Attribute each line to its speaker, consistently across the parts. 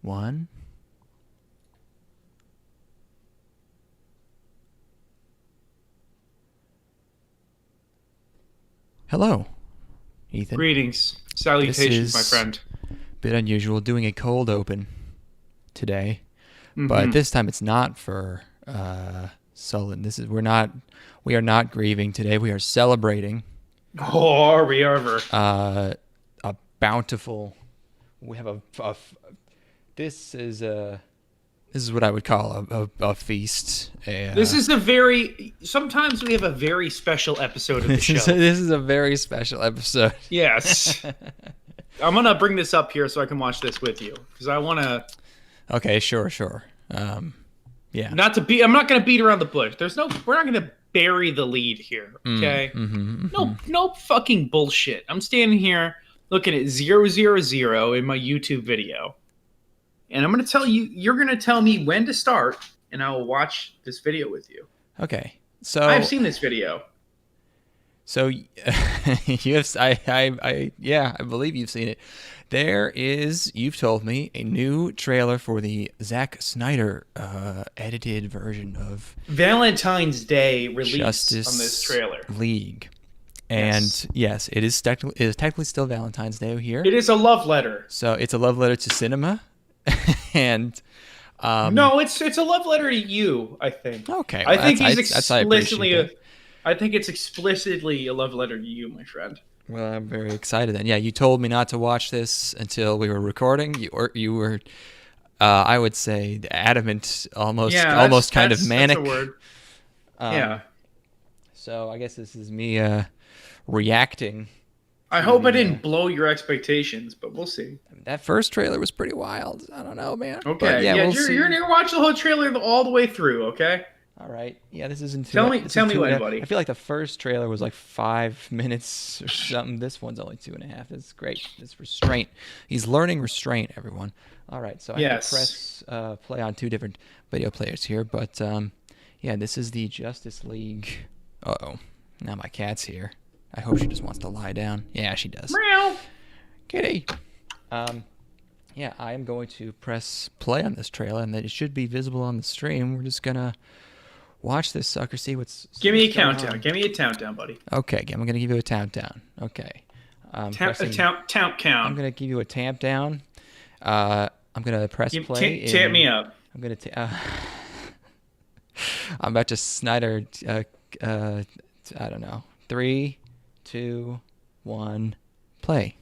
Speaker 1: 1. Hello, Ethan.
Speaker 2: Greetings. Salutations, my
Speaker 1: This is
Speaker 2: friend.
Speaker 1: a bit unusual doing a cold open today, but
Speaker 2: Mm-hmm.
Speaker 1: this time it's not for Sullen. We are not grieving today. We are celebrating
Speaker 2: Oh, are we ever?
Speaker 1: a bountiful. We have this is a this is what I would call a feast.
Speaker 2: This is sometimes we have a very special episode of the
Speaker 1: This
Speaker 2: show.
Speaker 1: is a very special episode.
Speaker 2: Yes. I'm going to bring this up here so I can watch this with you. Because I want to,
Speaker 1: Okay, sure. Yeah.
Speaker 2: I'm not going to beat around the bush. We're not going to bury the lead here. Okay. No fucking bullshit. I'm standing here looking at 000 in my YouTube video. And I'm going to tell you, you're going to tell me when to start, and I will watch this video with you.
Speaker 1: Okay. So
Speaker 2: I've seen this video.
Speaker 1: So you have, I believe you've seen it. There is, you've told me, a new trailer for the Zack Snyder edited version of
Speaker 2: Valentine's Day release
Speaker 1: Justice
Speaker 2: on this trailer.
Speaker 1: League. And yes, it is technically still Valentine's Day here.
Speaker 2: It is a love letter.
Speaker 1: So it's a love letter to cinema. And
Speaker 2: no, it's a love letter to you, I think.
Speaker 1: okay,
Speaker 2: I think
Speaker 1: I
Speaker 2: think it's explicitly a love letter to you, my friend.
Speaker 1: Well, I'm very excited then. Yeah, you told me not to watch this until we were recording. You were I would say adamant, almost kind of manic.
Speaker 2: That's a word. Yeah.
Speaker 1: So I guess this is me reacting.
Speaker 2: I hope I didn't blow your expectations, but we'll see.
Speaker 1: That first trailer was pretty wild. I don't know, man.
Speaker 2: Okay.
Speaker 1: But yeah, we'll see.
Speaker 2: You're gonna watch the whole trailer all the way through, okay?
Speaker 1: All right. Yeah, this isn't.
Speaker 2: Tell me when, buddy.
Speaker 1: I feel like the first trailer was like 5 minutes or something. This one's only 2.5. It's great. This restraint. He's learning restraint, everyone. All right. So I have to press play on 2 different video players here, but yeah, this is the Justice League. Uh-oh. Now my cat's here. I hope she just wants to lie down. Yeah, she does.
Speaker 2: Meow.
Speaker 1: Kitty. Yeah, I am going to press play on this trailer, and that it should be visible on the stream. We're just gonna watch this sucker, see what's.
Speaker 2: Give me a countdown. Give me a countdown, buddy.
Speaker 1: Okay, I'm gonna give you a countdown. Okay.
Speaker 2: Count.
Speaker 1: I'm gonna give you a tamp down. I'm gonna press play.
Speaker 2: Tamp me up.
Speaker 1: I'm gonna. I'm about to Snyder. I don't know. 3, 2, 1, play.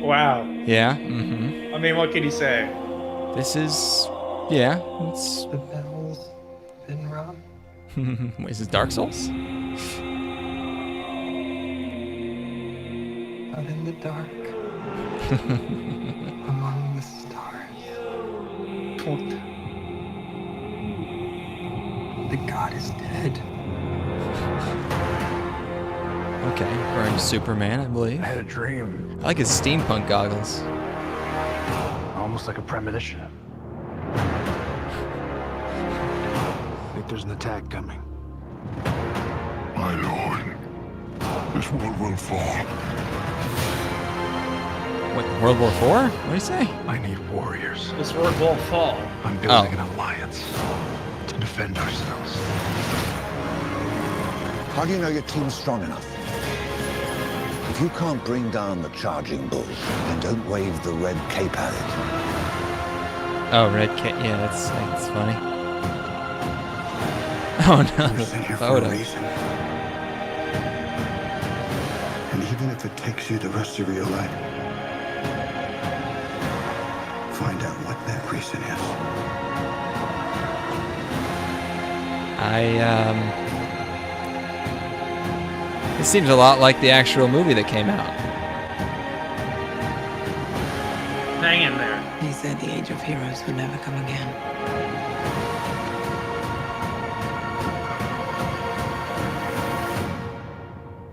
Speaker 2: Wow.
Speaker 1: Yeah. Mm-hmm.
Speaker 2: I mean, what can you say?
Speaker 1: This is. Yeah. It's.
Speaker 3: The bell's been rung.
Speaker 1: Is this Dark Souls?
Speaker 3: I'm in the dark. Among the stars. The god is dead.
Speaker 1: Okay, wearing Superman, I believe.
Speaker 4: I had a dream,
Speaker 1: I like his steampunk goggles.
Speaker 4: almost like a premonition. I think there's an attack coming.
Speaker 5: My lord, this world will fall.
Speaker 1: What, World War IV? What do you say?
Speaker 4: I need warriors.
Speaker 2: This word won't fall.
Speaker 4: I'm building an alliance to defend ourselves.
Speaker 6: How do you know your team's strong enough? If you can't bring down the charging bull, then don't wave the red cape at it.
Speaker 1: Oh, red cape. Yeah, that's funny. Oh no,
Speaker 4: We're
Speaker 1: the
Speaker 4: sent here for a
Speaker 1: photo.
Speaker 4: reason. And even if it takes you the rest of your life, find out what that reason is.
Speaker 1: It seems a lot like the actual movie that came out.
Speaker 2: Hang in there.
Speaker 7: He said the age of heroes would never come again.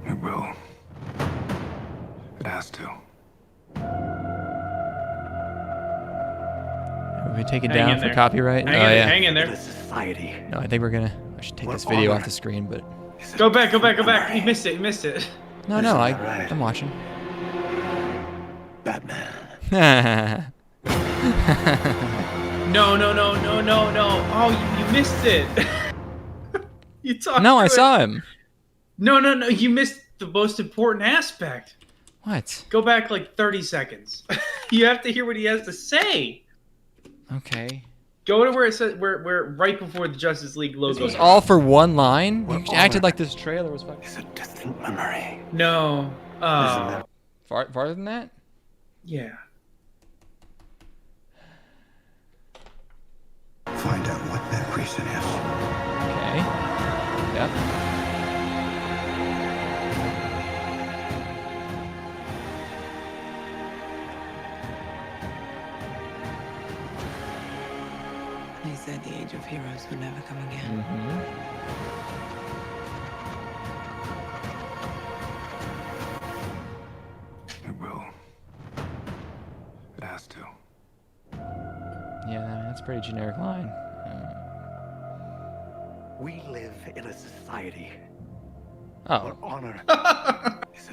Speaker 4: It will. It has to.
Speaker 1: Are we taken
Speaker 2: Hang
Speaker 1: down
Speaker 2: in
Speaker 1: for
Speaker 2: there.
Speaker 1: copyright?
Speaker 2: Hang in there.
Speaker 1: No, I think we're gonna. I should take this video off the screen, but
Speaker 2: Go back. You missed it.
Speaker 1: No, I'm watching.
Speaker 6: Batman.
Speaker 2: No. Oh, you missed it. You talked.
Speaker 1: No, I saw him.
Speaker 2: No. You missed the most important aspect.
Speaker 1: What?
Speaker 2: Go back like 30 seconds. You have to hear what he has to say.
Speaker 1: Okay.
Speaker 2: Go to where it says where right before the Justice League logo.
Speaker 1: This was all for one line? You acted like this trailer was fucking...
Speaker 4: It's a distant memory.
Speaker 2: No.
Speaker 1: Farther than that?
Speaker 2: Yeah.
Speaker 6: Find out what that reason is.
Speaker 1: Okay. Yep.
Speaker 7: They said the age of heroes would never come again.
Speaker 4: It will. It has to.
Speaker 1: Yeah, that's a pretty generic line.
Speaker 4: We live in a society
Speaker 1: Oh.
Speaker 4: where honor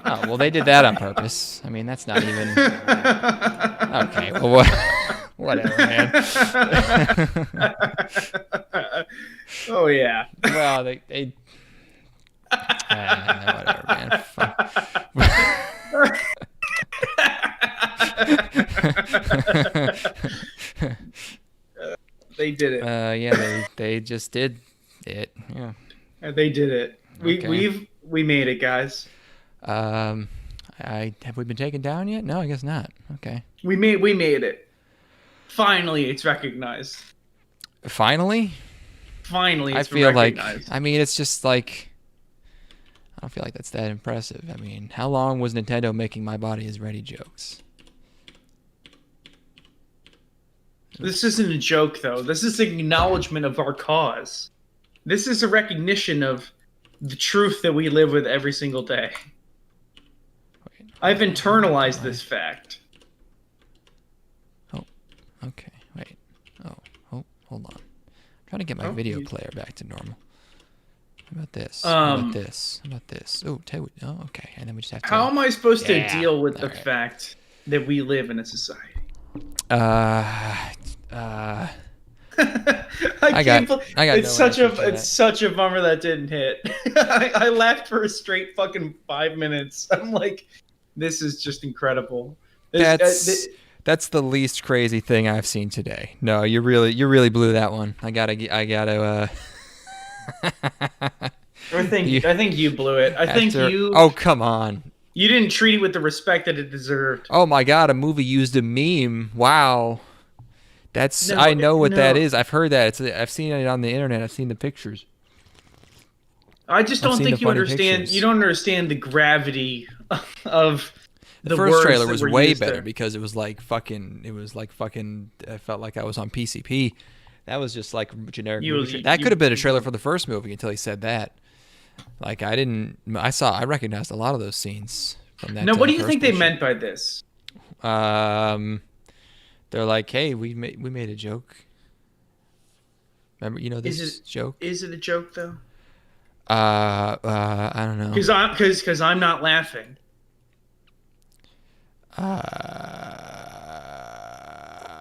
Speaker 1: Oh, well, they did that on purpose. I mean, that's not even... Okay, well, whatever, man.
Speaker 2: Oh, yeah.
Speaker 1: Well, they whatever, man. Fuck.
Speaker 2: They did it.
Speaker 1: Yeah, they just did it. Yeah.
Speaker 2: They did it.
Speaker 1: Okay.
Speaker 2: We made it, guys.
Speaker 1: Have we been taken down yet? No, I guess not. Okay.
Speaker 2: We made it. Finally, it's recognized.
Speaker 1: Finally?
Speaker 2: Finally,
Speaker 1: I
Speaker 2: it's
Speaker 1: feel
Speaker 2: recognized.
Speaker 1: like, I mean, it's just like, I don't feel like that's that impressive. I mean, how long was Nintendo making My Body Is Ready jokes?
Speaker 2: This isn't a joke, though. This is an acknowledgement of our cause. This is a recognition of the truth that we live with every single day.
Speaker 1: Wait,
Speaker 2: I've internalized this fact.
Speaker 1: Oh, okay. Wait. Oh, hold on. I'm trying to get my video player back to normal. How about this? How about this? How about this? Oh, okay. And then we just have to...
Speaker 2: How am I supposed to
Speaker 1: Yeah.
Speaker 2: deal with the
Speaker 1: All right.
Speaker 2: fact that we live in a society?
Speaker 1: I
Speaker 2: I
Speaker 1: got
Speaker 2: it's
Speaker 1: no
Speaker 2: such a
Speaker 1: answer to that.
Speaker 2: it's such a bummer that didn't hit. I laughed for a straight fucking 5 minutes. I'm like, this is just incredible.
Speaker 1: That's the least crazy thing I've seen today. No, you really blew that one. I gotta.
Speaker 2: I think you blew it. I think you.
Speaker 1: Oh, come on.
Speaker 2: You didn't treat it with the respect that it deserved.
Speaker 1: Oh my God, a movie used a meme. Wow. I know what that is. I've heard that. I've seen it on the internet. I've seen the pictures.
Speaker 2: I just don't think you understand.
Speaker 1: Pictures.
Speaker 2: You don't understand the gravity of
Speaker 1: the first trailer was way better because it was like fucking. I felt like I was on PCP. That was just like generic. That could have been a trailer for the first movie until he said that. Like I recognized a lot of those scenes from that.
Speaker 2: Now, what do you think they meant by this?
Speaker 1: They're like, hey, we made a joke. Remember, this joke?
Speaker 2: Is it a joke though?
Speaker 1: I don't know.
Speaker 2: Because I'm not laughing.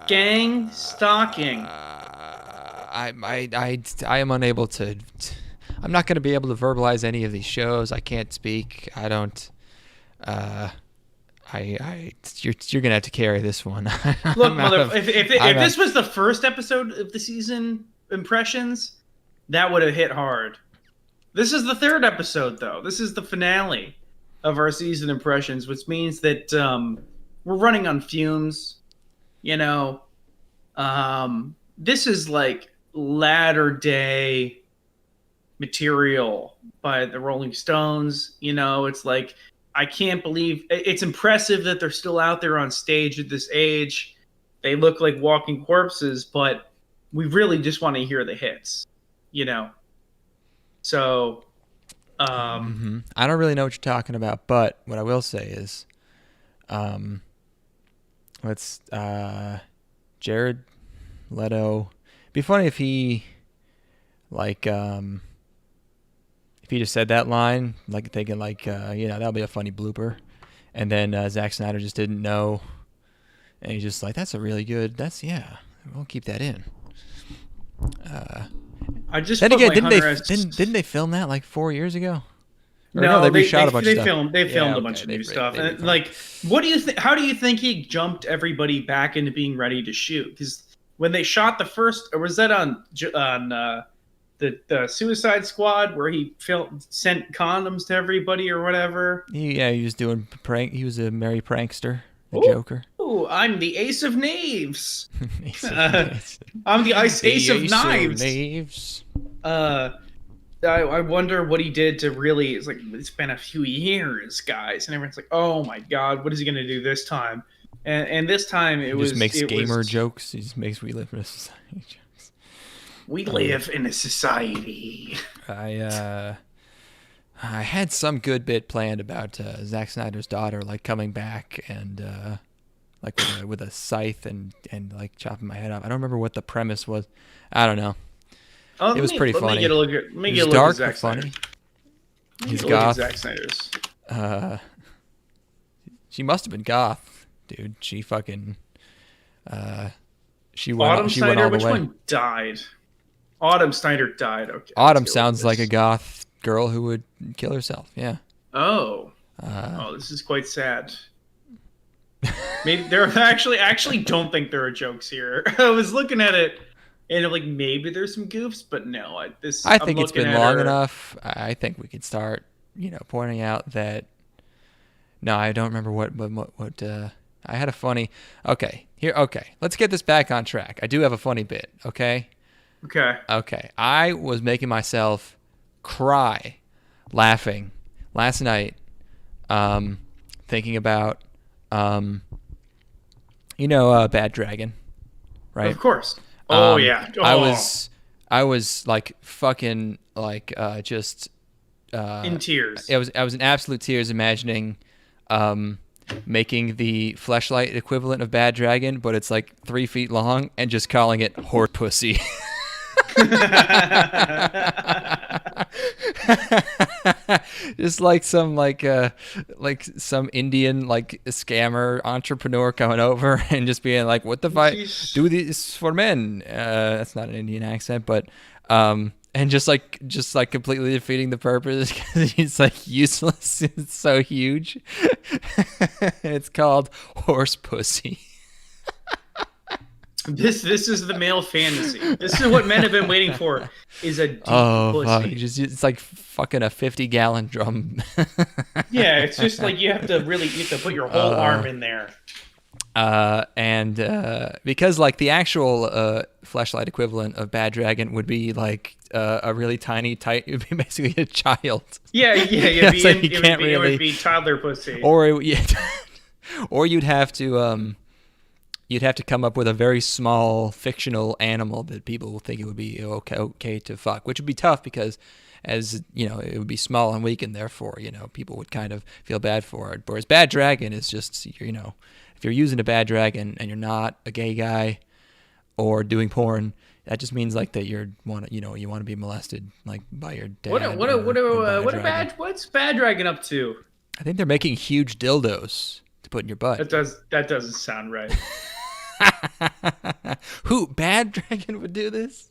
Speaker 2: Gang stalking.
Speaker 1: I am unable to. I'm not going to be able to verbalize any of these shows. I can't speak. I don't. You're gonna have to carry this one.
Speaker 2: Look, if this was the first episode of the season impressions, that would have hit hard. This is the third episode, though. This is the finale of our season impressions, which means that we're running on fumes. This is like latter day material by the Rolling Stones. It's like, I can't believe it's impressive that they're still out there on stage at this age. They look like walking corpses, but we really just want to hear the hits, So,
Speaker 1: I don't really know what you're talking about, but what I will say is, Jared Leto. It'd be funny if he, if if he just said that line, like thinking like, that'll be a funny blooper, and then Zack Snyder just didn't know, and he's just like, that's a really good. We'll keep that in.
Speaker 2: I just
Speaker 1: then
Speaker 2: put,
Speaker 1: again,
Speaker 2: like,
Speaker 1: didn't they film that like 4 years ago?
Speaker 2: No,
Speaker 1: they reshot a bunch of stuff.
Speaker 2: They filmed a bunch of new stuff. And like, what do you think? How do you think he jumped everybody back into being ready to shoot? Because when they shot the first, or was that on the Suicide Squad where he sent condoms to everybody or whatever?
Speaker 1: He was doing prank. He was a merry prankster, the Joker.
Speaker 2: Oh, I'm the Ace of Knaves.
Speaker 1: I'm
Speaker 2: the Ace of Knives.
Speaker 1: Knaves.
Speaker 2: I wonder what he did to really. It's like, it's been a few years, guys, and everyone's like, "Oh my God, what is he going to do this time?" And this time
Speaker 1: he just makes gamer jokes. He just makes we live in a society jokes.
Speaker 2: We live in a society.
Speaker 1: I had some good bit planned about Zack Snyder's daughter like coming back and like with a scythe and like chopping my head off. I don't remember what the premise was. I don't know. It was pretty funny.
Speaker 2: Let me get a look at. It was
Speaker 1: dark
Speaker 2: Zack
Speaker 1: but funny. He's
Speaker 2: goth.
Speaker 1: Zack
Speaker 2: Snyder's.
Speaker 1: She must have been goth, dude. She fucking. She went.
Speaker 2: Autumn
Speaker 1: she
Speaker 2: Snyder.
Speaker 1: went all the
Speaker 2: Which
Speaker 1: way.
Speaker 2: one died? Autumn Snyder died. Okay.
Speaker 1: Autumn sounds like a goth girl who would kill herself. Yeah.
Speaker 2: Oh. This is quite sad. Maybe there actually don't think there are jokes here. I was looking at it. And I'm like, maybe there's some goofs, but no. I
Speaker 1: think it's been long enough. I think we could start, pointing out that. No, I don't remember what I had a funny. Okay, here. Okay, let's get this back on track. I do have a funny bit. Okay. Okay. I was making myself cry, laughing last night, thinking about, Bad Dragon, right?
Speaker 2: Of course. Oh yeah. Oh.
Speaker 1: I was like fucking like just
Speaker 2: in tears.
Speaker 1: I was in absolute tears imagining making the fleshlight equivalent of Bad Dragon, but it's like 3 feet long and just calling it horse pussy. Just like some some Indian like scammer entrepreneur coming over and just being like, what the fuck, do this for men? That's not an Indian accent, but and just like completely defeating the purpose because he's like useless. It's so huge. It's called horse pussy.
Speaker 2: This is the male fantasy. This is what men have been waiting for. Is a deep pussy.
Speaker 1: Fuck. It's like fucking a 50-gallon drum.
Speaker 2: Yeah, it's just like you have to put your whole arm in there.
Speaker 1: And because like the actual fleshlight equivalent of Bad Dragon would be like a really tiny, tight. It would be basically a child.
Speaker 2: Yeah. It would be toddler pussy.
Speaker 1: Or you'd have to come up with a very small fictional animal that people will think it would be okay to fuck, which would be tough because, as it would be small and weak, and therefore, people would kind of feel bad for it. Whereas Bad Dragon is just, if you're using a Bad Dragon and you're not a gay guy or doing porn, that just means like that you want to be molested like by your dad.
Speaker 2: What's Bad Dragon up to?
Speaker 1: I think they're making huge dildos to put in your butt.
Speaker 2: That doesn't sound right.
Speaker 1: Who, Bad Dragon would do this?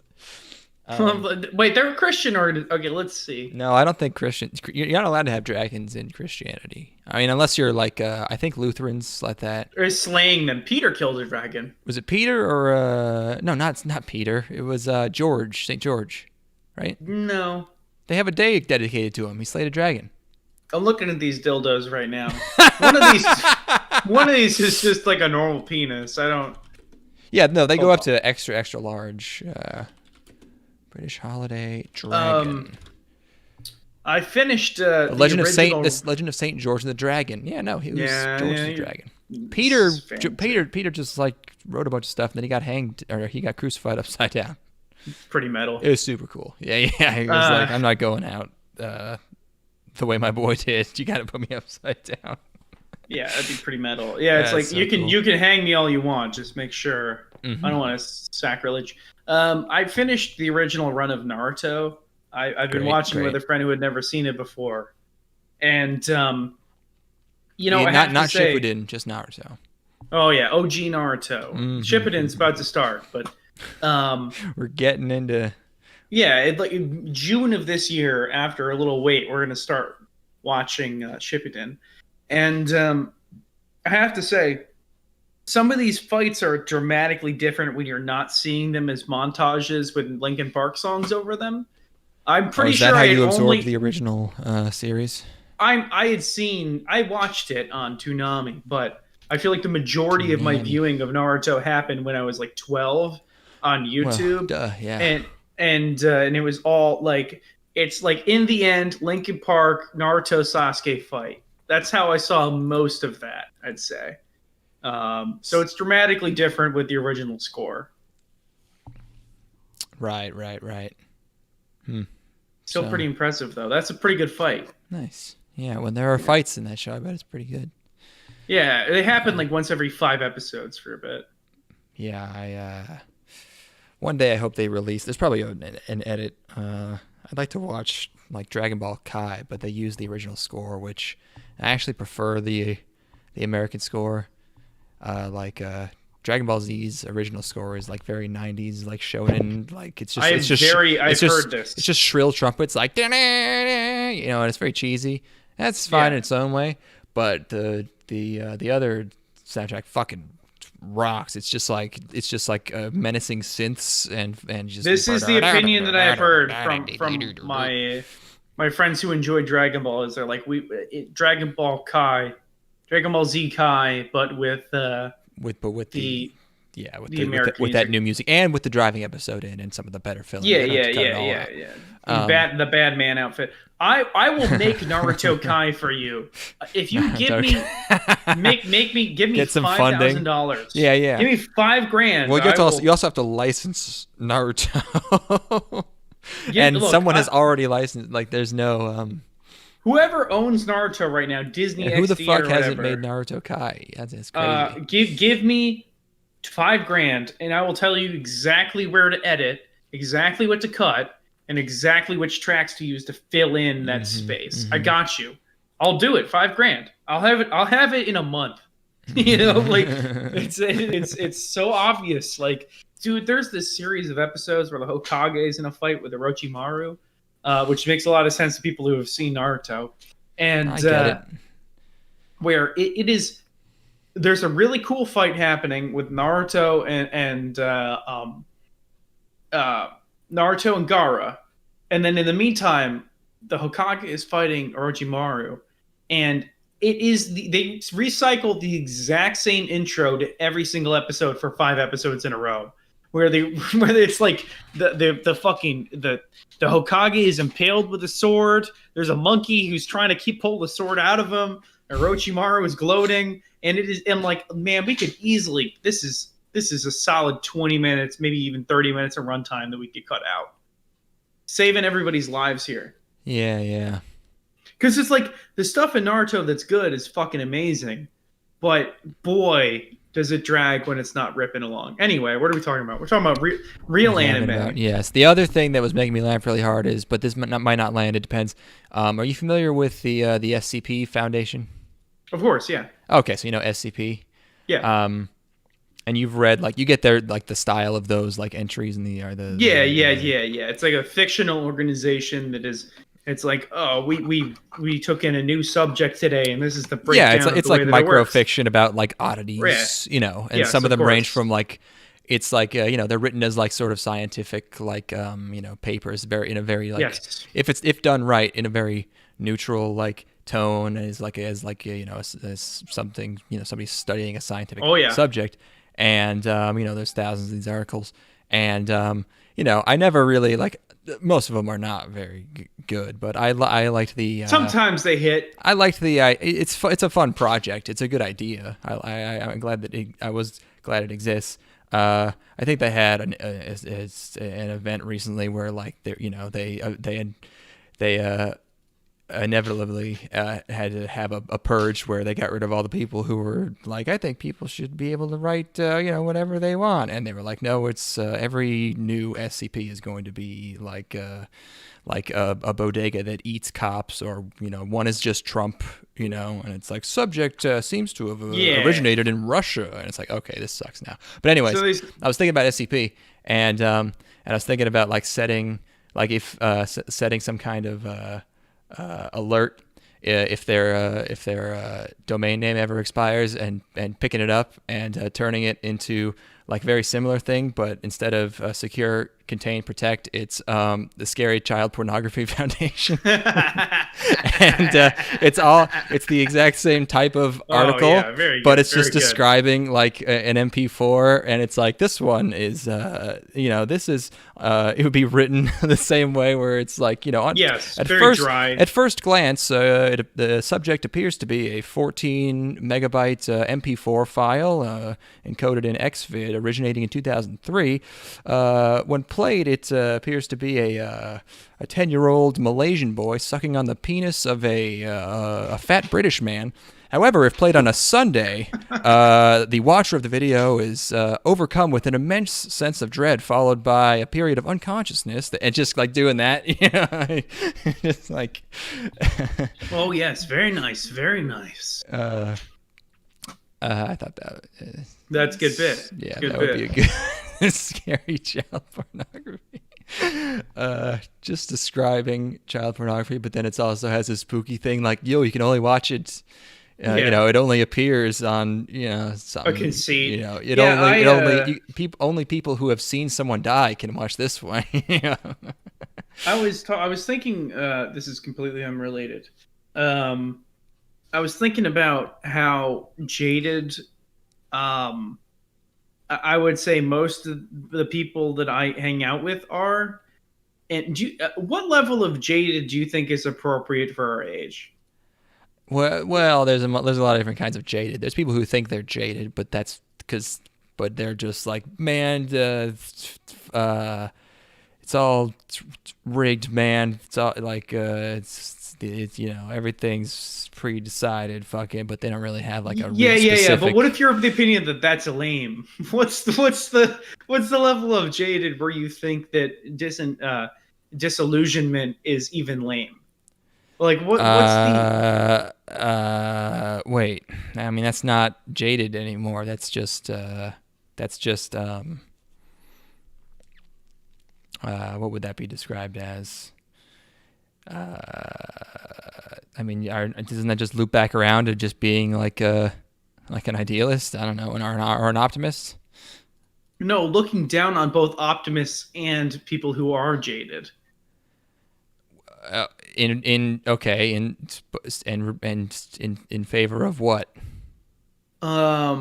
Speaker 2: Wait, they're Christian or okay? Let's see.
Speaker 1: No, I don't think Christians. You're not allowed to have dragons in Christianity. I mean, unless you're like, I think Lutherans let that.
Speaker 2: Or slaying them. Peter killed a dragon.
Speaker 1: Was it Peter or no? Not Peter. It was George, St. George, right?
Speaker 2: No.
Speaker 1: They have a day dedicated to him. He slayed a dragon.
Speaker 2: I'm looking at these dildos right now. One of these is just like a normal penis. I don't.
Speaker 1: Yeah, no, they go up to extra large. British holiday dragon.
Speaker 2: I finished
Speaker 1: Legend of Saint George and the Dragon. Yeah, no, he was George the Dragon. Peter just like wrote a bunch of stuff and then he got hanged or he got crucified upside down.
Speaker 2: Pretty metal.
Speaker 1: It was super cool. Yeah. He was like, I'm not going out the way my boy did. You got to put me upside down.
Speaker 2: Yeah, that'd be pretty metal. Yeah, it's like so you can hang me all you want. Just make sure. Mm-hmm. I don't want to sacrilege. I finished the original run of Naruto. I've been
Speaker 1: Great,
Speaker 2: watching
Speaker 1: great.
Speaker 2: with a friend who had never seen it before, and I
Speaker 1: Not
Speaker 2: have to
Speaker 1: not
Speaker 2: say,
Speaker 1: Shippuden, just Naruto.
Speaker 2: oh yeah, OG Naruto. Shippuden's
Speaker 1: Mm-hmm.
Speaker 2: about to start, but
Speaker 1: We're getting into.
Speaker 2: yeah, like June of this year, after a little wait, we're gonna start watching Shippuden, and I have to say, some of these fights are dramatically different when you're not seeing them as montages with Linkin Park songs over them. I'm
Speaker 1: Oh,
Speaker 2: pretty
Speaker 1: is that
Speaker 2: sure
Speaker 1: how
Speaker 2: I had
Speaker 1: you absorbed
Speaker 2: only
Speaker 1: the original series?
Speaker 2: I watched it on Toonami, but I feel like the majority of my
Speaker 1: Toonami.
Speaker 2: viewing of Naruto happened when I was like 12 on
Speaker 1: Well,
Speaker 2: YouTube,
Speaker 1: duh, yeah.
Speaker 2: and it was all like it's like in the end Linkin Park Naruto Sasuke fight. That's how I saw most of that, I'd say. So it's dramatically different with the original score.
Speaker 1: Right, right, right.
Speaker 2: Still
Speaker 1: So
Speaker 2: pretty impressive though. That's a pretty good fight.
Speaker 1: nice. Yeah, when there are fights in that show, I bet it's pretty good.
Speaker 2: Yeah, they happen like once every 5 episodes for a bit.
Speaker 1: Yeah, one day I hope they release. There's probably an edit. I'd like to watch like Dragon Ball Kai, but they use the original score, which I actually prefer the American score. Dragon Ball Z's original score is like very 90s, like shonen, like it's just
Speaker 2: I've heard this.
Speaker 1: It's just shrill trumpets, like and it's very cheesy. That's fine in its own way, but the other soundtrack fucking rocks. It's just like menacing synths and just.
Speaker 2: This is the opinion that I've heard from my friends who enjoy Dragon Ball. Is they're like Dragon Ball Kai, Dragon Ball Z Kai, but with the
Speaker 1: that new music and with the driving episode and some of the better fillers.
Speaker 2: Yeah. The bad man outfit. I will make Naruto Kai for you if you give me
Speaker 1: get some
Speaker 2: $5,000.
Speaker 1: Yeah.
Speaker 2: Give me $5,000.
Speaker 1: Well, you also have to license Naruto. Someone has already licensed. Like, there's no.
Speaker 2: Whoever owns Naruto right now, Disney XD
Speaker 1: who the fuck
Speaker 2: or
Speaker 1: hasn't
Speaker 2: whatever,
Speaker 1: made Naruto Kai? That's crazy.
Speaker 2: Give me $5,000, and I will tell you exactly where to edit, exactly what to cut, and exactly which tracks to use to fill in that space. I got you. I'll do it. $5,000. I'll have it in a month. Like it's so obvious. Like, dude, there's this series of episodes where the Hokage is in a fight with Orochimaru, which makes a lot of sense to people who have seen Naruto, and
Speaker 1: I get it.
Speaker 2: where it is. There's a really cool fight happening with Naruto and Naruto and Gaara, and then in the meantime, the Hokage is fighting Orochimaru, and they recycled the exact same intro to every single episode for 5 episodes in a row, where it's like the Hokage is impaled with a sword. There's a monkey who's trying to pull the sword out of him. Orochimaru is gloating, and I'm like, man, we could easily. This is a solid 20 minutes, maybe even 30 minutes of runtime that we could cut out, saving everybody's lives here.
Speaker 1: Yeah.
Speaker 2: Because it's like the stuff in Naruto that's good is fucking amazing, but boy, does it drag when it's not ripping along. Anyway, what are we talking about? We're talking about real anime.
Speaker 1: Yes. The other thing that was making me laugh really hard is, but this might not land. It depends. Are you familiar with the SCP Foundation?
Speaker 2: Of course, yeah.
Speaker 1: Okay, so you know SCP.
Speaker 2: Yeah.
Speaker 1: And you've read you get their the style of those entries in the
Speaker 2: Yeah. It's like a fictional organization that is. It's like, oh, we took in a new subject today, and this is the breakdown.
Speaker 1: Yeah, it's like microfiction about oddities, and some of them range from it's they're written as sort of scientific papers, very in a very if done right in a very neutral tone as something somebody's studying a scientific subject, and there's thousands of these articles, and I never really most of them are not very good, but I liked the.
Speaker 2: Sometimes they hit.
Speaker 1: I liked the. It's a fun project. It's a good idea. I'm glad that I was glad it exists. I think they had an event recently where they inevitably had to have a purge where they got rid of all the people who were like, I think people should be able to write, whatever they want. And they were like, no, it's every new SCP is going to be like a bodega that eats cops, or, one is just Trump, and it's like subject seems to have originated in Russia. And it's like, okay, this sucks now. But anyways, I was thinking about SCP, and I was thinking about like setting, like if setting some kind of alert if their domain name ever expires, and picking it up and turning it into like very similar thing, but instead of secure, contain, protect, it's the Scary Child Pornography Foundation. And it's the exact same type of article, but it's just describing like an MP4, and it's like, this one is this is it would be written the same way, where it's like, at first glance the subject appears to be a 14 megabyte MP4 file encoded in XVID, originating in 2003. When played, it appears to be a 10-year-old Malaysian boy sucking on the penis of a fat British man. However, if played on a Sunday, the watcher of the video is overcome with an immense sense of dread, followed by a period of unconsciousness, and just like doing that, just like.
Speaker 2: Oh yes, very nice, very nice.
Speaker 1: I thought that.
Speaker 2: That's a good bit.
Speaker 1: Yeah,
Speaker 2: good
Speaker 1: that
Speaker 2: bit.
Speaker 1: would be a good scary child pornography. Just describing child pornography, but then it also has a spooky thing like, you can only watch it. It only appears on something.
Speaker 2: I can see.
Speaker 1: Only people who have seen someone die can watch this one.
Speaker 2: I was thinking. This is completely unrelated. I was thinking about how jaded. I would say most of the people that I hang out with are. And what level of jaded do you think is appropriate for our age?
Speaker 1: Well, there's a lot of different kinds of jaded. There's people who think they're jaded, but but they're just like, man, it's all rigged, man. It's all like it's everything's pre-decided, fucking. But they don't really have like a specific...
Speaker 2: But what if you're of the opinion that that's lame? What's the level of jaded where you think that disillusionment is even lame? Like what's the
Speaker 1: wait, I mean, that's not jaded anymore. That's just what would that be described as? I mean, doesn't that just loop back around to just being like an idealist? I don't know, or an optimist?
Speaker 2: No, looking down on both optimists and people who are jaded.
Speaker 1: In favor of what?
Speaker 2: I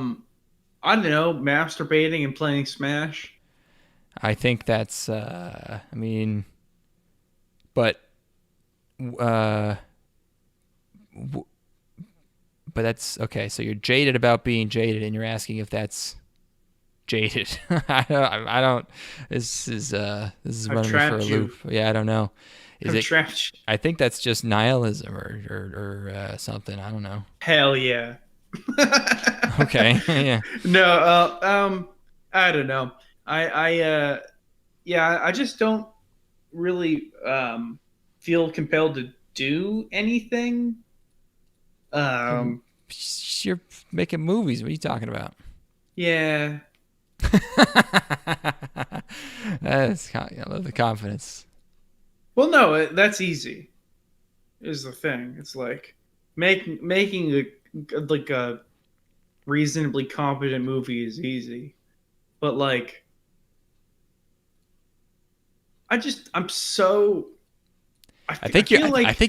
Speaker 2: don't know, masturbating and playing Smash.
Speaker 1: I think that's but that's okay. So you're jaded about being jaded, and you're asking if that's jaded. I don't. This is running me for a loop. Yeah, I don't know. I think that's just nihilism or something. I don't know.
Speaker 2: Hell yeah.
Speaker 1: Okay. Yeah.
Speaker 2: No. I don't know. I just don't really feel compelled to do anything.
Speaker 1: You're making movies. What are you talking about?
Speaker 2: Yeah.
Speaker 1: I love the confidence.
Speaker 2: Well, no, that's easy. Is the thing. It's like making a reasonably competent movie is easy, but like, I'm so. I think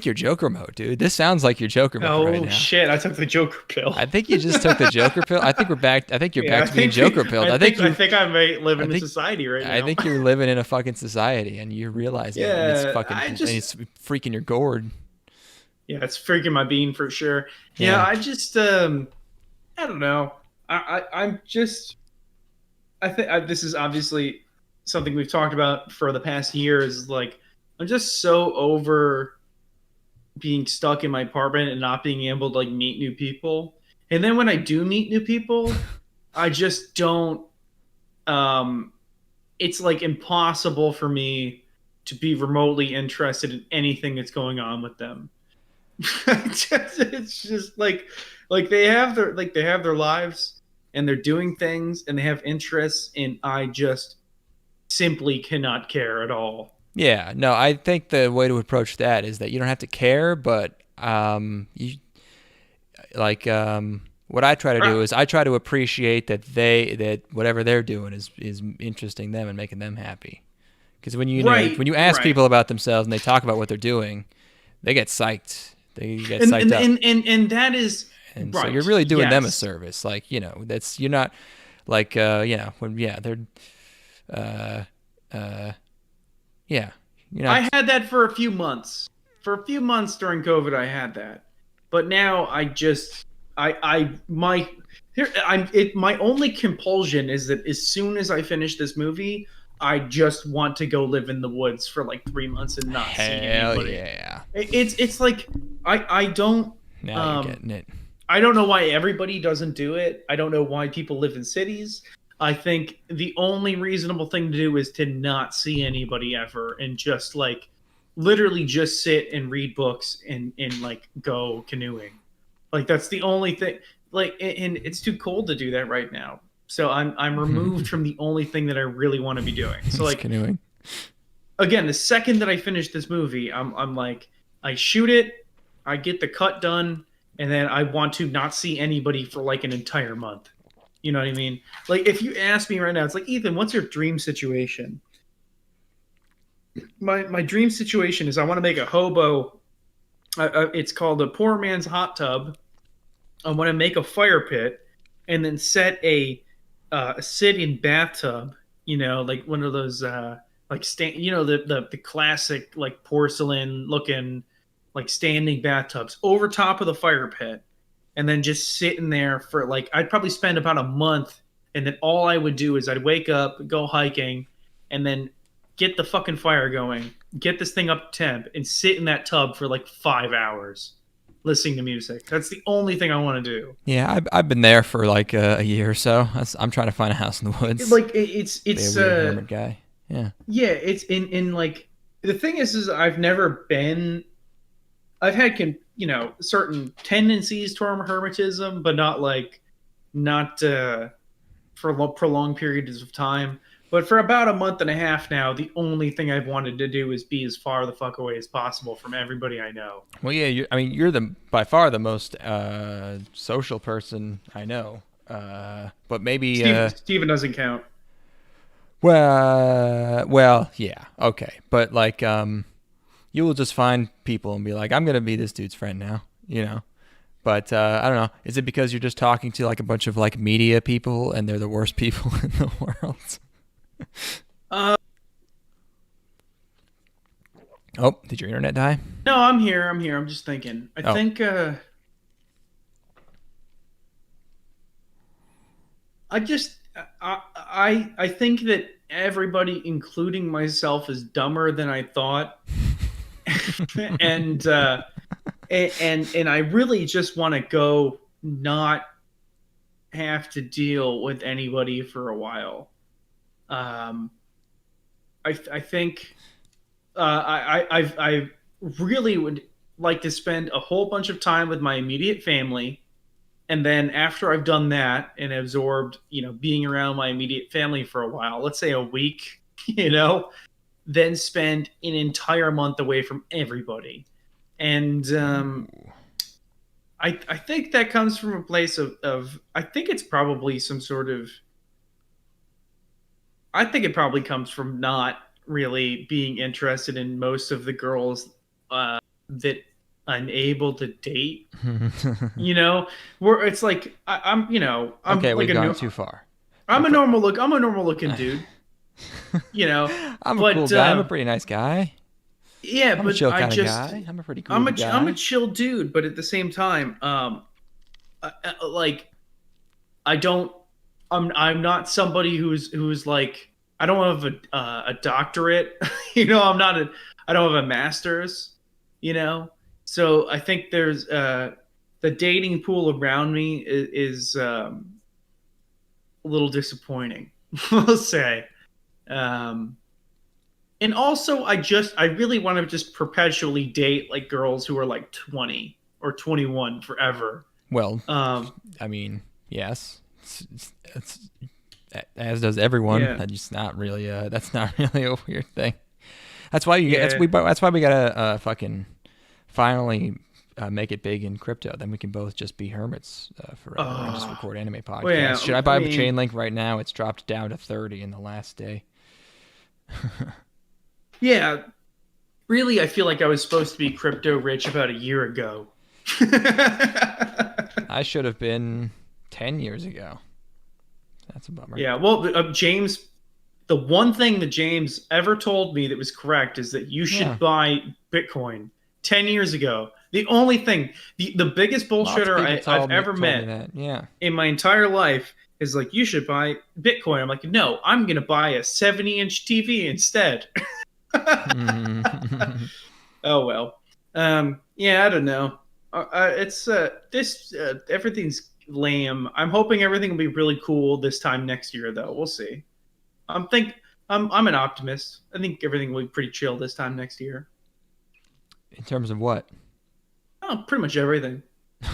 Speaker 1: you're Joker mode, dude. This sounds like your Joker mode right now.
Speaker 2: Oh shit! I took the Joker pill.
Speaker 1: I think you just took the Joker pill. I think we're back. I think you're back to being Joker pilled.
Speaker 2: I think I may live in a society right now.
Speaker 1: I think you're living in a fucking society, and you realize it. And it's fucking. And it's freaking your gourd.
Speaker 2: Yeah, it's freaking my bean for sure. Yeah, I just I don't know. I'm just. I think this is obviously something we've talked about for the past year. Is like, I'm just so over being stuck in my apartment and not being able to like meet new people. And then when I do meet new people, I just don't. It's like impossible for me to be remotely interested in anything that's going on with them. It's just like they have their lives and they're doing things and they have interests, and I just simply cannot care at all.
Speaker 1: Yeah, no, I think the way to approach that is that you don't have to care, but you like what I try to do is I try to appreciate that whatever they're doing is interesting them and making them happy. Because when you when you ask people about themselves and they talk about what they're doing, they get psyched. They get psyched up.
Speaker 2: And that is
Speaker 1: and
Speaker 2: right.
Speaker 1: So you're really doing them a service. Like, that's you're not like when they're yeah.
Speaker 2: I had that for a few months. For a few months during COVID, I had that. But now my only compulsion is that as soon as I finish this movie, I just want to go live in the woods for like 3 months and not see anybody.
Speaker 1: Yeah.
Speaker 2: It's like I don't.
Speaker 1: Now you're getting it.
Speaker 2: I don't know why everybody doesn't do it. I don't know why people live in cities. I think the only reasonable thing to do is to not see anybody ever and just like literally just sit and read books and like go canoeing. Like that's the only thing. Like, and it's too cold to do that right now. So I'm removed from the only thing that I really want to be doing. So like
Speaker 1: canoeing.
Speaker 2: Again, the second that I finish this movie, I'm like, I shoot it, I get the cut done, and then I want to not see anybody for like an entire month. You know what I mean? Like if you ask me right now, it's like, Ethan, what's your dream situation? My dream situation is I want to make a hobo. It's called a poor man's hot tub. I want to make a fire pit and then set a sit-in bathtub, like one of those like the classic like porcelain looking like standing bathtubs over top of the fire pit, and then just sit in there for like I'd probably spend about a month, and then all I would do is I'd wake up, go hiking, and then get the fucking fire going, get this thing up to temp, and sit in that tub for like 5 hours listening to music. That's the only thing I want to do.
Speaker 1: Yeah, I've been there for like a year or so. I'm trying to find a house in the woods.
Speaker 2: Like it's
Speaker 1: be a weird hermit guy. Yeah.
Speaker 2: Yeah, it's in like the thing is I've never been. I've had certain tendencies toward hermetism, but not for prolonged periods of time. But for about a month and a half now, the only thing I've wanted to do is be as far the fuck away as possible from everybody I know.
Speaker 1: Well, yeah, you're by far the most social person I know. But maybe
Speaker 2: Steven doesn't count.
Speaker 1: Well, yeah, okay, but like, you will just find people and be like, I'm gonna be this dude's friend now, But I don't know. Is it because you're just talking to like a bunch of like media people and they're the worst people in the world? Oh, did your internet die?
Speaker 2: No, I'm here. I'm just thinking. I think I think that everybody, including myself, is dumber than I thought. and I really just want to go not have to deal with anybody for a while. I think I really would like to spend a whole bunch of time with my immediate family, and then after I've done that and absorbed, being around my immediate family for a while, let's say a week, then spend an entire month away from everybody. And I think that comes from a place of I think it's probably some sort of I think it probably comes from not really being interested in most of the girls that I'm able to date. Where it's like I'm I'm
Speaker 1: okay,
Speaker 2: like
Speaker 1: we've gone too far.
Speaker 2: I'm a normal looking dude.
Speaker 1: I'm a cool guy. I'm a pretty nice guy.
Speaker 2: Yeah,
Speaker 1: I'm
Speaker 2: but
Speaker 1: a chill kind of guy. I'm a pretty cool guy.
Speaker 2: I'm a chill dude, but at the same time, like I'm not somebody who's like I don't have a doctorate. I don't have a master's. So I think there's the dating pool around me is a little disappointing, we'll say. And also, I really want to just perpetually date like girls who are like 20 or 21 forever.
Speaker 1: Well, I mean, yes, it's as does everyone.
Speaker 2: Yeah.
Speaker 1: That's not really a weird thing. That's why
Speaker 2: Yeah.
Speaker 1: that's why we gotta fucking finally make it big in crypto. Then we can both just be hermits forever and just record anime podcasts.
Speaker 2: Well, yeah,
Speaker 1: Should I buy
Speaker 2: I
Speaker 1: a
Speaker 2: mean-
Speaker 1: chain link right now? It's dropped down to 30 in the last day.
Speaker 2: Yeah. Really, I feel like I was supposed to be crypto rich about a year ago.
Speaker 1: I should have been 10 years ago. That's a bummer.
Speaker 2: Yeah, well, James, the one thing that James ever told me that was correct is that you should buy Bitcoin 10 years ago. The only thing, the biggest bullshitter I've ever met in my entire life is like, you should buy Bitcoin. I'm like, no, I'm going to buy a 70-inch TV instead. Oh, well. Yeah, I don't know. It's everything's lame. I'm hoping everything will be really cool this time next year, though. We'll see. I'm an optimist. I think everything will be pretty chill this time next year.
Speaker 1: In terms of what?
Speaker 2: Oh, pretty much everything.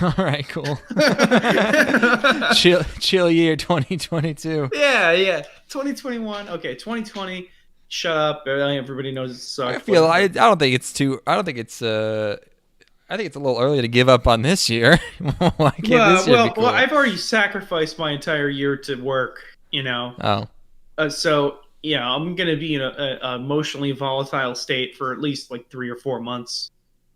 Speaker 1: All right, cool. chill year 2022.
Speaker 2: Yeah. 2021. Okay, 2020. Shut up. Everybody knows it sucks.
Speaker 1: I don't think it's I think it's a little early to give up on this year. Why can't this year be cool?
Speaker 2: Well, I've already sacrificed my entire year to work,
Speaker 1: Oh.
Speaker 2: So, yeah, I'm going to be in a emotionally volatile state for at least like 3 or 4 months.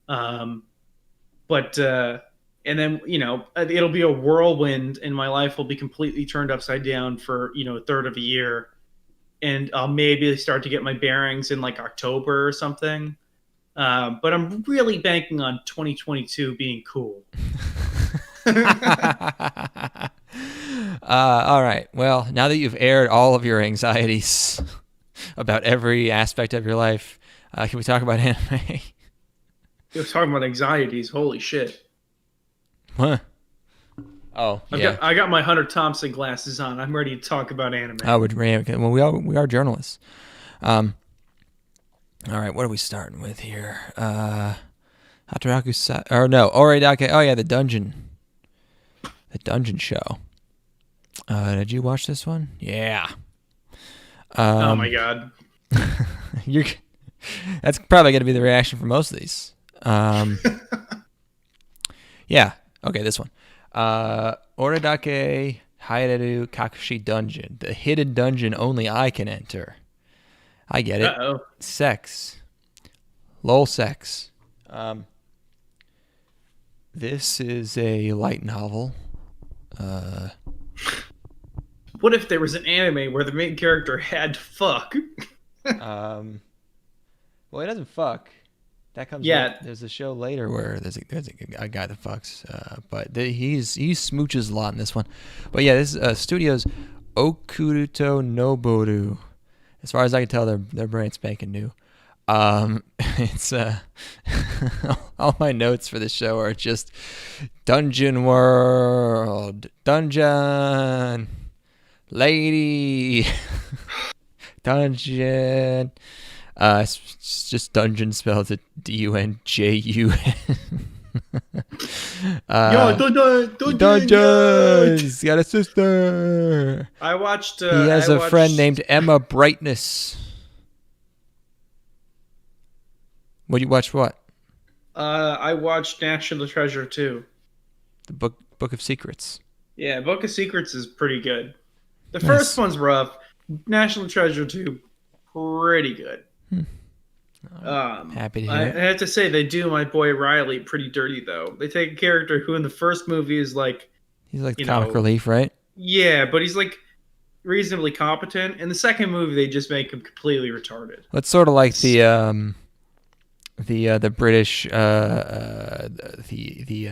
Speaker 2: But and then, it'll be a whirlwind and my life will be completely turned upside down for, a third of a year. And I'll maybe start to get my bearings in like October or something. But I'm really banking on 2022 being cool.
Speaker 1: All right. Well, now that you've aired all of your anxieties about every aspect of your life, can we talk about anime?
Speaker 2: You're talking about anxieties. Holy shit.
Speaker 1: What? Oh, yeah.
Speaker 2: I got my Hunter Thompson glasses on. I'm ready to talk about anime.
Speaker 1: Oh, well, we are journalists. All right, what are we starting with here? Hataraku Oridake. Oh yeah, the dungeon show. Did you watch this one? Yeah.
Speaker 2: Oh my god.
Speaker 1: That's probably going to be the reaction for most of these. Yeah. Okay, this one. Oridake Haireru Kakushi Dungeon, the hidden dungeon only I can enter. I get it.
Speaker 2: Uh-oh.
Speaker 1: Sex. Lol sex. This is a light novel.
Speaker 2: What if there was an anime where the main character had to fuck?
Speaker 1: Well, he doesn't fuck. That comes.
Speaker 2: Yeah.
Speaker 1: Later. There's a show later where there's a guy that fucks, but he smooches a lot in this one. But yeah, this studio's Okuruto Noboru. As far as I can tell, they're brand spanking new. It's all my notes for the show are just dungeon world, dungeon, lady, dungeon. It's just dungeon spelled Dunjun. Dungeon. He's got a sister.
Speaker 2: I watched.
Speaker 1: He has a friend named Emma Brightness. What you watch? What?
Speaker 2: I watched National Treasure 2.
Speaker 1: The Book of Secrets.
Speaker 2: Yeah, Book of Secrets is pretty good. The first one's rough. National Treasure 2, pretty good.
Speaker 1: Happy to hear
Speaker 2: I
Speaker 1: it.
Speaker 2: have to say, they do my boy Riley pretty dirty, though. They take a character who in the first movie is like...
Speaker 1: He's like the comic relief, right?
Speaker 2: Yeah, but he's like reasonably competent. In the second movie, they just make him completely retarded.
Speaker 1: It's sort of like the British the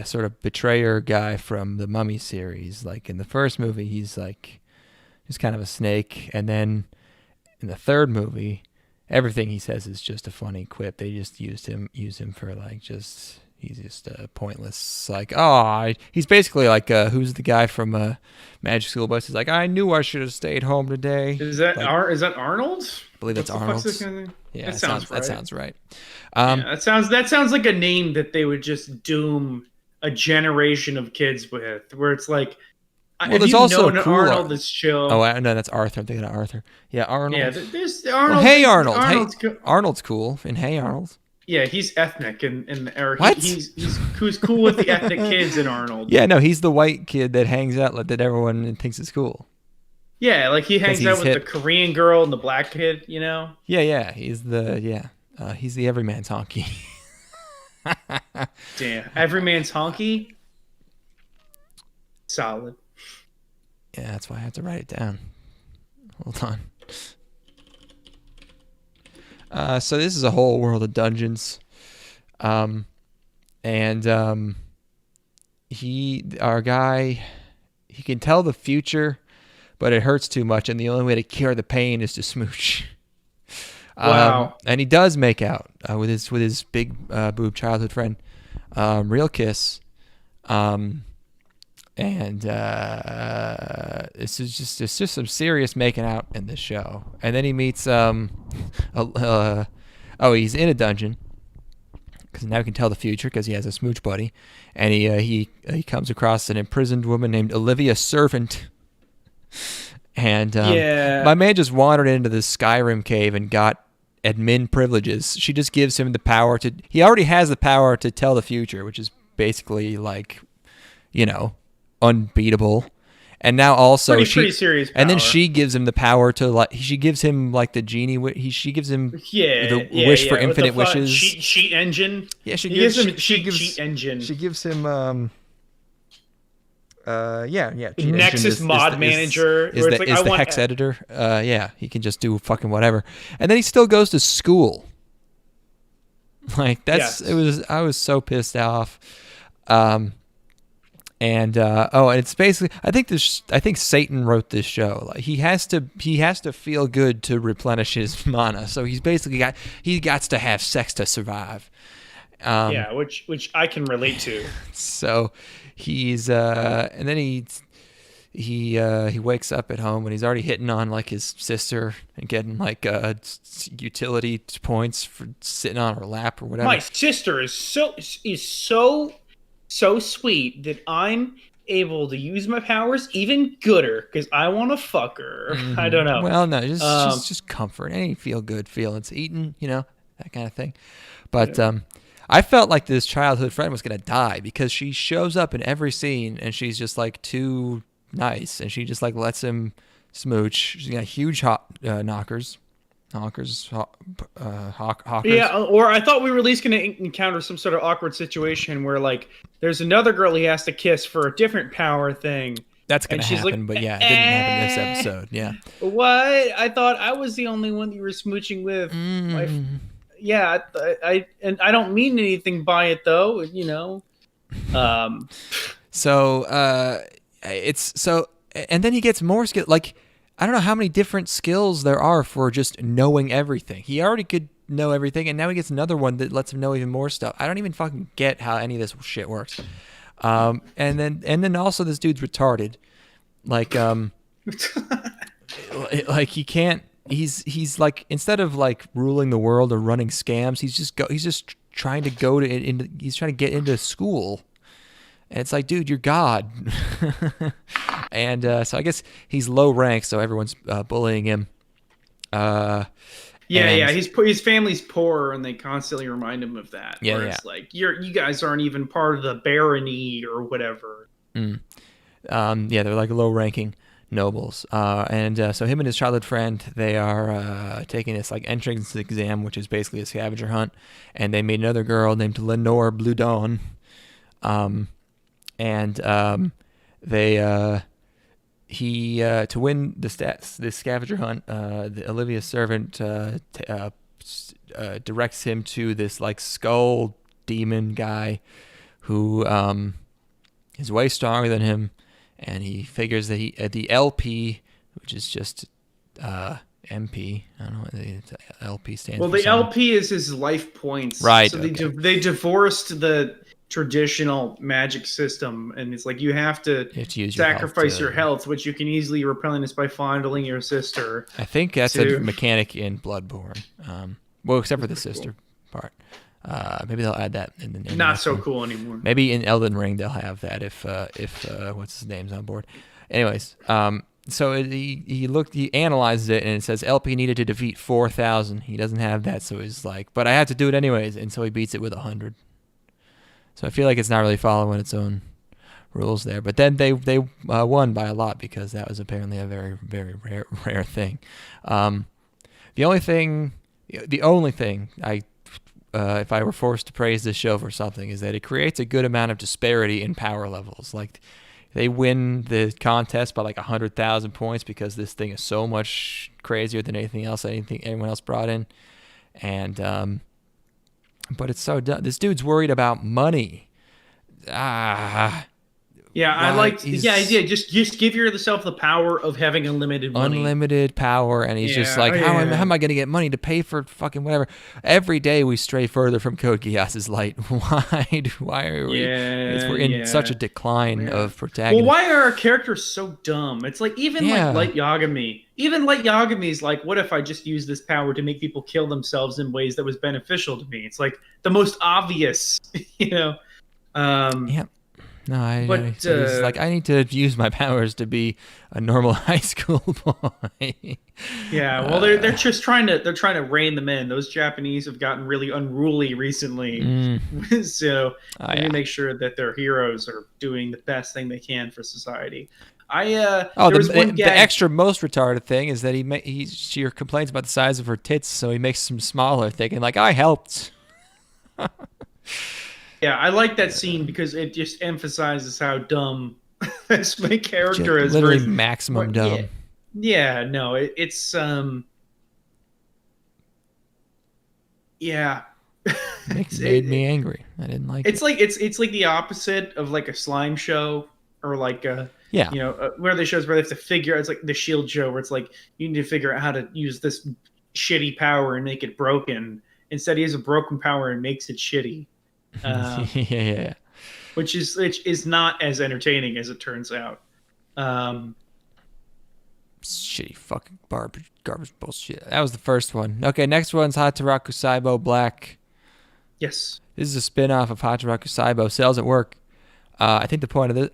Speaker 1: sort of betrayer guy from the Mummy series. Like in the first movie, he's like just kind of a snake, and then in the third movie, everything he says is just a funny quip. They just use him for like just He's just pointless. Like, he's basically like, who's the guy from Magic School Bus? He's like, I knew I should have stayed home today.
Speaker 2: Is that
Speaker 1: like,
Speaker 2: is that Arnold?
Speaker 1: I believe that's Arnold. Yeah,
Speaker 2: that sounds right.
Speaker 1: That sounds right.
Speaker 2: Yeah, that sounds like a name that they would just doom a generation of kids with, where it's like,
Speaker 1: well, there's also a cool
Speaker 2: Arnold is chill.
Speaker 1: Oh, no, that's Arthur. I'm thinking of Arthur. Yeah, Arnold.
Speaker 2: Yeah, there's Arnold.
Speaker 1: Well, hey, Arnold.
Speaker 2: Arnold's
Speaker 1: cool. And hey, Arnold.
Speaker 2: Yeah, he's ethnic,
Speaker 1: what?
Speaker 2: He's cool with the ethnic kids in Arnold.
Speaker 1: Yeah, no, he's the white kid that hangs out that everyone thinks is cool.
Speaker 2: Yeah, like he hangs out with the Korean girl and the black kid, you know?
Speaker 1: Yeah, he's the Everyman's Honkey.
Speaker 2: Damn, Everyman's Honkey? Solid.
Speaker 1: Yeah, that's why I have to write it down. Hold on. So this is a whole world of dungeons. Our guy, he can tell the future, but it hurts too much, and the only way to cure the pain is to smooch.
Speaker 2: Wow.
Speaker 1: And he does make out with his big boob childhood friend, real kiss. It's just some serious making out in this show. And then he meets he's in a dungeon because now he can tell the future because he has a smooch buddy, and he comes across an imprisoned woman named Olivia Servant. And my man just wandered into this Skyrim cave and got admin privileges. She just gives him the power to. He already has the power to tell the future, which is basically like, unbeatable. And now also
Speaker 2: pretty serious power.
Speaker 1: And then she gives him the power to she gives him like the genie. She gives him the wish for infinite wishes.
Speaker 2: Cheat engine.
Speaker 1: Yeah,
Speaker 2: she gives him cheat engine.
Speaker 1: She gives him
Speaker 2: Nexus mod manager
Speaker 1: is the hex editor. He can just do fucking whatever, and then he still goes to school. Like I was so pissed off. And it's basically I think Satan wrote this show. Like he has to feel good to replenish his mana. So he's basically got to have sex to survive.
Speaker 2: Which I can relate to.
Speaker 1: So he's and then he wakes up at home and he's already hitting on like his sister and getting like utility points for sitting on her lap or whatever.
Speaker 2: My sister is so sweet that I'm able to use my powers even gooder because I want to fuck her. Mm-hmm. I don't know.
Speaker 1: Well, no, just comfort, any feel good feelings, eating, that kind of thing. But I felt like this childhood friend was gonna die because she shows up in every scene and she's just like too nice and she just like lets him smooch. She's got huge hawkers.
Speaker 2: Yeah, or I thought we were at least going to encounter some sort of awkward situation where like there's another girl he has to kiss for a different power thing.
Speaker 1: That's going to happen, but yeah, it didn't happen in this episode. Yeah.
Speaker 2: What? I thought I was the only one that you were smooching with. I don't mean anything by it though,
Speaker 1: and then he gets more skill. Like, I don't know how many different skills there are for just knowing everything. He already could know everything, and now he gets another one that lets him know even more stuff. I don't even fucking get how any of this shit works. And then also this dude's retarded. Like, like he can't. He's like, instead of like ruling the world or running scams, he's just trying to he's trying to get into school. And it's like, dude, you're God. And so I guess he's low rank, so everyone's bullying him.
Speaker 2: His family's poor, and they constantly remind him of that. It's like you guys aren't even part of the barony or whatever.
Speaker 1: They're like low ranking nobles. So him and his childhood friend, they are taking this like entrance exam, which is basically a scavenger hunt. And they made another girl named Lenore Blue Dawn. To win the scavenger hunt, the Olivia servant directs him to this like skull demon guy who is way stronger than him, and he figures that the LP, which is just MP. I don't know what the LP stands for.
Speaker 2: Well, the LP is his life points.
Speaker 1: Right.
Speaker 2: So they divorced the traditional magic system, and it's like you have to
Speaker 1: use
Speaker 2: sacrifice
Speaker 1: your
Speaker 2: your health, which you can easily replenish by fondling your sister.
Speaker 1: I think that's a mechanic in Bloodborne. Well, except for the sister part. Maybe they'll add that in the name.
Speaker 2: Not so cool anymore.
Speaker 1: Maybe in Elden Ring they'll have that if what's his name's on board. Anyways, so he analyzes it and it says LP needed to defeat 4,000. He doesn't have that, so he's like, but I have to do it anyways, and so he beats it with 100. So I feel like it's not really following its own rules there. But then they won by a lot because that was apparently a very, very rare thing. The only thing I if I were forced to praise this show for something is that it creates a good amount of disparity in power levels. Like they win the contest by like 100,000 points because this thing is so much crazier than anything anyone else brought in. And but it's so dumb. This dude's worried about money.
Speaker 2: Yeah, I like. Yeah. Just give yourself the power of having unlimited money.
Speaker 1: Unlimited power, and he's just like, how am I going to get money to pay for fucking whatever? Every day we stray further from Code Geass's light. Why are we? We're in such a decline of protagonism.
Speaker 2: Well, why are our characters so dumb? It's like even like Light Yagami. Even Light Yagami's like, what if I just use this power to make people kill themselves in ways that was beneficial to me? It's like the most obvious, you know.
Speaker 1: Yeah. No, he's like, I need to use my powers to be a normal high school boy.
Speaker 2: Yeah, well, they're just trying to rein them in. Those Japanese have gotten really unruly recently, so they need to make sure that their heroes are doing the best thing they can for society.
Speaker 1: The extra most retarded thing is that she complains about the size of her tits, so he makes them smaller, thinking like, I helped.
Speaker 2: Yeah, I like that scene because it just emphasizes how dumb this main character is.
Speaker 1: Literally maximum dumb.
Speaker 2: Yeah, no, it's yeah.
Speaker 1: It made me angry. I didn't like it.
Speaker 2: It's like the opposite of like a slime show or like you know, where they shows where they have to figure out, it's like the Shield show where it's like you need to figure out how to use this shitty power and make it broken. Instead, he has a broken power and makes it shitty.
Speaker 1: Yeah.
Speaker 2: Which is not as entertaining as it turns out.
Speaker 1: Shitty fucking garbage bullshit. That was the first one. Okay, next one's Hataraku Saibo Black.
Speaker 2: Yes.
Speaker 1: This is a spin-off of Hataraku Saibo. Sales at Work. I think the point of this,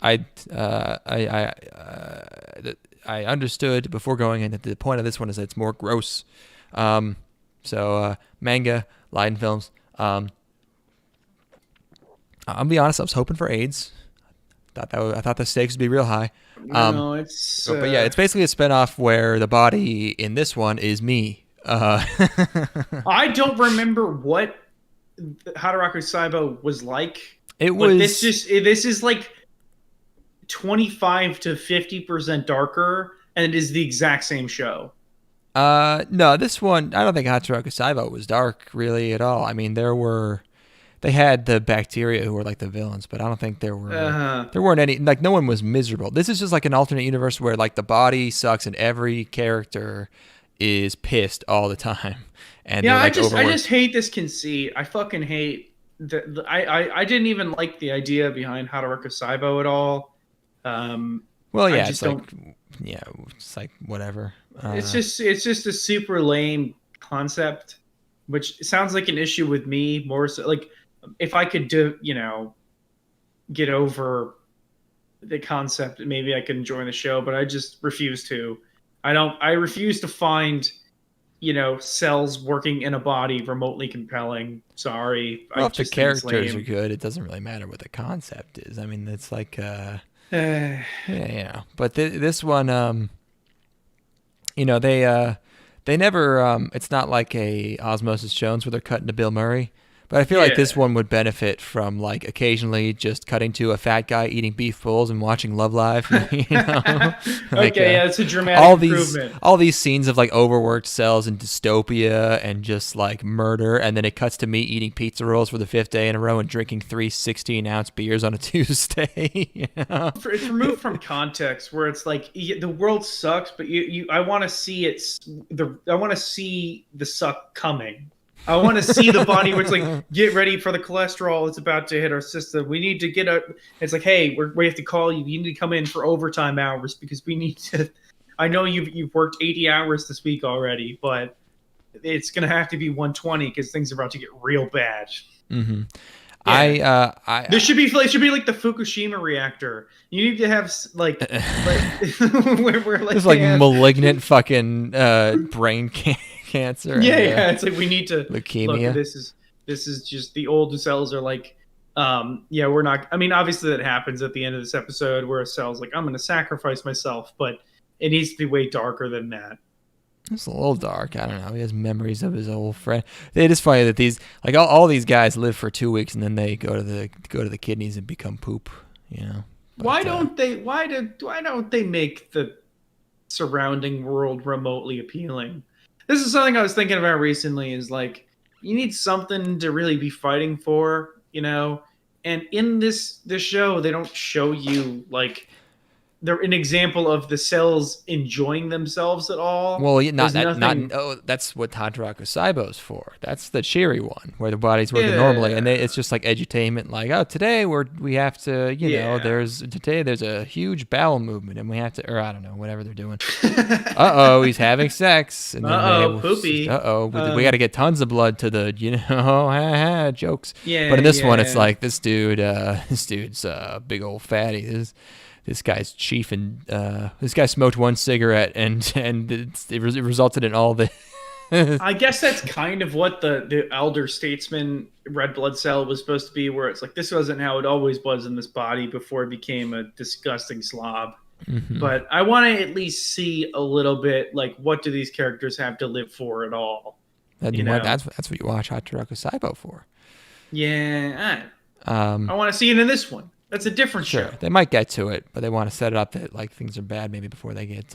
Speaker 1: I understood before going in that the point of this one is that it's more gross. So manga, Leiden Films. I'll be honest, I was hoping for AIDS. I thought the stakes would be real high.
Speaker 2: No, it's.
Speaker 1: But yeah, it's basically a spinoff where the body in this one is me.
Speaker 2: I don't remember what Hataraku Saibo was like. This is like 25 to 50% darker, and it is the exact same show.
Speaker 1: No, this one I don't think Hataraku Saibo was dark really at all. I mean, they had the bacteria who were like the villains, but I don't think there weren't any, like no one was miserable. This is just like an alternate universe where like the body sucks and every character is pissed all the time. And
Speaker 2: yeah,
Speaker 1: like
Speaker 2: I just hate this conceit. I fucking hate I didn't even like the idea behind Hataraku Saibo at all.
Speaker 1: Well, yeah, it's like whatever.
Speaker 2: It's just a super lame concept, which sounds like an issue with me more so. Like, if I could get over the concept, maybe I could enjoy the show, but I just refuse to. I refuse to find, cells working in a body remotely compelling. Sorry.
Speaker 1: Well, if the characters are good, it doesn't really matter what the concept is. I mean, it's like, yeah. But this one, they never. It's not like a Osmosis Jones where they're cutting to Bill Murray. But I feel like this one would benefit from like occasionally just cutting to a fat guy eating beef bowls and watching Love Live. Like,
Speaker 2: it's a dramatic improvement.
Speaker 1: All these scenes of like overworked cells and dystopia and just like murder, and then it cuts to me eating pizza rolls for the 5th day in a row and drinking 3 16-ounce beers on a Tuesday.
Speaker 2: It's removed from context where it's like the world sucks, but I want to see I want to see the suck coming. I want to see the body where it's like, get ready for the cholesterol. It's about to hit our system. We need to get a. It's like, hey, we have to call you. You need to come in for overtime hours because we need to. I know you've worked 80 hours this week already, but it's gonna have to be 120 because things are about to get real bad.
Speaker 1: Mm-hmm.
Speaker 2: Yeah.
Speaker 1: I
Speaker 2: This should be like the Fukushima reactor. You need to have like where like
Speaker 1: it's like malignant fucking brain cancer.
Speaker 2: Yeah. It's like we need to
Speaker 1: leukemia.
Speaker 2: Look, this is just the old cells are like, we're not. I mean, obviously that happens at the end of this episode where a cell's like, I'm going to sacrifice myself, but it needs to be way darker than that.
Speaker 1: It's a little dark. I don't know. He has memories of his old friend. It is funny that these, like all these guys live for 2 weeks and then they go to the kidneys and become poop. You know. But,
Speaker 2: why don't they make the surrounding world remotely appealing? This is something I was thinking about recently. Is like you need something to really be fighting for, you know. And in this show, they don't show you like. They're an example of the cells enjoying themselves at all.
Speaker 1: Well, that's what Todoroki Saibo's for. That's the cheery one where the body's working normally, and it's just like edutainment. Like, oh, today we have to, you know, there's a huge bowel movement, and we have to, or I don't know, whatever they're doing. He's having sex. And
Speaker 2: poopy.
Speaker 1: We got to get tons of blood to the, you know, jokes.
Speaker 2: Yeah.
Speaker 1: But in this one, it's like this dude's big old fatty. This guy's chief, and this guy smoked one cigarette, and it resulted in all the.
Speaker 2: I guess that's kind of what the elder statesman red blood cell was supposed to be, where it's like this wasn't how it always was in this body before it became a disgusting slob. Mm-hmm. But I want to at least see a little bit like what do these characters have to live for at all.
Speaker 1: That's what you watch Todoroki Saibo for.
Speaker 2: Yeah, I want to see it in this one. That's a different show.
Speaker 1: They might get to it, but they want to set it up that like things are bad maybe before they get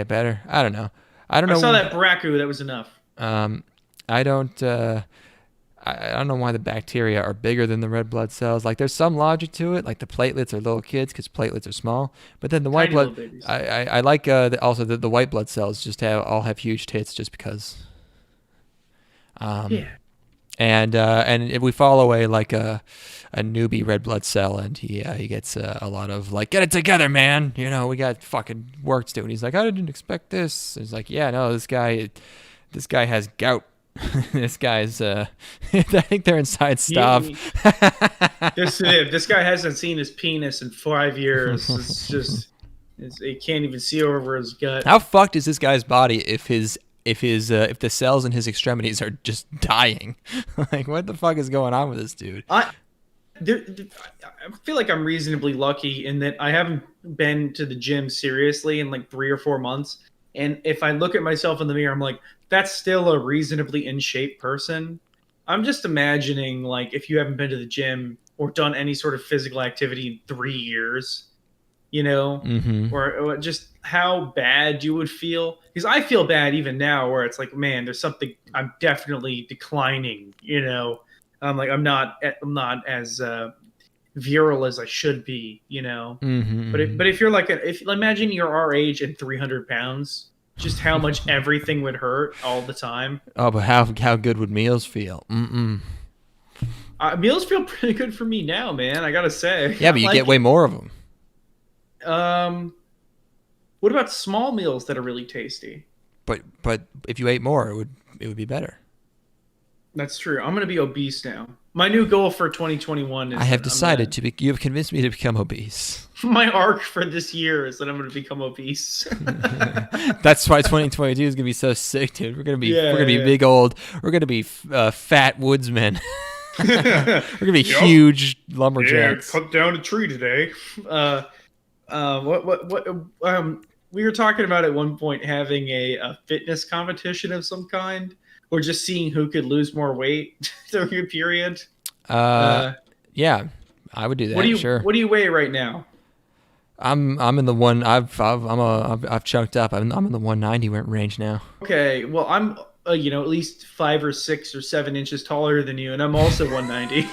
Speaker 1: better. I don't know. I
Speaker 2: saw that Baraku. That was enough.
Speaker 1: I don't know why the bacteria are bigger than the red blood cells. Like there's some logic to it. Like the platelets are little kids because platelets are small. But then the white blood. I like also the white blood cells just all have huge tits just because.
Speaker 2: Yeah.
Speaker 1: And if we follow a newbie red blood cell, and he gets a lot of like, get it together, man. You know, we got fucking work to do. And he's like, I didn't expect this. And he's like, yeah, no, this guy has gout. This guy's I think they're inside stuff.
Speaker 2: This guy hasn't seen his penis in 5 years. It's just he can't even see over his gut.
Speaker 1: How fucked is this guy's body if the cells in his extremities are just dying? Like, what the fuck is going on with this dude?
Speaker 2: I feel like I'm reasonably lucky in that I haven't been to the gym seriously in like 3 or 4 months. And if I look at myself in the mirror, I'm like, that's still a reasonably in shape person. I'm just imagining like if you haven't been to the gym or done any sort of physical activity in 3 years, you know, or just how bad you would feel. Because I feel bad even now where it's like, man, there's something, I'm definitely declining, you know. I'm like, I'm not as virile as I should be, you know. But if you're like, if imagine you're our age and 300 pounds, just how much everything would hurt all the time.
Speaker 1: Oh, but how good would meals feel?
Speaker 2: Meals feel pretty good for me now, man. I gotta say.
Speaker 1: Yeah, but you get way more of them.
Speaker 2: What about small meals that are really tasty?
Speaker 1: But if you ate more, it would be better.
Speaker 2: That's true. I'm going to be obese now. My new goal for 2021 is...
Speaker 1: I have decided you have convinced me to become obese.
Speaker 2: My arc for this year is that I'm going to become obese.
Speaker 1: That's why 2022 is going to be so sick, dude. We're going to be big old... We're going to be fat woodsmen. We're going to be huge lumberjacks.
Speaker 2: Yeah, cut down a tree today. We were talking about at one point having a fitness competition of some kind. Or just seeing who could lose more weight through a period.
Speaker 1: Yeah, I would do that. Sure.
Speaker 2: What do you weigh right now?
Speaker 1: I'm in the one. I've chunked up. I'm in the 190 range now.
Speaker 2: Okay, well at least 5 or 6 or 7 inches taller than you, and I'm also 190.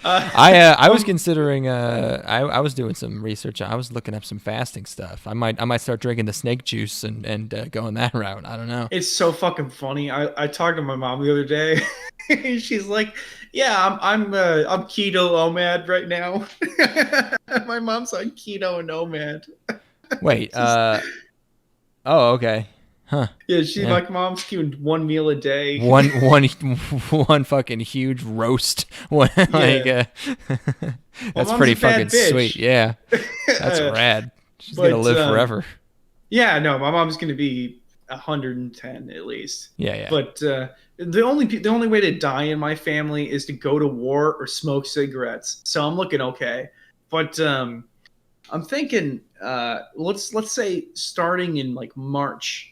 Speaker 1: I was considering. I was doing some research. I was looking up some fasting stuff. I might start drinking the snake juice and going that route. I don't know.
Speaker 2: It's so fucking funny. I talked to my mom the other day. She's like, "Yeah, I'm keto OMAD right now." My mom's on keto and OMAD.
Speaker 1: Wait. Oh, okay. Huh.
Speaker 2: Yeah, my mom's doing one meal a day.
Speaker 1: One fucking huge roast. That's pretty fucking sweet. Yeah, that's rad. She's gonna live forever.
Speaker 2: Yeah, no, my mom's gonna be 110 at least.
Speaker 1: Yeah.
Speaker 2: But the only way to die in my family is to go to war or smoke cigarettes. So I'm looking okay. But I'm thinking, let's say starting in like March.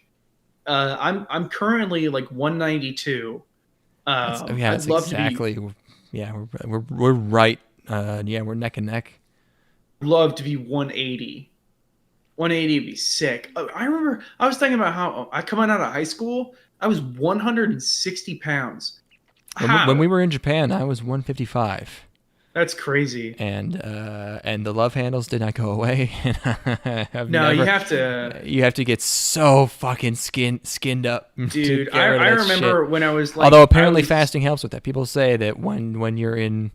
Speaker 2: I'm currently like 192.
Speaker 1: That's exactly. We're right. We're neck and neck.
Speaker 2: Love to be 180. 180 would be sick. I remember I was thinking about how I coming out of high school, I was 160 pounds.
Speaker 1: When we were in Japan, I was 155.
Speaker 2: That's crazy.
Speaker 1: And the love handles did not go away.
Speaker 2: You
Speaker 1: have to get so fucking skinned up.
Speaker 2: Dude, I remember when I was like,
Speaker 1: although apparently fasting helps with that. People say that when you're in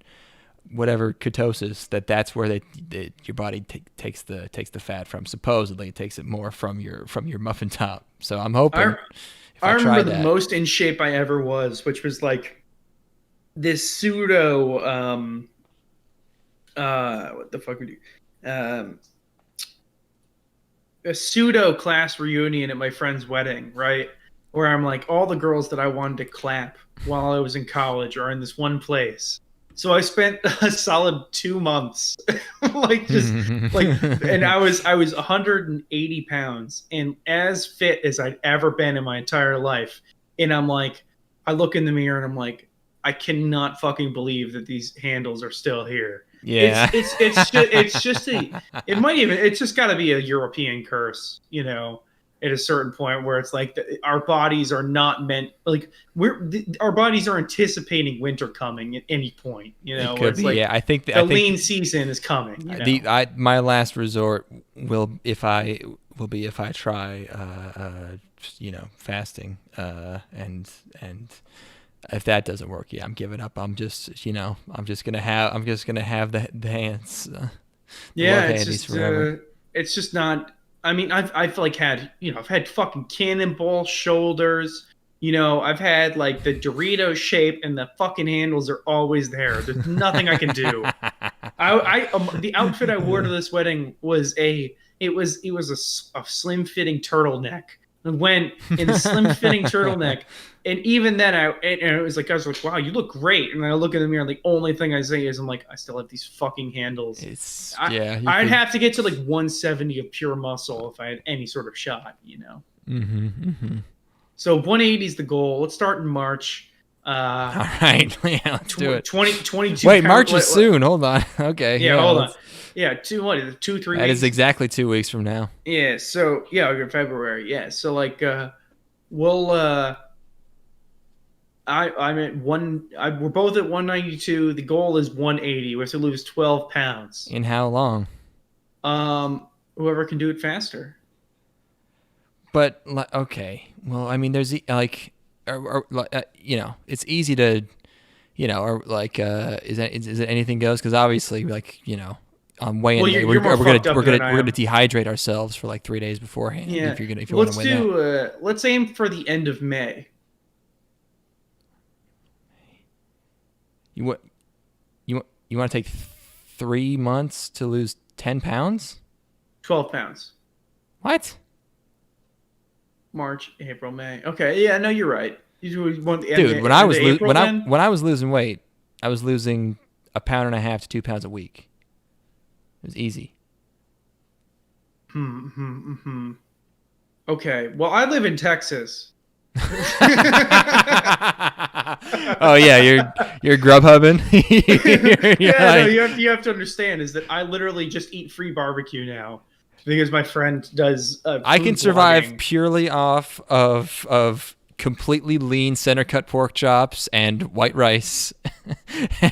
Speaker 1: whatever ketosis, that's where your body takes the fat from. Supposedly, it takes it more from your muffin top. So I'm hoping.
Speaker 2: I remember the most in shape I ever was, which was like this pseudo. What the fuck would you? A pseudo class reunion at my friend's wedding, right? Where I'm like, all the girls that I wanted to clap while I was in college are in this one place. So I spent a solid 2 months, and I was 180 pounds and as fit as I'd ever been in my entire life. And I'm like, I look in the mirror and I'm like, I cannot fucking believe that these handles are still here.
Speaker 1: Yeah,
Speaker 2: it's just got to be a European curse, at a certain point where it's like our bodies are not meant, like our bodies are anticipating winter coming at any point,
Speaker 1: It could be, like,
Speaker 2: I think lean season is coming.
Speaker 1: My last resort will be if I try, fasting, and if that doesn't work, I'm giving up. I'm just gonna have the hands.
Speaker 2: It's just not. I mean, I've like had I've had fucking cannonball shoulders. I've had like the Dorito shape, and the fucking handles are always there. There's nothing I can do. The outfit I wore to this wedding was a slim fitting turtleneck. I went in a slim fitting turtleneck. And even then, it was like, I was like, wow, you look great. And I look in the mirror, and the only thing I say is, I'm like, I still have these fucking handles. I'd have to get to like 170 of pure muscle if I had any sort of shot, So 180 is the goal. Let's start in March.
Speaker 1: All right. Yeah, let's do it.
Speaker 2: 22.
Speaker 1: Wait, March is soon. Hold on. Okay.
Speaker 2: Yeah, hold on. Yeah, 3 weeks?
Speaker 1: That is exactly 2 weeks from now.
Speaker 2: Yeah, so, February. Yeah, so like, we'll... I'm at we're both at 192. The goal is 180. We have to lose 12 pounds.
Speaker 1: In how long?
Speaker 2: Whoever can do it faster.
Speaker 1: But okay, well, I mean, there's it's easy to, is it anything goes? Because obviously, on weigh-in day, we're gonna dehydrate ourselves for like 3 days beforehand.
Speaker 2: Yeah.
Speaker 1: If you want to win that.
Speaker 2: Let's aim for the end of May.
Speaker 1: You want to take 3 months to lose 10 pounds?
Speaker 2: 12 pounds.
Speaker 1: What?
Speaker 2: March, April, May. Okay, yeah, no, you're right.
Speaker 1: Dude, when I was losing weight, I was losing 1.5 pounds to 2 pounds a week. It was easy.
Speaker 2: Okay, well, I live in Texas.
Speaker 1: Oh yeah, you're Grubhubbing.
Speaker 2: You have to understand is that I literally just eat free barbecue now. because my friend does.
Speaker 1: I
Speaker 2: food
Speaker 1: can survive
Speaker 2: blogging.
Speaker 1: purely off of completely lean center cut pork chops and white rice.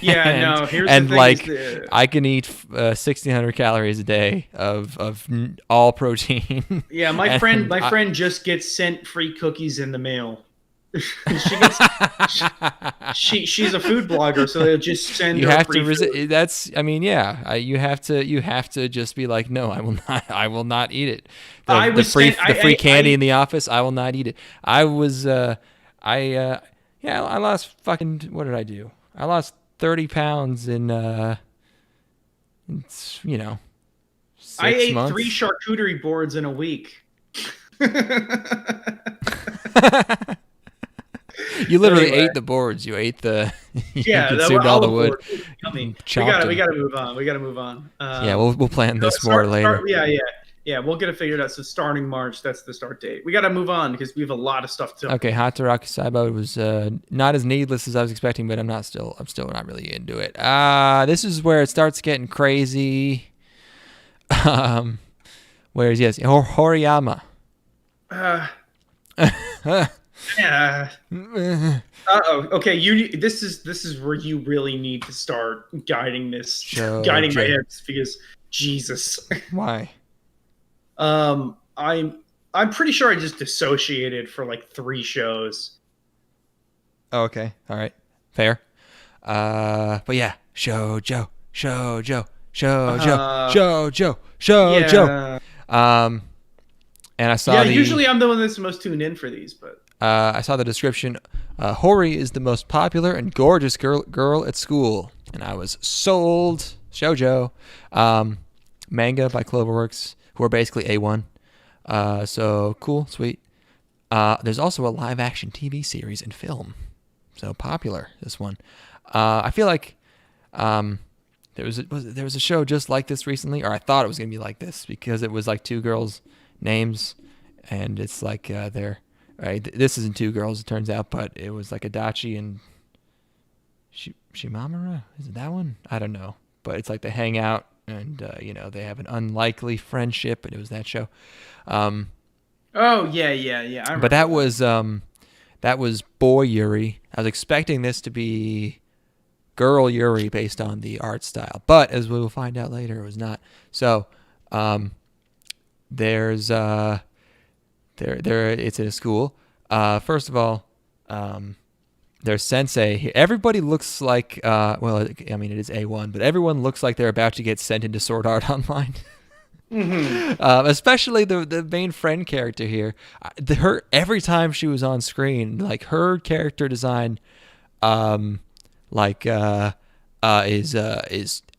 Speaker 2: Yeah, no. Here's
Speaker 1: And
Speaker 2: the thing:
Speaker 1: like
Speaker 2: is
Speaker 1: I can eat 1,600 calories a day of all protein.
Speaker 2: yeah, my
Speaker 1: And
Speaker 2: friend just gets sent free cookies in the mail. she gets she's a food blogger, so they'll just send
Speaker 1: you
Speaker 2: her
Speaker 1: have
Speaker 2: free
Speaker 1: to resist.
Speaker 2: food.
Speaker 1: That's, I mean, yeah. You have to just be like, no, I will not. I will not eat it. The free candy in the office, I will not eat it. I lost fucking. What did I do? I lost 30 pounds in 6
Speaker 2: I ate
Speaker 1: months.
Speaker 2: 3 charcuterie boards in a week.
Speaker 1: You literally
Speaker 2: Anyway.
Speaker 1: ate the boards. You ate the. You
Speaker 2: Yeah,
Speaker 1: consumed all the wood.
Speaker 2: boards. Yummy.
Speaker 1: Chopped
Speaker 2: We
Speaker 1: them.
Speaker 2: gotta move on. We gotta move on.
Speaker 1: Yeah, we'll plan this more later.
Speaker 2: Yeah. We'll get it figured out. So starting March, that's the start date. We gotta move on because we have a lot of stuff to.
Speaker 1: Okay, Hataraku Saibo was not as needless as I was expecting, but I'm still not really into it. This is where it starts getting crazy. Whereas yes, Horiyama.
Speaker 2: Yeah. Okay. This is where you really need to start guiding my hips because Jesus.
Speaker 1: Why?
Speaker 2: I'm pretty sure I just dissociated for like 3 shows.
Speaker 1: Oh, okay. All right. Fair. But yeah, Shoujo.
Speaker 2: Yeah.
Speaker 1: And I saw
Speaker 2: usually I'm the one that's the most tuned in for these, but
Speaker 1: I saw the description. Hori is the most popular and gorgeous girl at school, and I was sold. Shoujo, manga by Cloverworks, who are basically A1. So cool, sweet. There's also a live-action TV series and film. So popular, this one. I feel like there was a show just like this recently, or I thought it was gonna be like this because it was like 2 girls' names, and it's like they're right. This isn't 2 girls, it turns out, but it was like Adachi and Shimamura. Is it that one? I don't know, but it's like they hang out and they have an unlikely friendship, and it was that show.
Speaker 2: Oh yeah.
Speaker 1: But that was boy Yuri. I was expecting this to be girl Yuri based on the art style, but as we will find out later, it was not. So there's there it's in a school. First of all, there's sensei here. Everybody looks like I mean, it is A1, but everyone looks like they're about to get sent into Sword Art Online. Mm-hmm. Especially the main friend character here. Her every time she was on screen, like her character design, is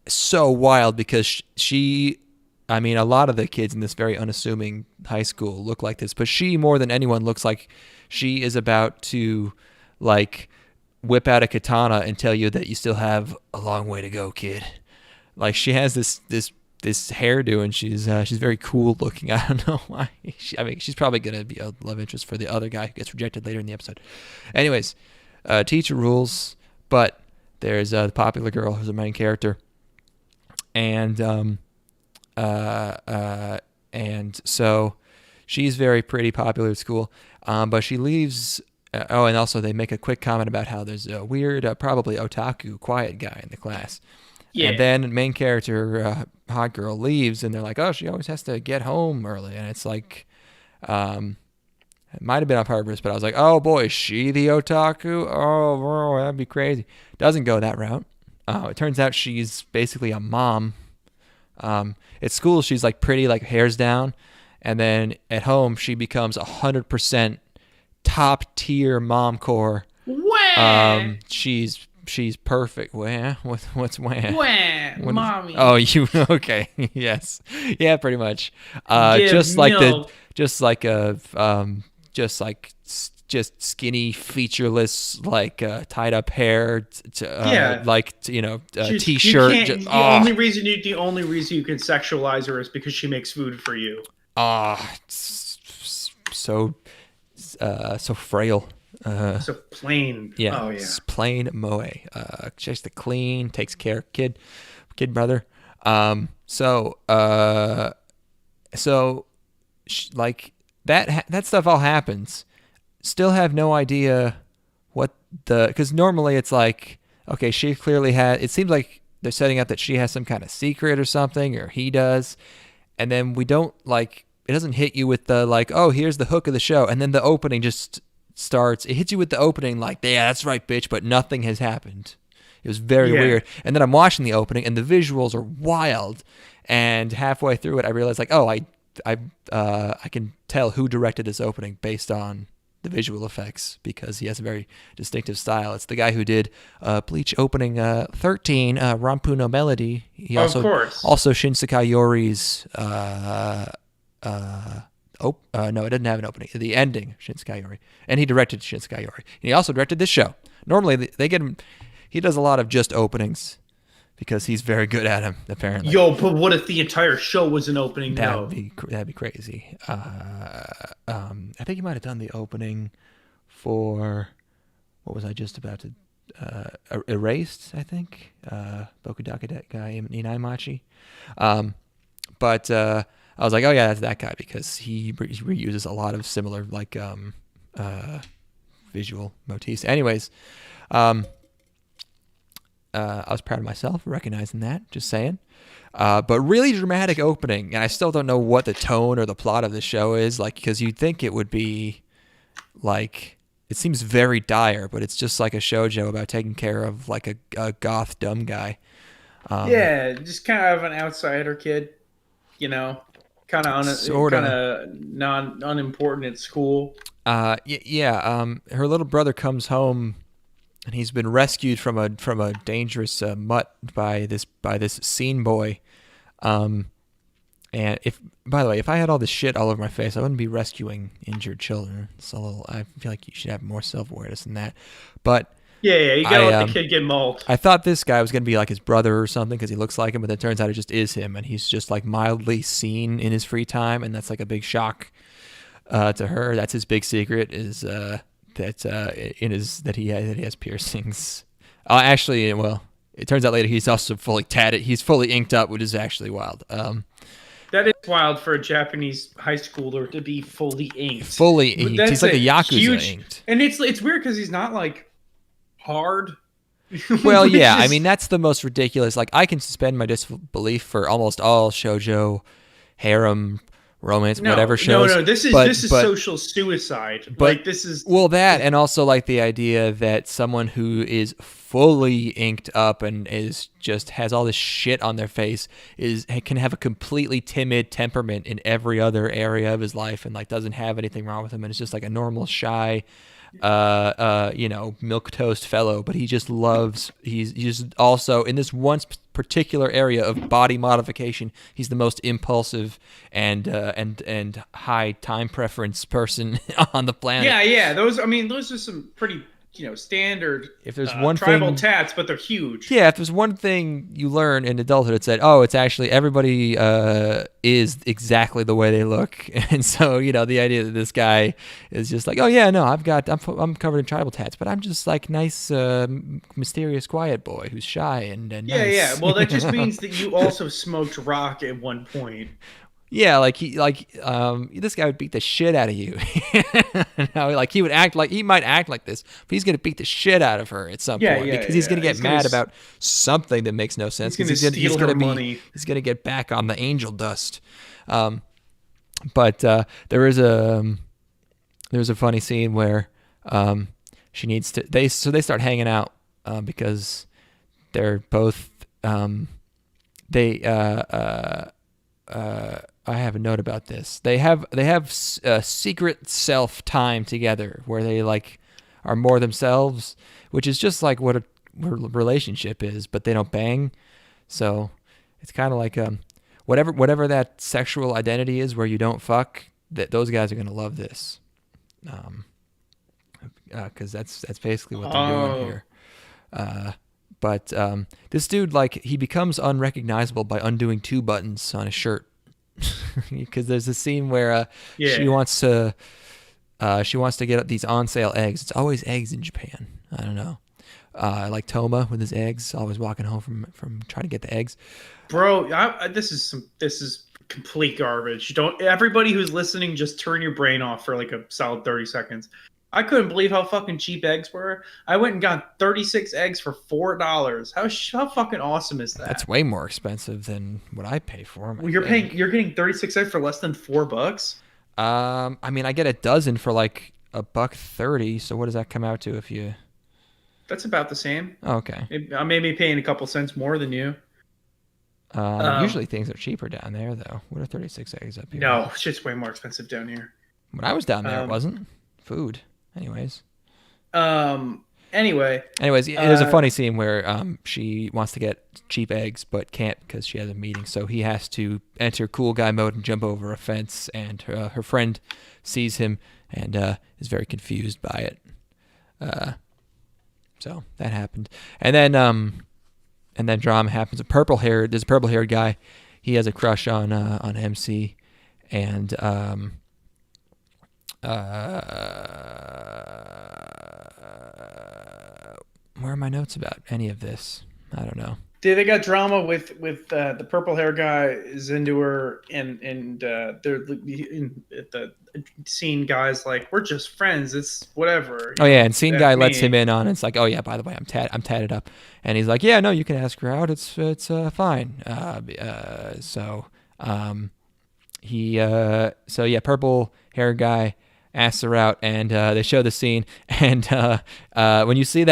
Speaker 1: so wild because she. I mean, a lot of the kids in this very unassuming high school look like this, but she more than anyone looks like she is about to like whip out a katana and tell you that you still have a long way to go, kid. Like she has this hairdo, and she's very cool looking. I don't know why. She's probably gonna be a love interest for the other guy who gets rejected later in the episode. Anyways, teacher rules, but there's the popular girl who's the main character, and so she's very pretty, popular at school, but she leaves. And also they make a quick comment about how there's a weird, probably otaku, quiet guy in the class. Yeah. And then main character, hot girl, leaves, and they're like, oh, she always has to get home early. And it's like, it might have been on purpose, but I was like, oh boy, is she the otaku? Oh, bro, that'd be crazy. Doesn't go that route. It turns out she's basically a mom. At school, she's like pretty, like hair's down. And then at home, she becomes 100% top tier mom core.
Speaker 2: Wah!
Speaker 1: She's perfect. Wah? What's wah?
Speaker 2: Wah, mommy.
Speaker 1: Oh, you okay? Yes, yeah, pretty much. Just skinny, featureless, like tied up hair. T-shirt.
Speaker 2: The only reason you can sexualize her is because she makes food for you.
Speaker 1: So frail.
Speaker 2: So plain.
Speaker 1: Yeah.
Speaker 2: Oh, yeah.
Speaker 1: Plain moe. Just the clean, takes care of kid brother. So, like that stuff all happens. Still have no idea what because normally it's like, okay, she clearly had. It seems like they're setting up that she has some kind of secret or something, or he does, and then we don't like. It doesn't hit you with the like, oh, here's the hook of the show, and then the opening just starts. It hits you with the opening like, yeah, that's right, bitch, but nothing has happened. It was very weird. And then I'm watching the opening, and the visuals are wild. And halfway through it, I realized like, oh, I can tell who directed this opening based on the visual effects because he has a very distinctive style. It's the guy who did Bleach opening 13, Rampu no Melody. He
Speaker 2: of course.
Speaker 1: Also Shinsekai Yori's. No, it didn't have an opening. The ending, Shinsekai Yori, and he directed Shinsekai Yori. And he also directed this show. Normally, they get him. He does a lot of just openings because he's very good at them. Apparently.
Speaker 2: Yo, but what if the entire show was an opening?
Speaker 1: That'd be crazy. I think he might have done the opening for what was I just about to Erased? I think Bokudaka guy Inaimachi. But I was like, oh yeah, that's that guy because he reuses a lot of similar like visual motifs. Anyways, I was proud of myself for recognizing that. Just saying. But really dramatic opening, and I still don't know what the tone or the plot of the show is like because you'd think it would be like it seems very dire, but it's just like a shoujo about taking care of like a goth dumb guy.
Speaker 2: Yeah, just kind of an outsider kid, you know. Kind of unimportant at school.
Speaker 1: Yeah. Her little brother comes home, and he's been rescued from a dangerous mutt by this scene boy. And by the way, if I had all this shit all over my face, I wouldn't be rescuing injured children. It's a little. I feel like you should have more self-awareness than that. But
Speaker 2: yeah, you gotta let the kid get mauled.
Speaker 1: I thought this guy was gonna be like his brother or something because he looks like him, but it turns out it just is him, and he's just like mildly seen in his free time, and that's like a big shock to her. That's his big secret is that he has piercings. Actually, well, it turns out later he's also fully tatted. He's fully inked up, which is actually wild.
Speaker 2: That is wild for a Japanese high schooler to be fully inked.
Speaker 1: Fully inked. He's like a Yakuza inked.
Speaker 2: And it's weird because he's not like hard.
Speaker 1: Well, yeah. I mean, that's the most ridiculous. Like, I can suspend my disbelief for almost all shoujo, harem, romance, whatever shows.
Speaker 2: No. This is social suicide.
Speaker 1: But,
Speaker 2: like this is
Speaker 1: that, and also like the idea that someone who is fully inked up and has all this shit on their face can have a completely timid temperament in every other area of his life and like doesn't have anything wrong with him and it's just like a normal shy milquetoast fellow, but he just loves. He's just also in this one particular area of body modification. He's the most impulsive and high time preference person on the planet.
Speaker 2: Yeah. Those are some pretty standard.
Speaker 1: If there's one
Speaker 2: tribal tats, but they're huge.
Speaker 1: Yeah, if there's one thing you learn in adulthood, it's that it's actually everybody is exactly the way they look, and so the idea that this guy is just like, oh yeah, no, I'm covered in tribal tats, but I'm just like nice, mysterious, quiet boy who's shy and nice.
Speaker 2: Yeah. Well, that just means that you also smoked rock at one point.
Speaker 1: Yeah, this guy would beat the shit out of you. He might act like this, but he's gonna beat the shit out of her at some point because he's gonna get mad about something that makes no sense.
Speaker 2: He's gonna money.
Speaker 1: He's gonna get back on the angel dust. But there is a funny scene where she needs to. They start hanging out because they're both I have a note about this. They have secret self time together where they like are more themselves, which is just like what a relationship is, but they don't bang. So it's kind of like whatever that sexual identity is where you don't fuck. That those guys are gonna love this, because that's basically what they're doing here. But this dude, like, he becomes unrecognizable by undoing 2 buttons on his shirt. Because there's a scene where she wants to get these on sale eggs. It's always eggs in Japan. I don't know. Like Toma with his eggs, always walking home from trying to get the eggs.
Speaker 2: Bro, this is complete garbage. Don't everybody who's listening, just turn your brain off for like a solid 30 seconds. I couldn't believe how fucking cheap eggs were. I went and got 36 eggs for $4. How fucking awesome is that?
Speaker 1: That's way more expensive than what I pay for them.
Speaker 2: Well, you're getting 36 eggs for less than $4.
Speaker 1: I mean, I get a dozen for like $1.30. So what does that come out to if you?
Speaker 2: That's about the same.
Speaker 1: Oh, okay.
Speaker 2: I may be paying a couple cents more than you.
Speaker 1: Usually things are cheaper down there, though. What are 36 eggs up here?
Speaker 2: No, shit's way more expensive down here.
Speaker 1: When I was down there, it wasn't. Food. Anyways.
Speaker 2: Anyways,
Speaker 1: there's a funny scene where she wants to get cheap eggs but can't because she has a meeting. So he has to enter cool guy mode and jump over a fence. And her friend sees him and is very confused by it. So that happened, and then drama happens. There's a purple haired guy. He has a crush on MC, and where are my notes about any of this? I don't know.
Speaker 2: They got drama with the purple hair guy is into her, and they're at the scene guys like, we're just friends. It's whatever.
Speaker 1: Oh yeah, and scene guy lets him in on. It's like, oh yeah, by the way, I'm tatted up, and he's like, yeah, no, you can ask her out. It's fine. Purple hair guy asks her out, and they show the scene, and when you see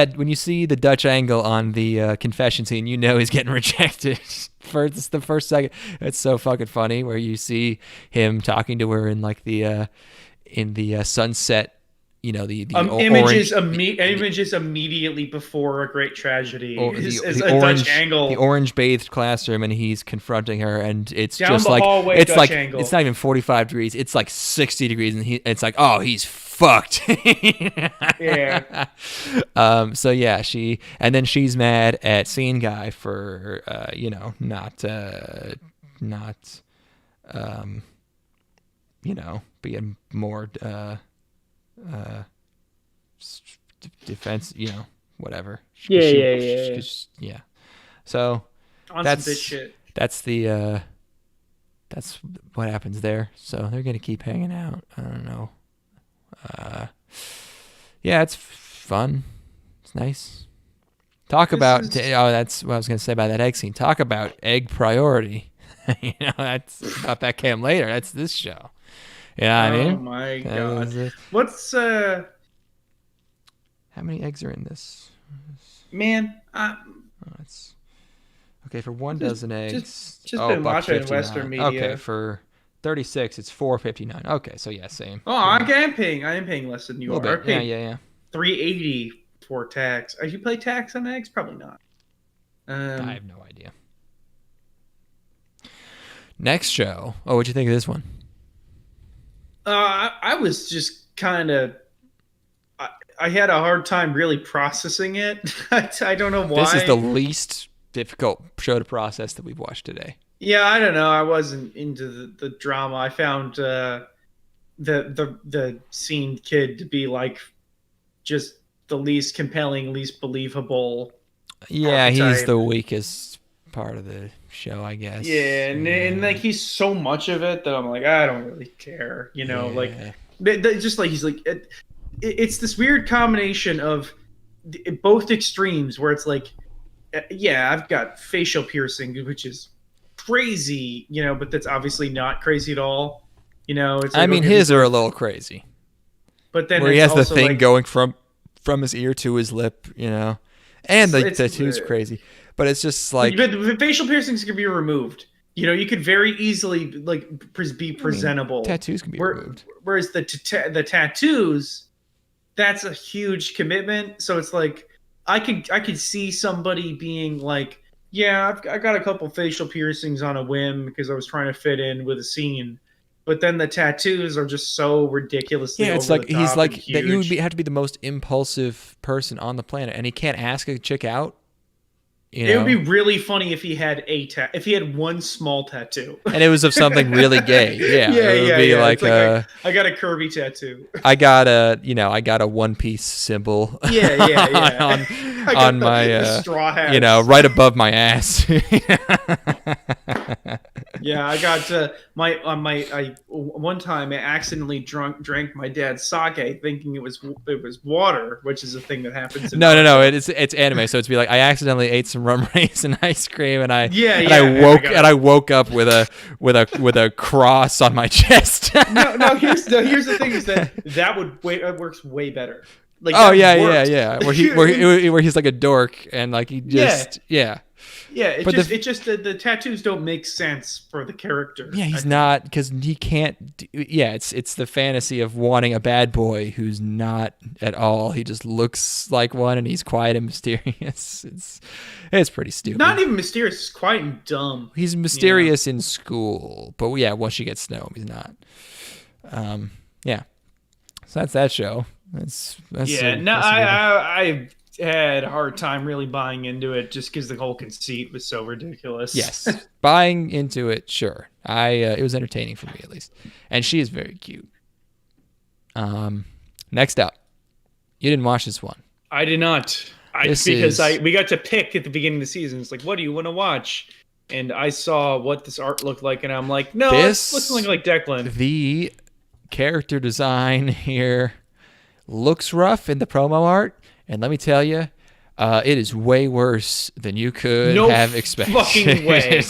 Speaker 1: the Dutch angle on the confession scene, you know he's getting rejected. For just the first second, it's so fucking funny where you see him talking to her in like the sunset, you know, the
Speaker 2: images
Speaker 1: orange,
Speaker 2: immediately before a great tragedy.
Speaker 1: The orange
Speaker 2: Dutch angle,
Speaker 1: the orange bathed classroom, and he's confronting her, and it's
Speaker 2: down
Speaker 1: just
Speaker 2: the
Speaker 1: like
Speaker 2: hallway,
Speaker 1: it's
Speaker 2: Dutch
Speaker 1: like
Speaker 2: angle.
Speaker 1: It's not even 45 degrees, it's like 60 degrees, and it's like, oh, he's fucked.
Speaker 2: Yeah.
Speaker 1: So yeah, she's mad at scene guy for being more defense, whatever. Yeah. So
Speaker 2: on
Speaker 1: that's
Speaker 2: some bitch shit.
Speaker 1: That's what happens there. So they're gonna keep hanging out. I don't know. Yeah, it's fun. It's nice. That's what I was gonna say about that egg scene. Talk about egg priority. That came later. That's this show. Yeah, I mean.
Speaker 2: Oh my god. What's
Speaker 1: how many eggs are in this?
Speaker 2: Man,
Speaker 1: It's okay for 1 dozen eggs.
Speaker 2: Just been watching Western media.
Speaker 1: Okay, for 36, it's $4.59. Okay, so yeah, same.
Speaker 2: Oh, I am paying less than you are.
Speaker 1: Yeah.
Speaker 2: $3.80 for tax. Are you pay tax on eggs? Probably not.
Speaker 1: I have no idea. Next show. Oh, what'd you think of this one?
Speaker 2: I was just kind of. I had a hard time really processing it. I don't know why.
Speaker 1: This is the least difficult show to process that we've watched today.
Speaker 2: Yeah, I don't know. I wasn't into the drama. I found the scene kid to be like just the least compelling, least believable.
Speaker 1: Yeah,
Speaker 2: archetype.
Speaker 1: He's the weakest part of the show, I guess.
Speaker 2: Yeah, and like he's so much of it that I'm like, I don't really care. Like just like he's like it's this weird combination of both extremes where it's like, yeah, I've got facial piercing, which is crazy, but that's obviously not crazy at all. It's like,
Speaker 1: I mean, his are a little crazy.
Speaker 2: But then
Speaker 1: where he has the thing
Speaker 2: like,
Speaker 1: going from his ear to his lip, and the tattoo's crazy. But it's just like,
Speaker 2: but the facial piercings can be removed. You could very easily like be presentable.
Speaker 1: Tattoos can be removed.
Speaker 2: Whereas the tattoos, that's a huge commitment. So it's like I could see somebody being like, yeah, I got a couple facial piercings on a whim because I was trying to fit in with a scene. But then the tattoos are just so ridiculously
Speaker 1: it's
Speaker 2: over
Speaker 1: like
Speaker 2: the top
Speaker 1: he's like
Speaker 2: and
Speaker 1: that. You would
Speaker 2: huge.
Speaker 1: have to be the most impulsive person on the planet, and he can't ask a chick out.
Speaker 2: It would be really funny if he had if he had one small tattoo,
Speaker 1: and it was of something really gay. Yeah,
Speaker 2: it would be
Speaker 1: like
Speaker 2: I got a Kirby tattoo.
Speaker 1: I got a One Piece symbol.
Speaker 2: Yeah.
Speaker 1: on my
Speaker 2: straw hat.
Speaker 1: right above my ass.
Speaker 2: Yeah, Yeah, I got one time I accidentally drank my dad's sake, thinking it was water, which is a thing that happens.
Speaker 1: No. It's anime, so it's be like I accidentally ate some rum raisin ice cream, and I woke up with a cross on my chest.
Speaker 2: no. Here's the thing: is that works way better. Like,
Speaker 1: yeah. Where he's like a dork and like he just
Speaker 2: Yeah, the tattoos don't make sense for the character.
Speaker 1: Yeah, he's not, because he can't. It's the fantasy of wanting a bad boy who's not at all. He just looks like one, and he's quiet and mysterious. It's pretty stupid.
Speaker 2: Not even mysterious. He's quiet and dumb.
Speaker 1: He's mysterious in school, but once you get to know him, he's not. So that's that show.
Speaker 2: I had a hard time really buying into it just because the whole conceit was so ridiculous.
Speaker 1: Yes, buying into it, sure. It was entertaining for me, at least, and she is very cute. Next up, you didn't watch this one.
Speaker 2: I did not. We got to pick at the beginning of the season. It's like, what do you want to watch? And I saw what this art looked like, and I'm like, no, it's looking like Declan.
Speaker 1: The character design here looks rough in the promo art, and let me tell you, it is way worse than you could have expected.
Speaker 2: Fucking way.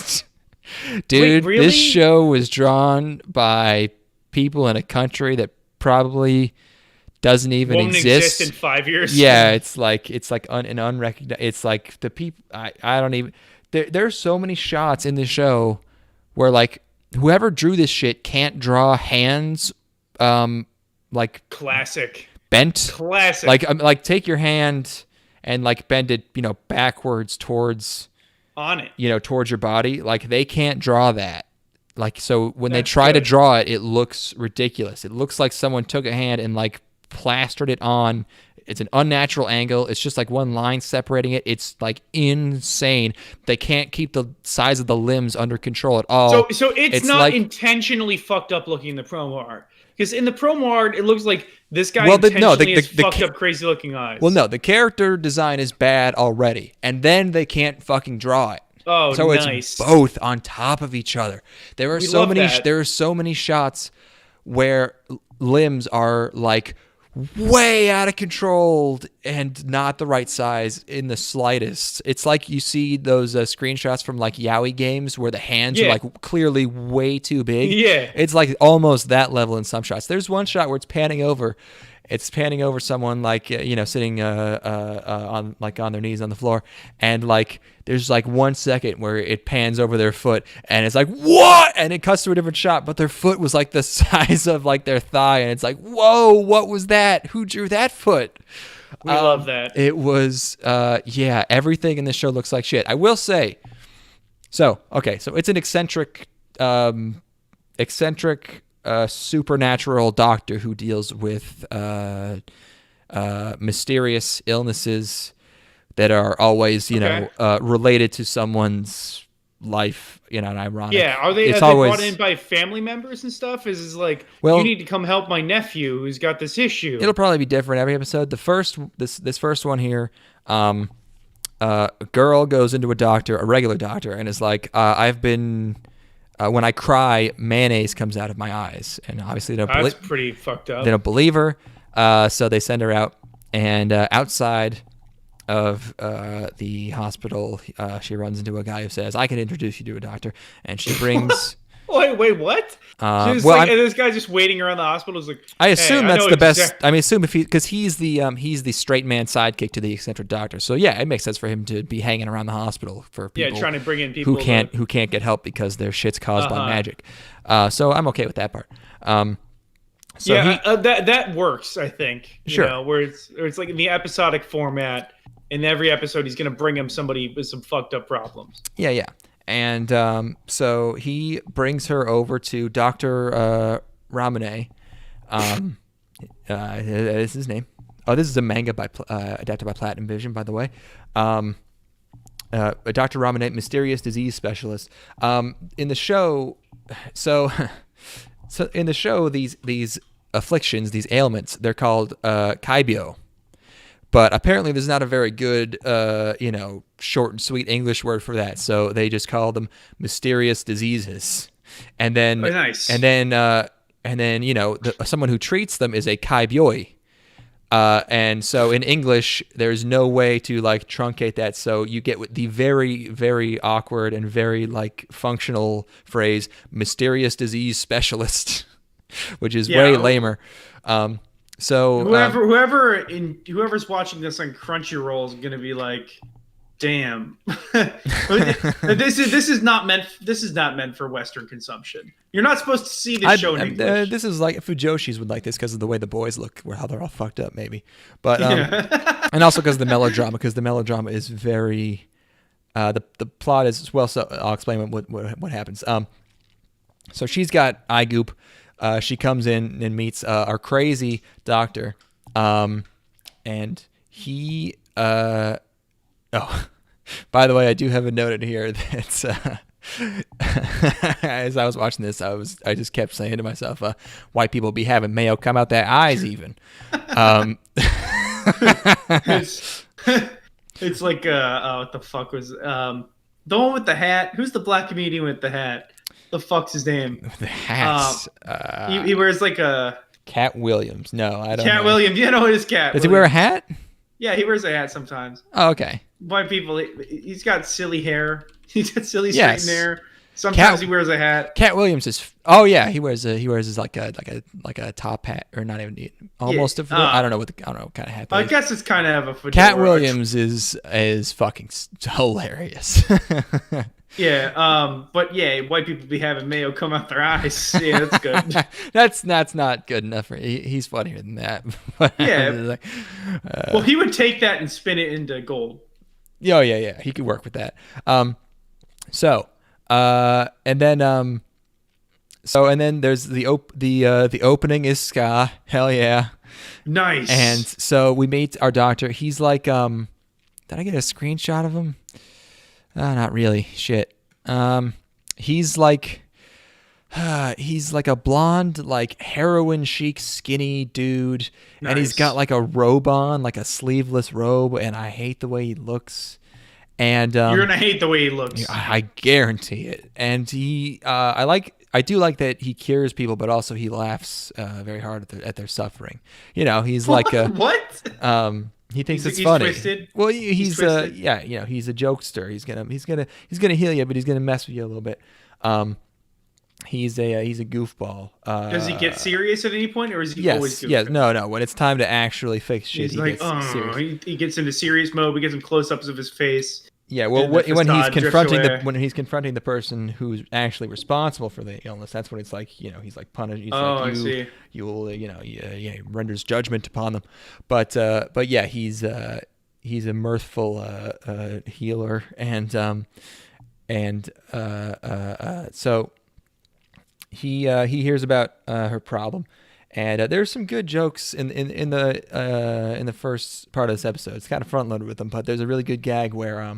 Speaker 1: Dude,
Speaker 2: wait, really?
Speaker 1: This show was drawn by people in a country that probably doesn't even
Speaker 2: won't exist in 5 years.
Speaker 1: Yeah, it's like an unrecognized. It's like the people. I don't even. There's so many shots in this show where like whoever drew this shit can't draw hands. Like
Speaker 2: classic.
Speaker 1: Bent.
Speaker 2: Classic.
Speaker 1: Like take your hand and like bend it, backwards towards
Speaker 2: on it.
Speaker 1: Towards your body. Like they can't draw that. Like so when they try to draw it, it looks ridiculous. It looks like someone took a hand and like plastered it on. It's an unnatural angle. It's just like one line separating it. It's like insane. They can't keep the size of the limbs under control at all.
Speaker 2: So it's not like, intentionally fucked up looking in the promo art. Because in the promo art, it looks like this guy intentionally has fucked up, crazy looking eyes.
Speaker 1: Well, no, the character design is bad already, and then they can't fucking draw it.
Speaker 2: Oh,
Speaker 1: so
Speaker 2: nice.
Speaker 1: It's both on top of each other. There are so many shots where limbs are like way out of control and not the right size in the slightest. It's like you see those screenshots from like Yowie games where the hands are like clearly way too big.
Speaker 2: Yeah.
Speaker 1: It's like almost that level in some shots. There's one shot where it's panning over someone like sitting on their knees on the floor, and like there's like 1 second where it pans over their foot and it's like what, and it cuts to a different shot, but their foot was like the size of like their thigh, and it's like whoa, what was that? Who drew that foot?
Speaker 2: We love that.
Speaker 1: It was everything in this show looks like shit. I will say. So it's an eccentric supernatural doctor who deals with mysterious illnesses that are always, related to someone's life, and ironic.
Speaker 2: Yeah, are they brought in by family members and stuff? Is like, you need to come help my nephew who's got this issue?
Speaker 1: It'll probably be different every episode. This first one here, a girl goes into a regular doctor, and is like, I've been. When I cry, mayonnaise comes out of my eyes, and obviously
Speaker 2: that's pretty fucked up.
Speaker 1: They don't believe her, so they send her out. And outside of the hospital, she runs into a guy who says, "I can introduce you to a doctor," and she brings.
Speaker 2: Wait, what? And this guy's just waiting around the hospital. Is like,
Speaker 1: I assume that's the best. I mean, assume because he's the straight man sidekick to the eccentric doctor. So yeah, it makes sense for him to be hanging around the hospital for people.
Speaker 2: Trying to bring in people
Speaker 1: who can't get help because their shit's caused by magic. So I'm okay with that part.
Speaker 2: That works. I think.
Speaker 1: Sure.
Speaker 2: Where it's like in the episodic format. In every episode, he's gonna bring him somebody with some fucked up problems.
Speaker 1: Yeah. And so he brings her over to Dr. Ramune. Is his name. Oh, this is a manga adapted by Platinum Vision, by the way. Dr. Ramune, mysterious disease specialist. In the show, so in the show, these afflictions, these ailments, they're called kaibyo. But apparently there's not a very good, short and sweet English word for that. So they just call them mysterious diseases. And then
Speaker 2: nice.
Speaker 1: and then you know, someone who treats them is a kai byoi. And so in English, there's no way to like truncate that. So you get the very, very awkward and very like functional phrase, mysterious disease specialist, which is way lamer. So
Speaker 2: whoever's watching this on Crunchyroll is gonna be like, damn. this is not meant for Western consumption. You're not supposed to see this show in English.
Speaker 1: This is like Fujoshi's would like this because of the way the boys look, how they're all fucked up, maybe. But and also because of the melodrama, because the melodrama is very. The plot is well. So I'll explain what happens. So she's got eye goop. She comes in and meets our crazy doctor, and he. Oh, by the way, I do have a note in here that's as I was watching this, I just kept saying to myself, "White people be having mayo come out their eyes, even."
Speaker 2: It's like what the fuck was the one with the hat? Who's the black comedian with the hat? The fuck's his name?
Speaker 1: The hat.
Speaker 2: He wears like a
Speaker 1: Cat Williams. No, I don't.
Speaker 2: Cat
Speaker 1: know.
Speaker 2: Williams. You know it is Cat.
Speaker 1: Does he wear a hat?
Speaker 2: Yeah, he wears a hat sometimes.
Speaker 1: Oh, okay.
Speaker 2: White people, he's got silly hair. He's got silly straightened hair. Sometimes he wears a hat.
Speaker 1: Cat Williams is. Oh yeah, he wears his like a top hat, or not even almost a. I don't know what kind of hat.
Speaker 2: I guess it's kind of a fedora.
Speaker 1: Cat Williams is fucking hilarious.
Speaker 2: Yeah, but yeah, white people be having mayo come out their eyes. Yeah, that's good.
Speaker 1: that's not good enough for he's funnier than that.
Speaker 2: Yeah. Well, he would take that and spin it into gold.
Speaker 1: Oh yeah, he could work with that. And then there's the opening is ska. Hell yeah.
Speaker 2: Nice.
Speaker 1: And so we meet our doctor. He's like did I get a screenshot of him? Not really. Shit. He's like a blonde, like heroin chic, skinny dude, nice. And he's got like a robe on, like a sleeveless robe, and I hate the way he looks. And
Speaker 2: you're gonna hate the way he looks.
Speaker 1: I guarantee it. And I do like that he cures people, but also he laughs very hard at their suffering. You know, he's like a
Speaker 2: what?
Speaker 1: He thinks it's funny.
Speaker 2: Twisted?
Speaker 1: Well, he's yeah, you know, he's a jokester. He's gonna heal you, but he's gonna mess with you a little bit. He's a goofball.
Speaker 2: Does he get serious at any point, or is he always goofy?
Speaker 1: Yes, no. When it's time to actually fix shit,
Speaker 2: he gets serious. He gets into serious mode. We get some close-ups of his face.
Speaker 1: Yeah, well, when he's confronting the person who's actually responsible for the illness, that's when it's like, you know, he's like punished.
Speaker 2: I see.
Speaker 1: You will, he renders judgment upon them, but yeah, he's a mirthful healer, and so he hears about her problem, and there's some good jokes in the first part of this episode. It's kind of front loaded with them, but there's a really good gag where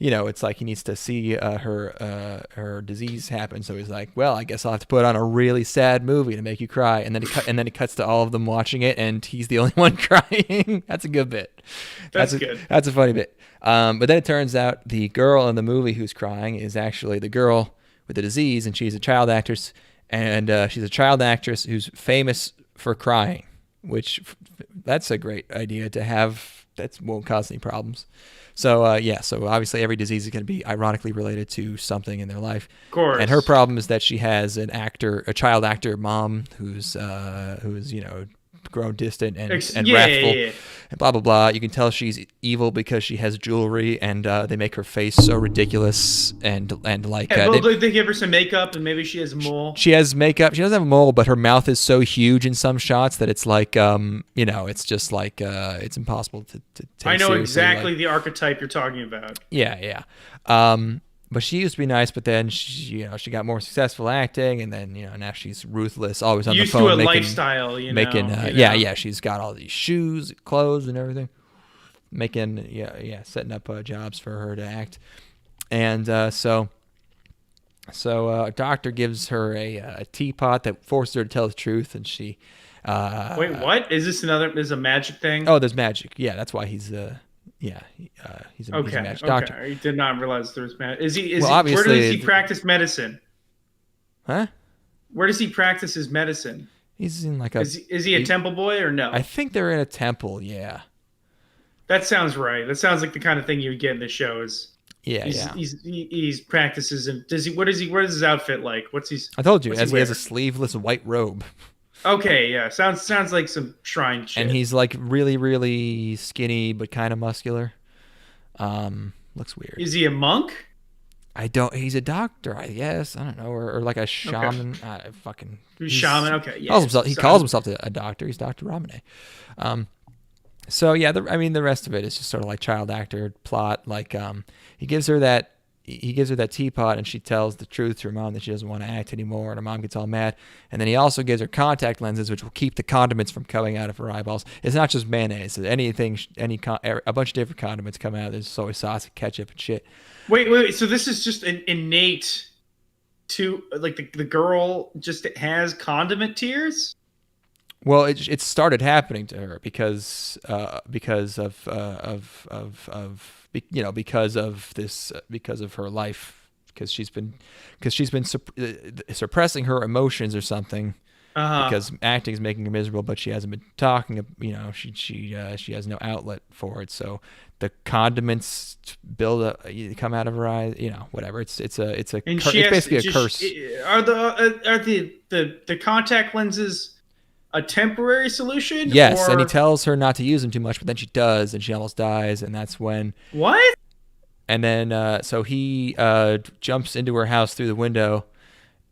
Speaker 1: you know, it's like he needs to see her disease happen. So he's like, well, I guess I'll have to put on a really sad movie to make you cry. And then it cuts to all of them watching it, and he's the only one crying. That's a good bit.
Speaker 2: That's good.
Speaker 1: That's a funny bit. But then it turns out the girl in the movie who's crying is actually the girl with the disease, and she's a child actress. And she's a child actress who's famous for crying, which that's a great idea to have. That won't cause any problems. So so obviously every disease is going to be ironically related to something in their life.
Speaker 2: Of course.
Speaker 1: And her problem is that she has a child actor mom who's grown distant and wrathful, and blah blah blah. You can tell she's evil because she has jewelry, and they make her face so ridiculous and like.
Speaker 2: They give her some makeup, and maybe she has a mole.
Speaker 1: She has makeup. She doesn't have a mole, but her mouth is so huge in some shots that it's like it's just like it's impossible to take.
Speaker 2: I know
Speaker 1: seriously.
Speaker 2: exactly the archetype you're talking about.
Speaker 1: Yeah. But she used to be nice, but then she got more successful acting, and then now she's ruthless, always on the phone,
Speaker 2: used to a lifestyle,
Speaker 1: she's got all these shoes, clothes, and everything, setting up jobs for her to act, and so a doctor gives her a teapot that forces her to tell the truth, and she.
Speaker 2: Wait, what is this? There's a magic thing?
Speaker 1: Oh, there's magic. Yeah, that's why he's he's a magic doctor.
Speaker 2: I did not realize there was magic. Where does he practice medicine?
Speaker 1: Huh?
Speaker 2: Where does he practice his medicine?
Speaker 1: He's in like a.
Speaker 2: Is he a temple boy or no?
Speaker 1: I think they're in a temple. Yeah.
Speaker 2: That sounds right. That sounds like the kind of thing you would get in the shows.
Speaker 1: Yeah,
Speaker 2: He's practices and does he? What is he? What is his outfit like?
Speaker 1: I told you, he
Speaker 2: wear?
Speaker 1: has a sleeveless white robe.
Speaker 2: Okay, yeah, sounds like some shrine shit.
Speaker 1: And he's like really, really skinny but kind of muscular. Looks weird.
Speaker 2: Is he a monk?
Speaker 1: He's a doctor, I guess. I don't know, or like a shaman.
Speaker 2: Okay. Shaman. Okay, yeah.
Speaker 1: He calls himself a doctor. He's Dr. Ramune. So yeah, the rest of it is just sort of like child actor plot. Like he gives her that teapot, and she tells the truth to her mom that she doesn't want to act anymore, and her mom gets all mad. And then he also gives her contact lenses, which will keep the condiments from coming out of her eyeballs. It's not just mayonnaise. A bunch of different condiments come out. There's soy sauce, ketchup, and shit.
Speaker 2: Wait. So this is just an innate to like the girl just has condiment tears?
Speaker 1: Well, it started happening to her because of her life, because she's been suppressing her emotions or something, because acting is making her miserable, but she hasn't been talking. She has no outlet for it, so the condiments come out of her eyes. Whatever. It's basically a curse.
Speaker 2: Are the contact lenses a temporary solution?
Speaker 1: Yes, and he tells her not to use them too much, but then she does, and she almost dies, and that's when...
Speaker 2: What?
Speaker 1: And then, so he jumps into her house through the window,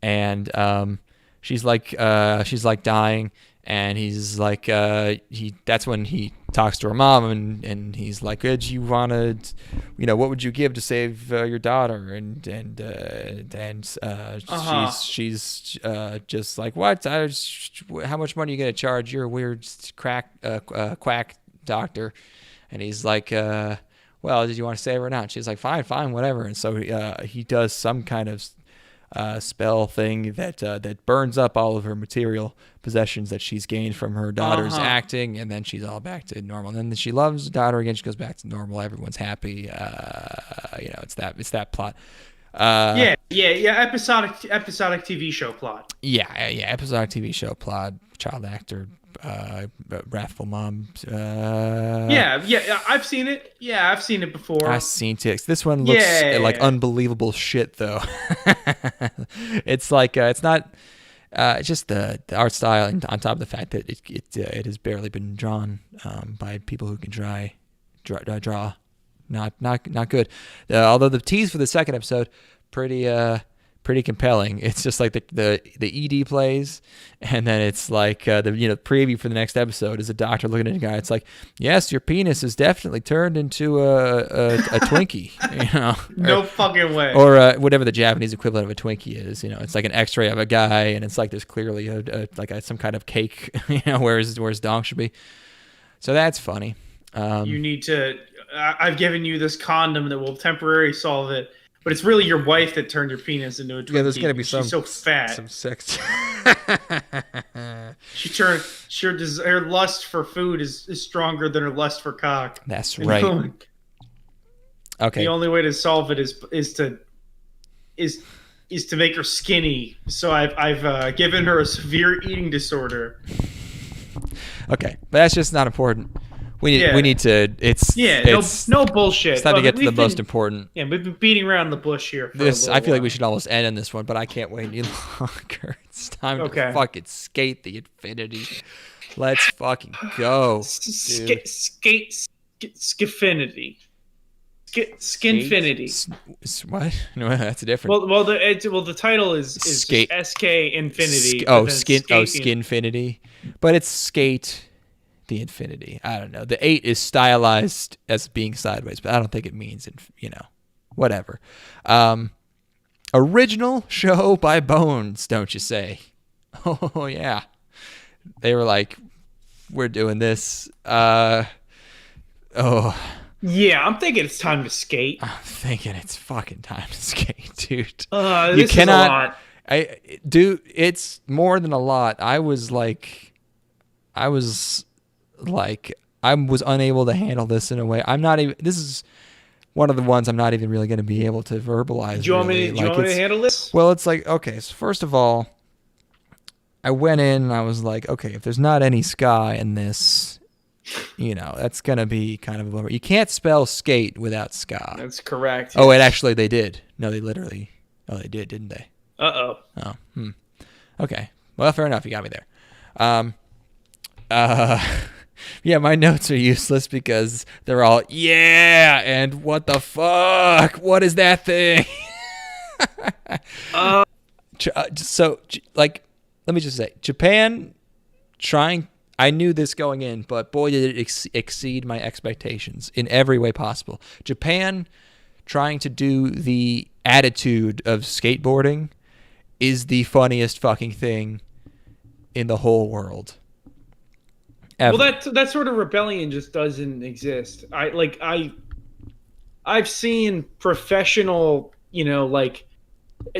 Speaker 1: and she's like dying, and he's like, that's when he talks to her mom, and he's like, "Did you wanna, what would you give to save your daughter?" And she's just like, "What? How much money are you gonna charge? You're a weird quack doctor." And he's like, "Well, did you want to save her or not?" She's like, "Fine, whatever." And so he does some kind of spell thing that burns up all of her material possessions that she's gained from her daughter's acting, and then she's all back to normal. And then she loves the daughter again. She goes back to normal. Everyone's happy. It's that plot.
Speaker 2: Episodic TV show plot.
Speaker 1: Yeah, episodic TV show plot. Child actor, wrathful mom.
Speaker 2: I've seen it. Yeah, I've seen it before.
Speaker 1: I've seen it. This one looks like unbelievable shit, though. It's like it's not. It's just the art style, and on top of the fact that it has barely been drawn by people who can draw. Not good. Although the tease for the second episode, pretty compelling. It's just like the ED plays, and then it's like the preview for the next episode is a doctor looking at a guy. It's like, yes, your penis is definitely turned into a Twinkie.
Speaker 2: No fucking way.
Speaker 1: Or whatever the Japanese equivalent of a Twinkie is. It's like an X-ray of a guy, and it's like there's clearly some kind of cake. Where his dong should be. So that's funny.
Speaker 2: You need to. I've given you this condom that will temporarily solve it. But it's really your wife that turned your penis into a Twinkie.
Speaker 1: Yeah, there's gonna be
Speaker 2: she's so fat.
Speaker 1: Some sex.
Speaker 2: Her lust for food is stronger than her lust for cock.
Speaker 1: That's right. Okay.
Speaker 2: The only way to solve it is to make her skinny. So I've given her a severe eating disorder.
Speaker 1: Okay, but that's just not important. We need to.
Speaker 2: No bullshit.
Speaker 1: It's time to get to the most important.
Speaker 2: Yeah, we've been beating around the bush here.
Speaker 1: I feel like we should almost end on this one, but I can't wait any longer. It's time to fucking skate the infinity. Let's fucking go.
Speaker 2: Skate Skinfinity.
Speaker 1: What? No, that's a different.
Speaker 2: Well, the title is
Speaker 1: Skate.
Speaker 2: SK Infinity.
Speaker 1: Skinfinity, but it's Skate the Infinity. I don't know. The 8 is stylized as being sideways, but I don't think it means whatever. Original show by Bones, don't you say? Oh yeah, they were like, we're doing this.
Speaker 2: Yeah, I'm thinking it's time to skate.
Speaker 1: I'm thinking it's fucking time to skate, dude.
Speaker 2: You cannot.
Speaker 1: It's more than a lot. I was unable to handle this in a way. I'm not even. This is one of the ones I'm not even really going to be able to verbalize.
Speaker 2: Do you want me to handle this?
Speaker 1: Well, it's like, okay, so first of all, I went in and I was like, okay, if there's not any sky in this, that's going to be kind of a bummer. You can't spell skate without ska.
Speaker 2: That's correct.
Speaker 1: Oh, and actually they did. No, they literally. Oh, they did, didn't they?
Speaker 2: Uh-oh.
Speaker 1: Oh, Okay. Well, fair enough. You got me there. Yeah, my notes are useless because they're all, yeah, and what the fuck? What is that thing? So, like, let me just say, Japan I knew this going in, but boy, did it exceed my expectations in every way possible. Japan trying to do the attitude of skateboarding is the funniest fucking thing in the whole world. Ever.
Speaker 2: Well, that sort of rebellion just doesn't exist. I've seen professional, like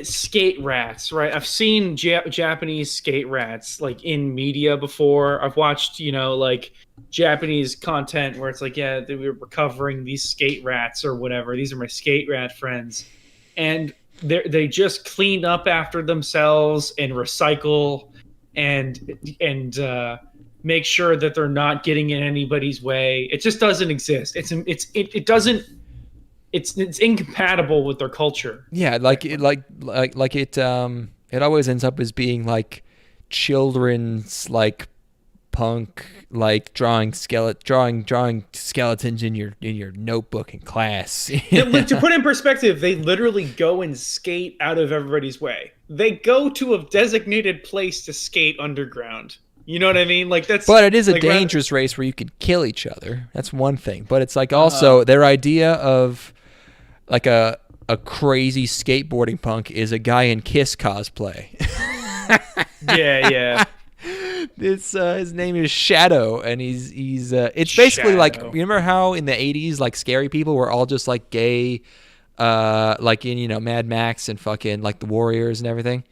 Speaker 2: skate rats, right? I've seen Japanese skate rats like in media before. I've watched, like Japanese content where it's like, yeah, we're recovering these skate rats or whatever. These are my skate rat friends, and they just clean up after themselves and recycle and make sure that they're not getting in anybody's way. It just doesn't exist. It's incompatible with their culture.
Speaker 1: Yeah, it always ends up as being like children's like punk, like drawing skeletons in your notebook in class.
Speaker 2: To put in perspective, they literally go and skate out of everybody's way. They go to a designated place to skate underground. You know what I mean? Like that's.
Speaker 1: But it is a dangerous race where you could kill each other. That's one thing. But it's like also their idea of like a crazy skateboarding punk is a guy in Kiss cosplay.
Speaker 2: Yeah.
Speaker 1: It's his name is Shadow, and he's it's basically
Speaker 2: Shadow.
Speaker 1: like, you remember how in the 80s like scary people were all just like gay, like in Mad Max and fucking like the Warriors and everything.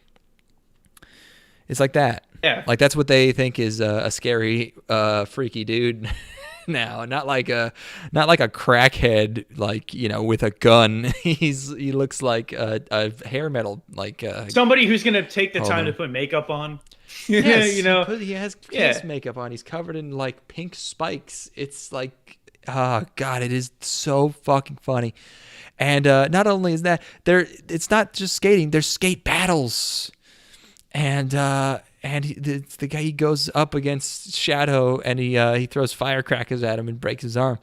Speaker 1: It's like that.
Speaker 2: Yeah.
Speaker 1: Like that's what they think is a scary, freaky dude now. Not like a crackhead, like, with a gun. He looks like a hair metal, like
Speaker 2: somebody who's gonna take the time to put makeup on.
Speaker 1: Yes, he has Kiss makeup on. He's covered in like pink spikes. It's like, oh god, it is so fucking funny. And not only is that, it's not just skating. There's skate battles, and the guy, he goes up against Shadow, and he throws firecrackers at him and breaks his arm.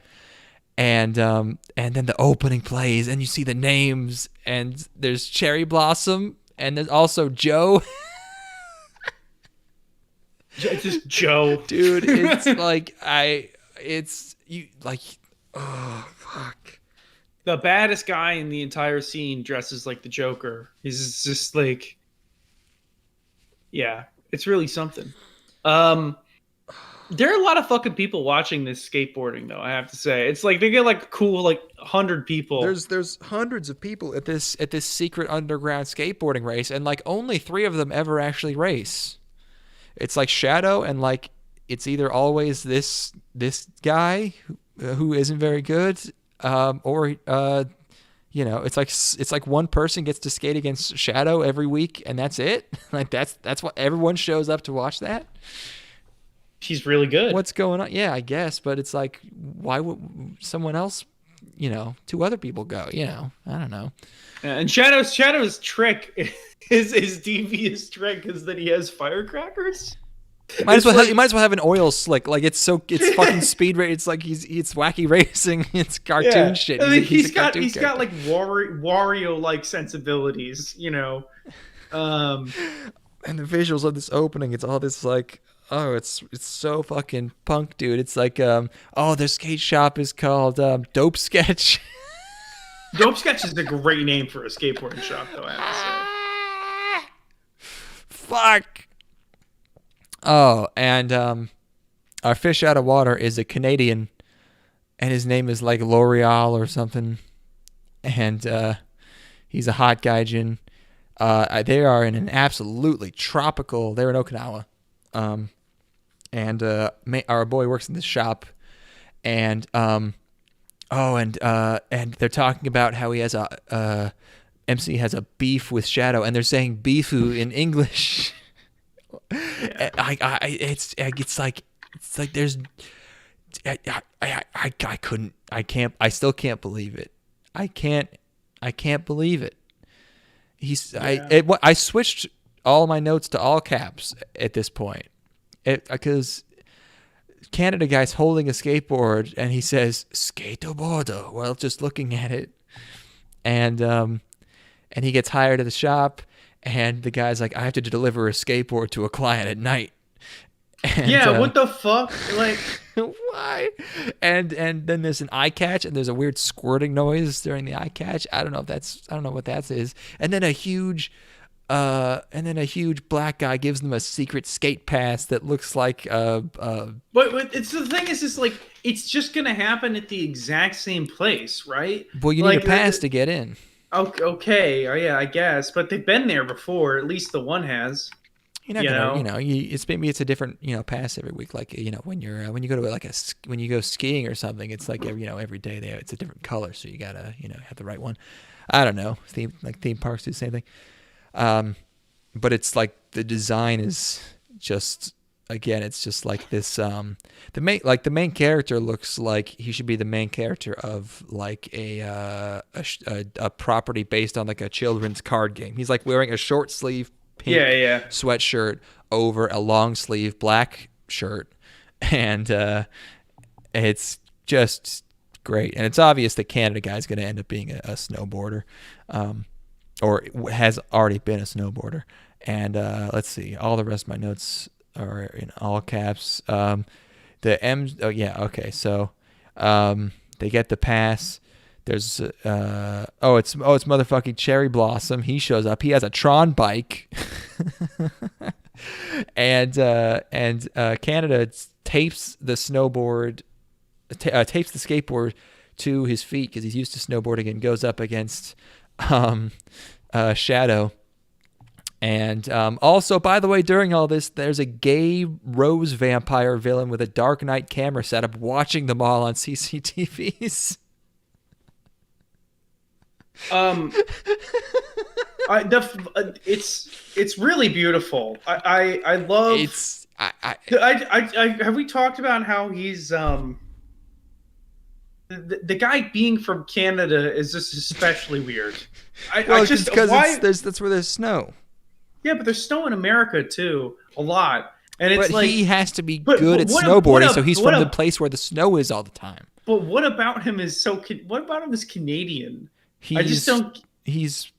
Speaker 1: And then the opening plays, and you see the names, and there's Cherry Blossom, and there's also Joe.
Speaker 2: Just Joe,
Speaker 1: dude. It's like oh fuck.
Speaker 2: The baddest guy in the entire scene dresses like the Joker. He's just like, yeah, it's really something. There are a lot of fucking people watching this skateboarding, though. I have to say, it's like they get like cool, like 100 people.
Speaker 1: There's hundreds of people at this secret underground skateboarding race, and like only 3 of them ever actually race. It's like Shadow, and like it's either always this guy who isn't very good, or it's like one person gets to skate against Shadow every week, and that's it. Like that's what everyone shows up to watch that.
Speaker 2: She's really good.
Speaker 1: What's going on? Yeah, I guess, but it's like, why would someone else, 2 other people go? I don't know.
Speaker 2: And Shadow's trick. His devious trick is that he has firecrackers.
Speaker 1: You might as well have an oil slick. Like it's fucking speed race. It's like it's wacky racing. It's cartoon shit.
Speaker 2: I mean, he's got like Wario like sensibilities, And
Speaker 1: the visuals of this opening, it's all this like, oh, it's so fucking punk, dude. It's like their skate shop is called Dope Sketch.
Speaker 2: Dope Sketch is a great name for a skateboarding shop, though, I have to say.
Speaker 1: Fuck. Oh, and our fish out of water is a Canadian, and his name is like L'Oreal or something, and he's a hot gaijin. They are in an absolutely tropical. They're in Okinawa, and our boy works in this shop, and Oh, and they're talking about how he has a MC has a beef with Shadow, and they're saying beefu in English.
Speaker 2: Yeah.
Speaker 1: It's like there's I still can't believe it. I can't believe it. I switched all my notes to all caps at this point. Because Canada guy's holding a skateboard and he says skateboarder while just looking at it, and he gets hired at the shop, and the guy's like, I have to deliver a skateboard to a client at night. And,
Speaker 2: what the fuck? Like,
Speaker 1: why? And then there's an eye catch, and there's a weird squirting noise during the eye catch. I don't know what that is. And then a huge black guy gives them a secret skate pass that looks like
Speaker 2: but it's the thing is like it's just gonna happen at the exact same place, right?
Speaker 1: Well, you need a pass to get in.
Speaker 2: Okay, oh, yeah, I guess, but they've been there before. At least the one has.
Speaker 1: It's maybe it's a different pass every week. Like when you go to when you go skiing or something, it's like every day it's a different color, so you gotta have the right one. I don't know. Theme parks do the same thing. But it's like the design is just, again, it's just like this. The main character looks like he should be the main character of like a property based on like a children's card game. He's like wearing a short sleeve pink sweatshirt over a long sleeve black shirt, and it's just great. And it's obvious that Canada guy's going to end up being a snowboarder. Or has already been a snowboarder. And let's see, all the rest of my notes are in all caps. The M's, so they get the pass. There's it's motherfucking Cherry Blossom. He shows up. He has a Tron bike. and Canada tapes the skateboard to his feet because he's used to snowboarding, and goes up against Shadow. And also, by the way, during all this, there's a gay rose vampire villain with a Dark Knight camera setup watching them all on CCTVs.
Speaker 2: It's really beautiful. I love. Have we talked about how he's the guy being from Canada is just especially weird.
Speaker 1: That's where there's snow.
Speaker 2: Yeah, but there's snow in America too, a lot, and it's
Speaker 1: he has to be good at snowboarding, so he's from the place where the snow is all the time.
Speaker 2: But what about him is What about him is Canadian? I just don't.
Speaker 1: He's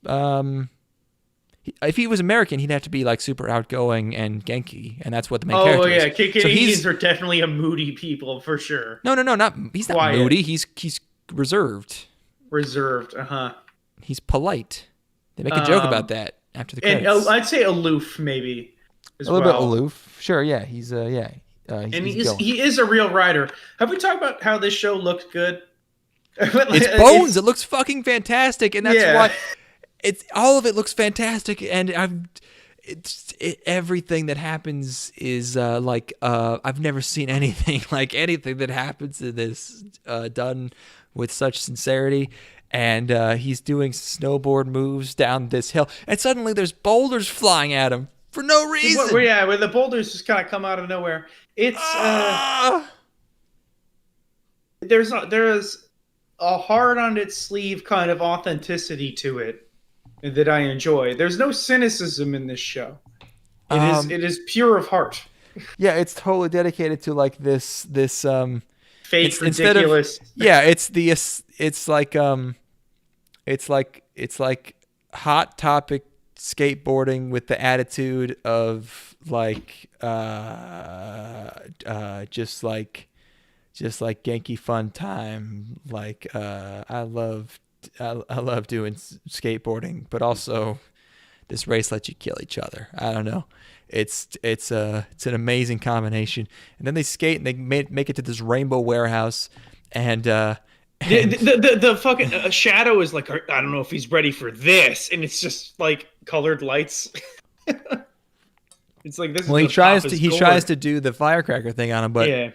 Speaker 1: if he was American, he'd have to be like super outgoing and Genki, and that's what the main character is.
Speaker 2: Oh yeah, Canadians are definitely a moody people for sure.
Speaker 1: No, he's not
Speaker 2: Quiet.
Speaker 1: Moody. He's reserved.
Speaker 2: Reserved,
Speaker 1: He's polite. They make a joke about that after the credits.
Speaker 2: And I'd say aloof, maybe.
Speaker 1: A little bit aloof. Sure, yeah. He
Speaker 2: is a real writer. Have we talked about how this show looked good?
Speaker 1: It's Bones. It looks fucking fantastic, and that's why. All of it looks fantastic, and everything that happens is I've never seen anything like anything that happens in this done with such sincerity. And he's doing snowboard moves down this hill, and suddenly there's boulders flying at him for no reason.
Speaker 2: Where the boulders just kind of come out of nowhere. It's there's a hard on its sleeve kind of authenticity to it that I enjoy. There's no cynicism in this show. It is pure of heart.
Speaker 1: Yeah, it's totally dedicated to like this
Speaker 2: fake ridiculous.
Speaker 1: It's like Hot Topic skateboarding with the attitude of like just like Genki fun time. Like I love doing skateboarding, but also this race lets you kill each other. I don't know. It's an amazing combination. And then they skate and they make it to this rainbow warehouse, and
Speaker 2: the fucking Shadow is like, I don't know if he's ready for this, and it's just like colored lights. It's like this.
Speaker 1: Well, he tries to do the firecracker thing on him, but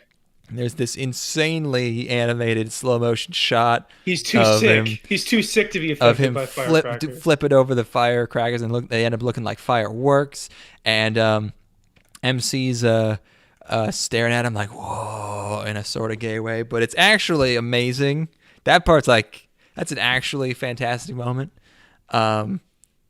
Speaker 1: There's this insanely animated slow motion shot.
Speaker 2: He's too sick. He's too sick to be affected by firecrackers.
Speaker 1: Flip it over the firecrackers, and they end up looking like fireworks. And MC's staring at him like, whoa, in a sort of gay way. But it's actually amazing. That part's like, that's an actually fantastic moment.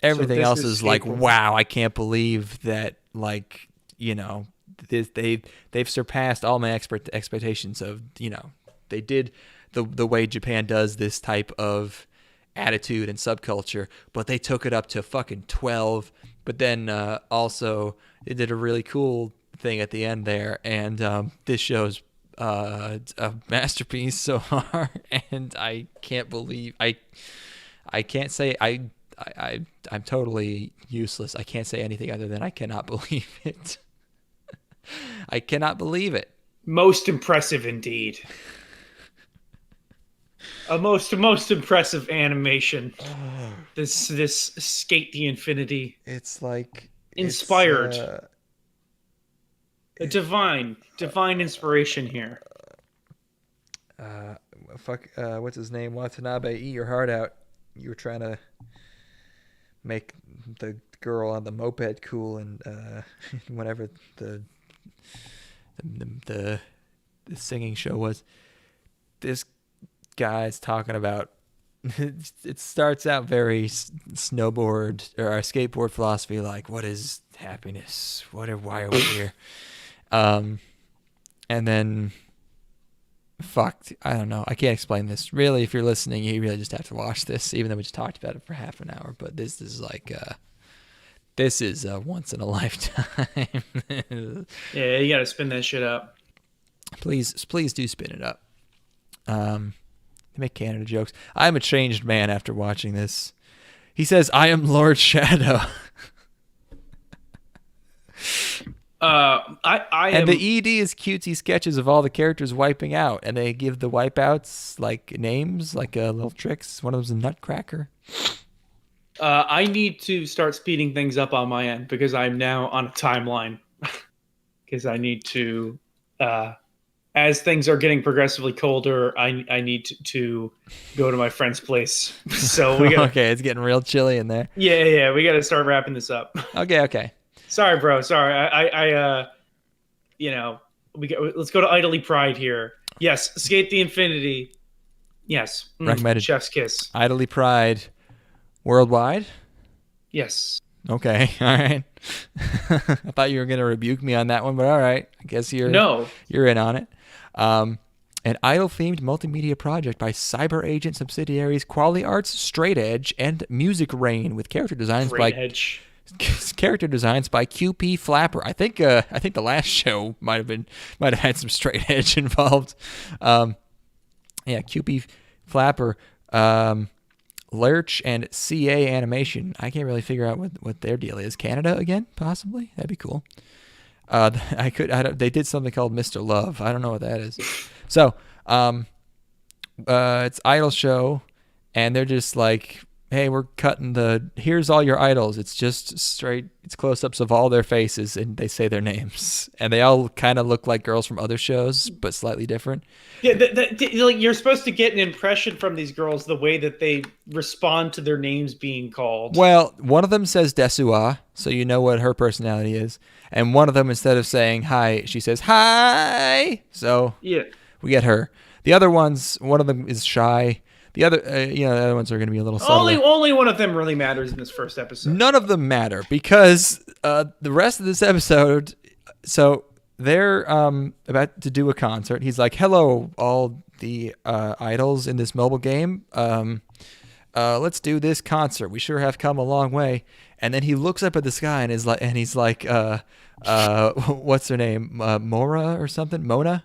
Speaker 1: Everything else is like, wow, I can't believe that, like, you know, they've surpassed all my expectations of, you know, they did the way Japan does this type of attitude and subculture, but they took it up to fucking 12. But then also they did a really cool thing at the end there, and this show's a masterpiece so far, and I can't believe I can't say I'm totally useless. I can't say anything other than I cannot believe it. I cannot believe it.
Speaker 2: Most impressive indeed. A most impressive animation. This Skate the Infinity.
Speaker 1: It's like
Speaker 2: inspired. A divine inspiration here.
Speaker 1: What's his name? Watanabe, eat your heart out. You were trying to make the girl on the moped cool, and whatever the singing show was. This guy's talking about. It starts out very snowboard or skateboard philosophy, like, what is happiness? Why are we here? And then, I don't know. I can't explain this. Really, if you're listening, you really just have to watch this, even though we just talked about it for half an hour. But this is like, this is a once in a lifetime.
Speaker 2: Yeah, you got to spin that shit up.
Speaker 1: Please do spin it up. They make Canada jokes. I'm a changed man after watching this. He says, I am Lord Shadow. And the ED is cutesy sketches of all the characters wiping out, and they give the wipeouts like names, like little tricks. One of them's a Nutcracker.
Speaker 2: I need to start speeding things up on my end because I'm now on a timeline. Because I need to, as things are getting progressively colder, I need to go to my friend's place. So we got
Speaker 1: okay, it's getting real chilly in there.
Speaker 2: Yeah, we got to start wrapping this up.
Speaker 1: Okay.
Speaker 2: Sorry, bro. Sorry. I you know, let's go to Idly Pride here. Yes, Skate the Infinity. Yes.
Speaker 1: Recommended.
Speaker 2: Chef's kiss.
Speaker 1: Idly Pride worldwide? Yes. Okay. All right. I thought you were going to rebuke me on that one, but all right. I guess you're in on it. An idol-themed multimedia project by Cyber Agent subsidiaries Quality Arts, Straight Edge, and Music Rain, with character designs by QP Flapper. I think the last show might have had some Straight Edge involved. QP Flapper, Lurch, and CA Animation. I can't really figure out what their deal is. Canada again, possibly. That'd be cool. They did something called Mr. Love. I don't know what that is. So, it's idol show, and they're just like, hey, we're cutting here's all your idols. It's just straight, it's close-ups of all their faces, and they say their names. And they all kind of look like girls from other shows, but slightly different.
Speaker 2: Yeah, like you're supposed to get an impression from these girls the way that they respond to their names being called.
Speaker 1: Well, one of them says Desua, so you know what her personality is. And one of them, instead of saying hi, she says hi. So
Speaker 2: yeah,
Speaker 1: we get her. The other ones, one of them is shy. The other, the other ones are going to be a little subtler.
Speaker 2: Only one of them really matters in this first episode.
Speaker 1: None of them matter because the rest of this episode. So they're about to do a concert. He's like, "Hello, all the idols in this mobile game. Let's do this concert. We sure have come a long way." And then he looks up at the sky and he's like, "What's her name? Mora or something? Mona?"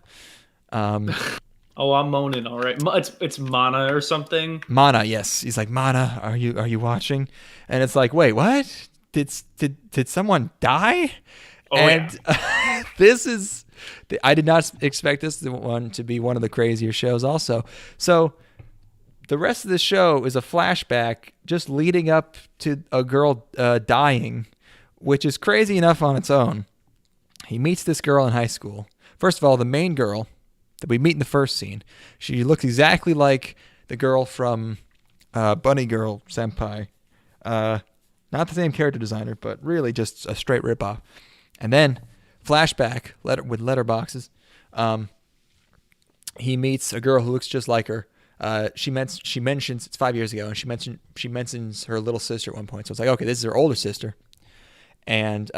Speaker 2: Oh, I'm moaning. All right, it's Mana or something.
Speaker 1: Mana, yes. He's like, Mana, are you watching? And it's like, wait, what? Did someone die?
Speaker 2: Oh,
Speaker 1: and
Speaker 2: yeah.
Speaker 1: This is, I did not expect this one to be one of the crazier shows. Also, so the rest of the show is a flashback just leading up to a girl dying, which is crazy enough on its own. He meets this girl in high school. First of all, the main girl that we meet in the first scene. She looks exactly like the girl from Bunny Girl Senpai. Not the same character designer, but really just a straight ripoff. And then, flashback with letterboxes. He meets a girl who looks just like her. She mentions it's 5 years ago, and she mentions her little sister at one point. So it's like, okay, this is her older sister, and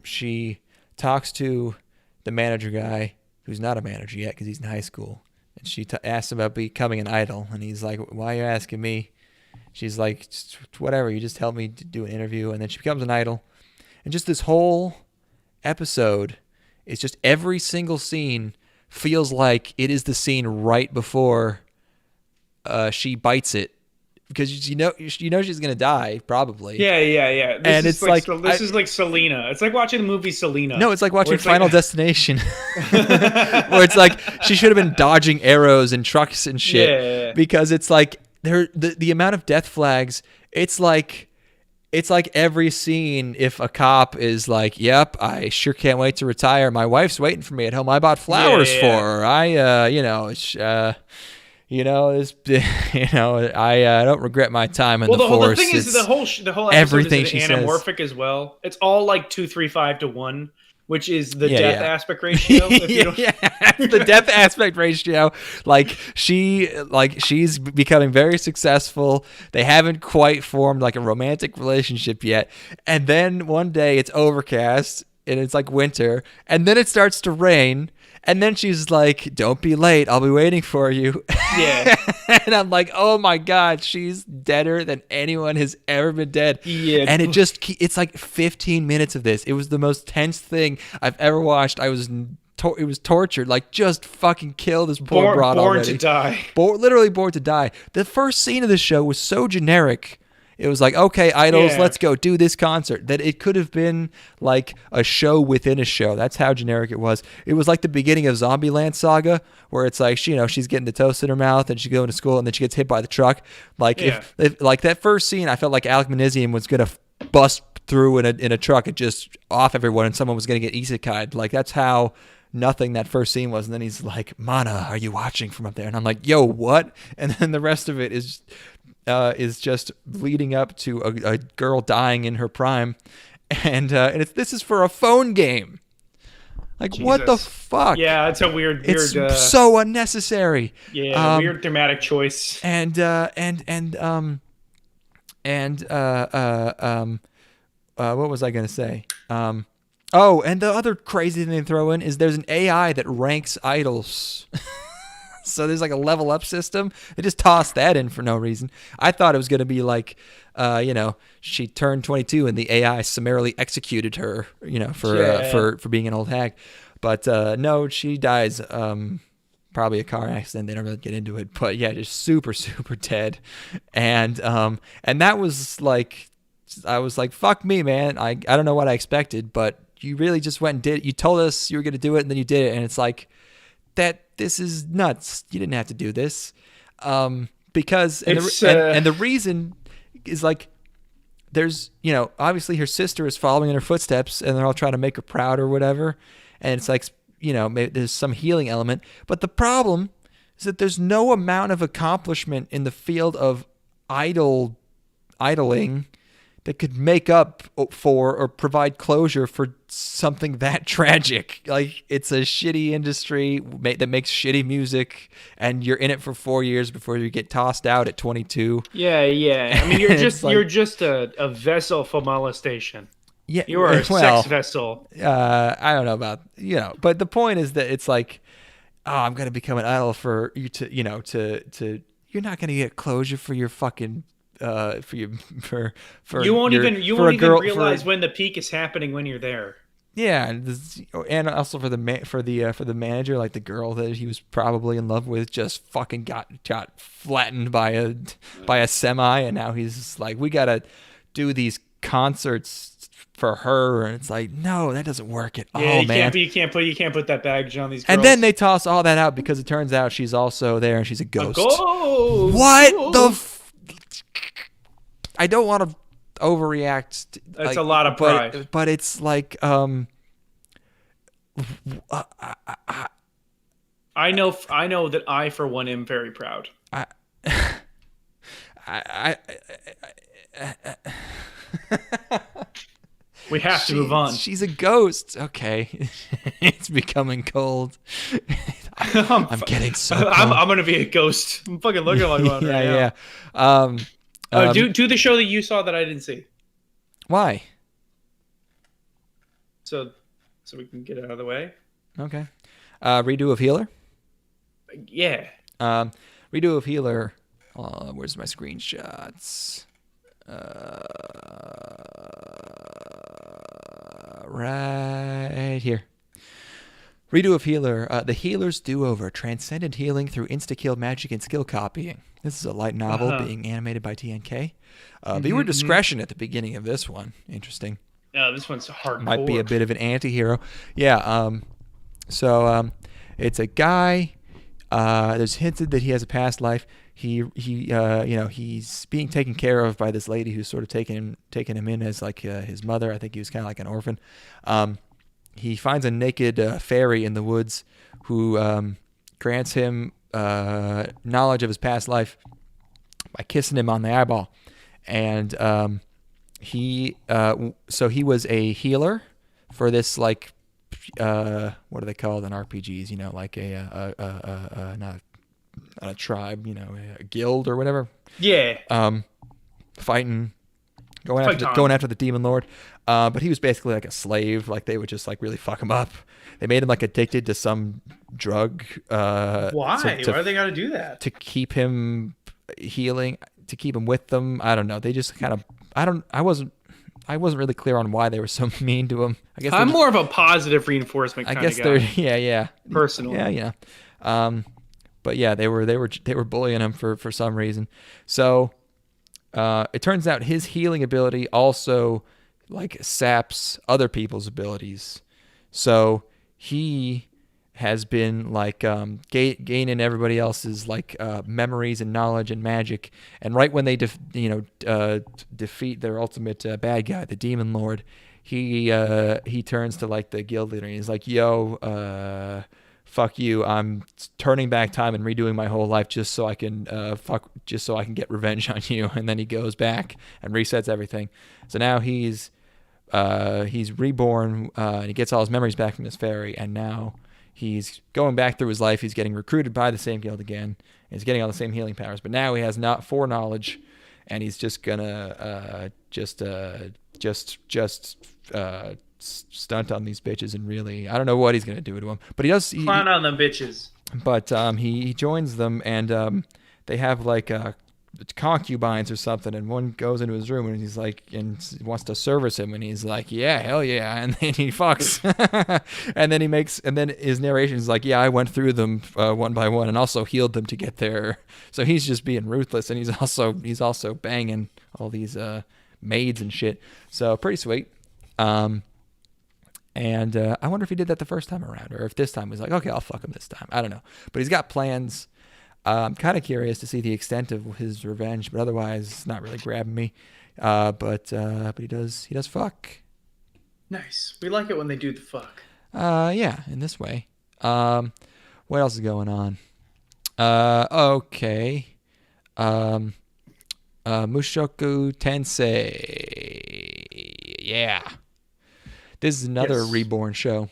Speaker 1: she talks to the manager guy, who's not a manager yet because he's in high school, and she asks about becoming an idol, and he's like, "Why are you asking me?" She's like, "Whatever, you just help me to do an interview," and then she becomes an idol, and just this whole episode is just every single scene feels like it is the scene right before she bites it, because you know she's gonna die probably.
Speaker 2: Yeah. This is like Selena. It's like watching the movie Selena.
Speaker 1: No, it's like watching Final Destination, where it's like she should have been dodging arrows and trucks and shit.
Speaker 2: Yeah.
Speaker 1: Because it's like the amount of death flags. It's like every scene, if a cop is like, "Yep, I sure can't wait to retire. My wife's waiting for me at home. I bought flowers for her. I I don't regret my time in the force."
Speaker 2: The thing is, the whole episode
Speaker 1: everything
Speaker 2: is
Speaker 1: she
Speaker 2: anamorphic as well. It's all like 2-3-5 to 1, which is the death aspect ratio.
Speaker 1: The death aspect ratio. Like she's becoming very successful. They haven't quite formed like a romantic relationship yet. And then one day it's overcast and it's like winter, and then it starts to rain. And then she's like, "Don't be late. I'll be waiting for you."
Speaker 2: Yeah.
Speaker 1: And I'm like, "Oh my God, she's deader than anyone has ever been dead."
Speaker 2: Yeah.
Speaker 1: And it's like 15 minutes of this. It was the most tense thing I've ever watched. It was tortured. Like, just fucking kill this poor broad already.
Speaker 2: Born to die.
Speaker 1: Literally born to die. The first scene of the show was so generic. It was like, okay, idols, let's go do this concert. That it could have been like a show within a show. That's how generic it was. It was like the beginning of Zombieland Saga, where it's like, she's getting the toast in her mouth and she's going to school and then she gets hit by the truck. Like if like that first scene, I felt like Alec Manizium was gonna bust through in a truck and just off everyone, and someone was gonna get isekai'd. Like, that's how nothing that first scene was. And then he's like, "Mana, are you watching from up there?" And I'm like, "Yo, what?" And then the rest of it is just leading up to a girl dying in her prime, and this is for a phone game. Like, Jesus. What the fuck?
Speaker 2: Yeah, it's a weird.
Speaker 1: It's so unnecessary.
Speaker 2: Yeah, weird thematic choice.
Speaker 1: And what was I gonna say? Oh, and the other crazy thing they throw in is there's an AI that ranks idols. So there's like a level up system. They just tossed that in for no reason. I thought it was going to be like, she turned 22 and the AI summarily executed her, for being an old hag. But no, she dies. Probably a car accident. They don't really get into it, but yeah, just super, super dead. And that was like, I was like, fuck me, man. I don't know what I expected, but you really just went and did it. You told us you were going to do it, and then you did it. And it's like, this is nuts. You didn't have to do this. Because the reason is like, there's, obviously her sister is following in her footsteps and they're all trying to make her proud or whatever. And it's like, maybe there's some healing element, but the problem is that there's no amount of accomplishment in the field of idling that could make up for or provide closure for something that tragic. Like, it's a shitty industry that makes shitty music, and you're in it for 4 years before you get tossed out at 22.
Speaker 2: Yeah. I mean, you're just a vessel for molestation.
Speaker 1: Yeah,
Speaker 2: you are a sex vessel.
Speaker 1: I don't know about but the point is that it's like, oh, I'm gonna become an idol for you to you're not gonna get closure for your fucking. You won't even
Speaker 2: realize when the peak is happening when you're there.
Speaker 1: Yeah, and also for the manager, like the girl that he was probably in love with just fucking got flattened by a semi, and now he's like, we gotta do these concerts for her, and it's like, no, that doesn't work at all, man.
Speaker 2: You can't put that baggage on these girls.
Speaker 1: And then they toss all that out because it turns out she's also there and she's a ghost.
Speaker 2: A ghost.
Speaker 1: What the? I don't want to overreact.
Speaker 2: That's a lot of pride.
Speaker 1: But it's like,
Speaker 2: I know that I, for one, am very proud.
Speaker 1: I, I,
Speaker 2: We have to move on.
Speaker 1: She's a ghost. Okay. It's becoming cold. I'm getting so cold.
Speaker 2: I'm gonna be a ghost. I'm fucking looking like one right now.
Speaker 1: Yeah.
Speaker 2: Do the show that you saw that I didn't see.
Speaker 1: Why?
Speaker 2: So we can get it out of the way.
Speaker 1: Okay. Redo of Healer.
Speaker 2: Yeah.
Speaker 1: Redo of Healer. Where's my screenshots? Right here. Redo of Healer. The Healer's Do-Over. Transcendent healing through insta-kill magic and skill copying. This is a light novel being animated by TNK. Viewer discretion at the beginning of this one. Interesting.
Speaker 2: This one's hardcore.
Speaker 1: Might be a bit of an anti-hero. Yeah. So it's a guy. There's hinted that he has a past life. He's being taken care of by this lady who's sort of taking him in as like his mother. I think he was kind of like an orphan. He finds a naked fairy in the woods who grants him knowledge of his past life by kissing him on the eyeball. And he was a healer for this, like, what are they called in RPGs? You know, like not a tribe, you know, a guild or whatever.
Speaker 2: Yeah.
Speaker 1: Going after the demon lord. But he was basically like a slave. Like, they would just like really fuck him up. They made him like addicted to some drug. Why?
Speaker 2: Why do they got to do that?
Speaker 1: To keep him healing, to keep him with them. I don't know. They just kind of. I wasn't really clear on why they were so mean to him. I guess
Speaker 2: I'm more of a positive reinforcement kind of guy.
Speaker 1: I guess they're yeah.
Speaker 2: Personally.
Speaker 1: Yeah. But yeah, they were bullying him for some reason. So it turns out his healing ability also like saps other people's abilities. So he has been like gaining everybody else's like memories and knowledge and magic. And right when they defeat their ultimate bad guy, the demon lord, he turns to like the guild leader and he's like, "Yo, fuck you! I'm turning back time and redoing my whole life just so I can get revenge on you." And then he goes back and resets everything. So now he's reborn and he gets all his memories back from this fairy, and now he's going back through his life. He's getting recruited by the same guild again. And he's getting all the same healing powers, but now he has not foreknowledge, and he's just gonna stunt on these bitches, and really, I don't know what he's gonna do to them, but he does.
Speaker 2: Clown on them bitches.
Speaker 1: But he joins them, and they have like concubines or something, and one goes into his room and he's like, and wants to service him, and he's like, "Yeah, hell yeah," and then he fucks, and then his narration is like, "Yeah, I went through them one by one and also healed them to get there." So he's just being ruthless, and he's also banging all these maids and shit. So pretty sweet. And I wonder if he did that the first time around, or if this time he's like, "Okay, I'll fuck him this time." I don't know, but he's got plans. I'm kind of curious to see the extent of his revenge, but otherwise, it's not really grabbing me. But he does fuck.
Speaker 2: Nice. We like it when they do the fuck.
Speaker 1: Yeah, in this way. What else is going on? Okay. Mushoku Tensei. Yeah. This is another reborn show.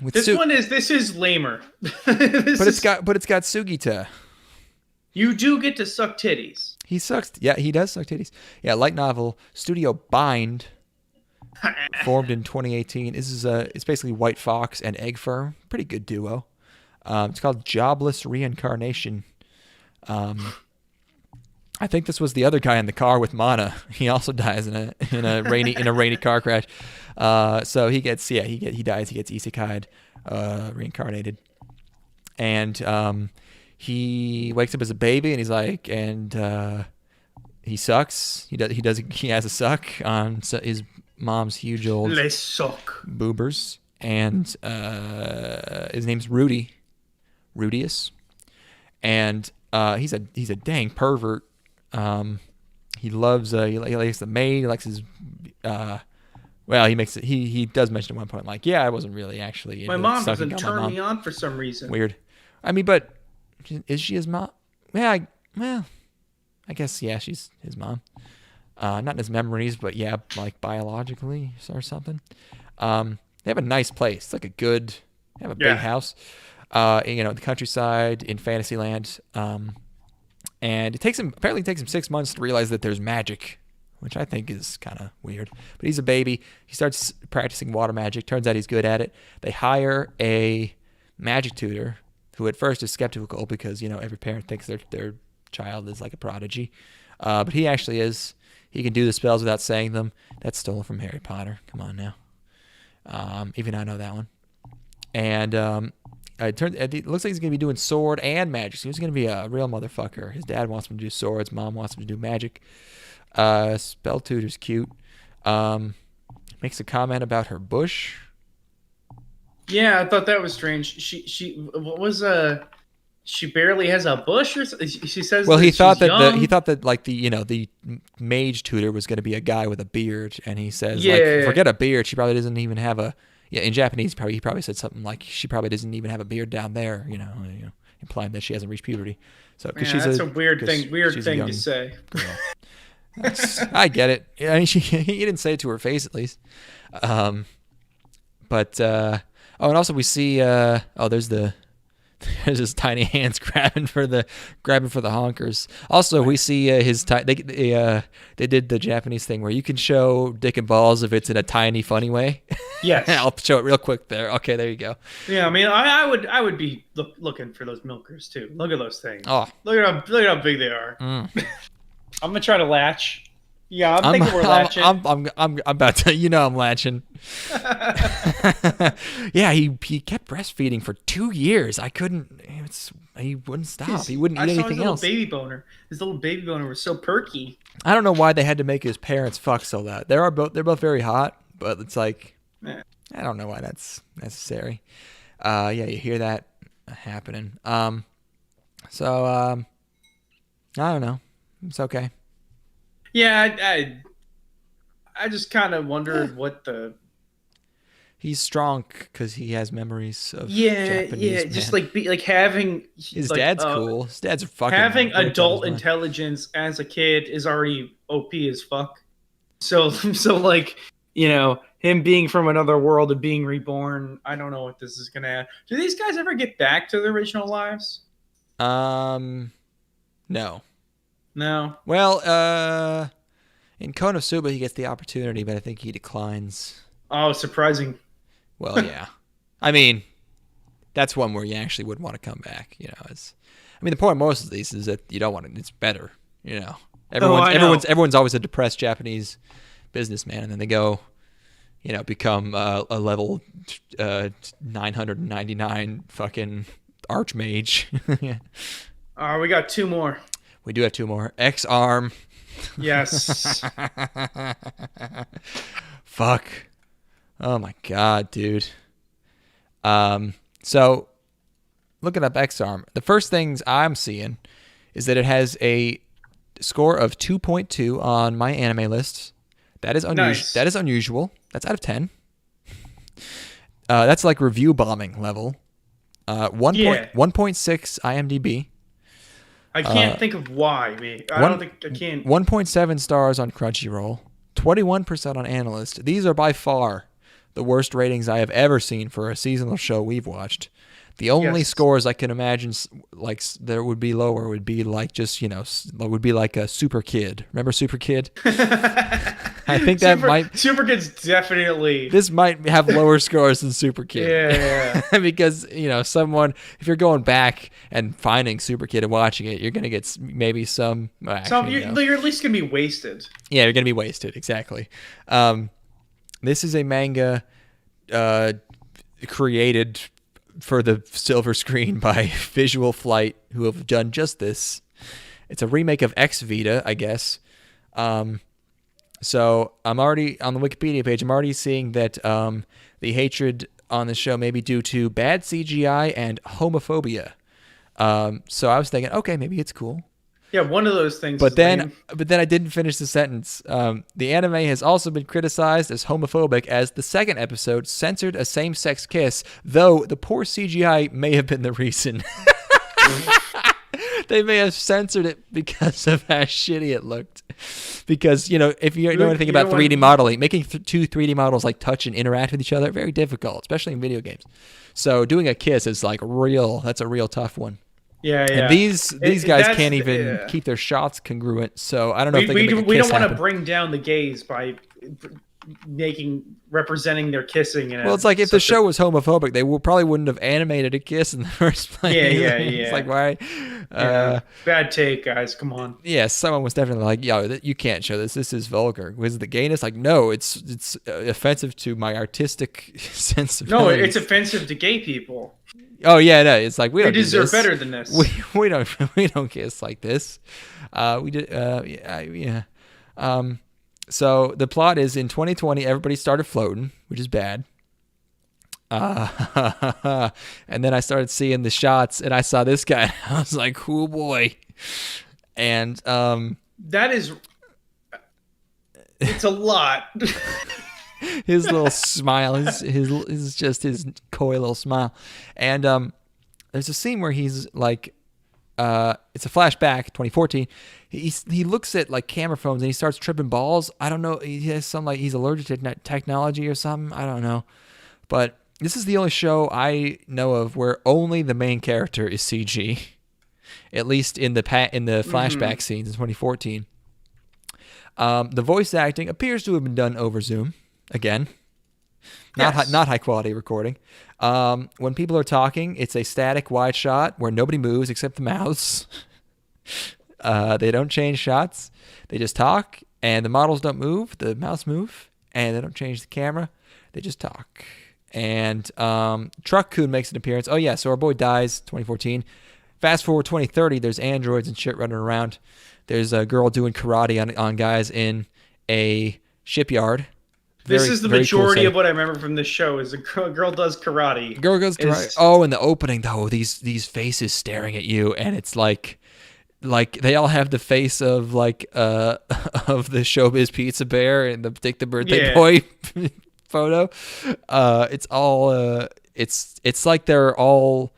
Speaker 2: This is lamer.
Speaker 1: It's got Sugita.
Speaker 2: You do get to suck titties.
Speaker 1: He sucks. Yeah, he does suck titties. Yeah, light novel, Studio Bind, formed in 2018. This is it's basically White Fox and Egg Firm. Pretty good duo. It's called Jobless Reincarnation. I think this was the other guy in the car with Mana. He also dies in a rainy car crash. So he dies. He gets isekai'd, reincarnated, and he wakes up as a baby, and he's like, he sucks. He has a suck on his mom's huge old boobers, and his name's Rudius, and he's a dang pervert. He loves he likes the maid. He likes his he does mention at one point, like, "Yeah, I wasn't really actually
Speaker 2: my mom doesn't turn me on for some reason."
Speaker 1: Weird. I mean, but is she his mom? Yeah, I guess, yeah, she's his mom. Not in his memories, but yeah, like biologically or something. They have a nice place. It's like they have a big house, the countryside in Fantasyland. And apparently it takes him 6 months to realize that there's magic, which I think is kind of weird. But he's a baby. He starts practicing water magic. Turns out he's good at it. They hire a magic tutor who at first is skeptical because, every parent thinks their child is like a prodigy. But he actually is. He can do the spells without saying them. That's stolen from Harry Potter. Come on now. Even I know that one. And it looks like he's going to be doing sword and magic. So he's going to be a real motherfucker. His dad wants him to do swords. Mom wants him to do magic. Spell tutor's cute. Makes a comment about her bush.
Speaker 2: Yeah, I thought that was strange. She barely has a bush, or she says.
Speaker 1: Well,
Speaker 2: he thought
Speaker 1: that like the mage tutor was going to be a guy with a beard, and he says forget a beard. She probably doesn't even have a. Yeah, in Japanese, he probably said something like she probably doesn't even have a beard down there. Implying that she hasn't reached puberty. So because
Speaker 2: that's a weird thing to say.
Speaker 1: I get it. I mean, he didn't say it to her face at least. And also we see there's his tiny hands grabbing for the honkers. Also, we see they did the Japanese thing where you can show dick and balls if it's in a tiny funny way.
Speaker 2: Yes,
Speaker 1: I'll show it real quick there. Okay, there you go.
Speaker 2: Yeah, I mean, I would be looking for those milkers too. Look at those things.
Speaker 1: Oh,
Speaker 2: look at how big they are. I'm gonna try to latch. Yeah, I'm thinking we're latching.
Speaker 1: I'm about to. I'm latching. Yeah, he kept breastfeeding for 2 years. I couldn't. He wouldn't stop. He wouldn't eat anything else.
Speaker 2: His little baby boner was so perky.
Speaker 1: I don't know why they had to make his parents fuck so loud. They're both very hot, but it's like I don't know why that's necessary. Yeah, you hear that happening. So I don't know. It's okay.
Speaker 2: Yeah, I just kind of wondered what the.
Speaker 1: He's strong because he has memories of Japanese men.
Speaker 2: Just like having
Speaker 1: his dad's cool. His dad's fucking
Speaker 2: having adult intelligence as a kid is already OP as fuck. So like him being from another world and being reborn. I don't know what this is gonna add. Do these guys ever get back to their original lives?
Speaker 1: No.
Speaker 2: No.
Speaker 1: Well, in Konosuba he gets the opportunity, but I think he declines.
Speaker 2: Oh, surprising.
Speaker 1: Well, yeah. I mean, that's one where you actually wouldn't want to come back. The point of most of these is that you don't want it. It's better. Everyone's always a depressed Japanese businessman, and then they go, become a level 999 fucking archmage.
Speaker 2: We got 2 more.
Speaker 1: We do have 2 more. X-Arm.
Speaker 2: Yes.
Speaker 1: Fuck. Oh my god, dude. So looking up X-Arm, the first things I'm seeing is that it has a score of 2.2 on my anime list. That is unusual.
Speaker 2: Nice.
Speaker 1: That is unusual. That's out of 10. That's like review bombing level. 1.6 IMDb.
Speaker 2: I can't think of why, mate. I don't think I can.
Speaker 1: 1.7 stars on Crunchyroll. 21% on Analyst. These are by far the worst ratings I have ever seen for a seasonal show we've watched. The only scores I can imagine like there would be lower would be like just would be like a Super Kid. Remember Super Kid? I think
Speaker 2: Super Kid's definitely.
Speaker 1: This might have lower scores than Super Kid.
Speaker 2: Yeah.
Speaker 1: Because someone, if you're going back and finding Super Kid and watching it, you're gonna get maybe some.
Speaker 2: You're at least gonna be wasted.
Speaker 1: Yeah, you're gonna be wasted. Exactly. This is a manga created for the silver screen by Visual Flight, who have done just this. It's a remake of Ex Vita, I guess. So I'm already on the Wikipedia page. I'm already seeing that the hatred on the show may be due to bad CGI and homophobia. So I was thinking, okay, maybe it's cool.
Speaker 2: Yeah, one of those things.
Speaker 1: But
Speaker 2: is
Speaker 1: then,
Speaker 2: lame.
Speaker 1: but then I didn't finish the sentence. The anime has also been criticized as homophobic, as the second episode censored a same-sex kiss, though the poor CGI may have been the reason. They may have censored it because of how shitty it looked. Because, if you know anything about 3D modeling, making two 3D models like touch and interact with each other, very difficult, especially in video games. So doing a kiss is like that's a real tough one.
Speaker 2: Yeah.
Speaker 1: And these guys can't even keep their shots congruent. So I don't know if they can make a kiss
Speaker 2: we don't want to
Speaker 1: happen.
Speaker 2: bring down the gays by representing their kissing.
Speaker 1: Well, it's like if the show was homophobic, they probably wouldn't have animated a kiss in the first place.
Speaker 2: Yeah.
Speaker 1: It's like, why?
Speaker 2: Bad take, guys. Come on.
Speaker 1: Yeah, someone was definitely like, yo, you can't show this. This is vulgar. Was the gayness? Like, no, it's offensive to my artistic sensibilities.
Speaker 2: No, it's offensive to gay people.
Speaker 1: Oh yeah, no, it's like we don't
Speaker 2: deserve better than this.
Speaker 1: We don't kiss like this. We did. Yeah. So the plot is in 2020, everybody started floating, which is bad. And then I started seeing the shots, and I saw this guy. I was like, "Oh boy!" And
Speaker 2: that is, it's a lot.
Speaker 1: His little smile, his just his coy little smile, and there's a scene where he's like, it's a flashback, 2014. He looks at like camera phones and he starts tripping balls. I don't know. He has some like he's allergic to technology or something. I don't know, but this is the only show I know of where only the main character is CG, at least in the flashback scenes in 2014. The voice acting appears to have been done over Zoom. Again, not high quality recording. When people are talking, it's a static wide shot where nobody moves except the mouths. They don't change shots. They just talk, and the models don't move. The mouths move, and they don't change the camera. They just talk. And Truck-kun makes an appearance. Oh yeah, so our boy dies, 2014. Fast forward 2030, there's androids and shit running around. There's a girl doing karate on guys in a shipyard.
Speaker 2: This is the majority of what I remember from this show is a girl does karate.
Speaker 1: Girl goes karate. Oh, in the opening though, these faces staring at you, and it's like they all have the face of like of the Showbiz Pizza Bear and the Dick the Birthday Boy photo. It's all it's like they're all.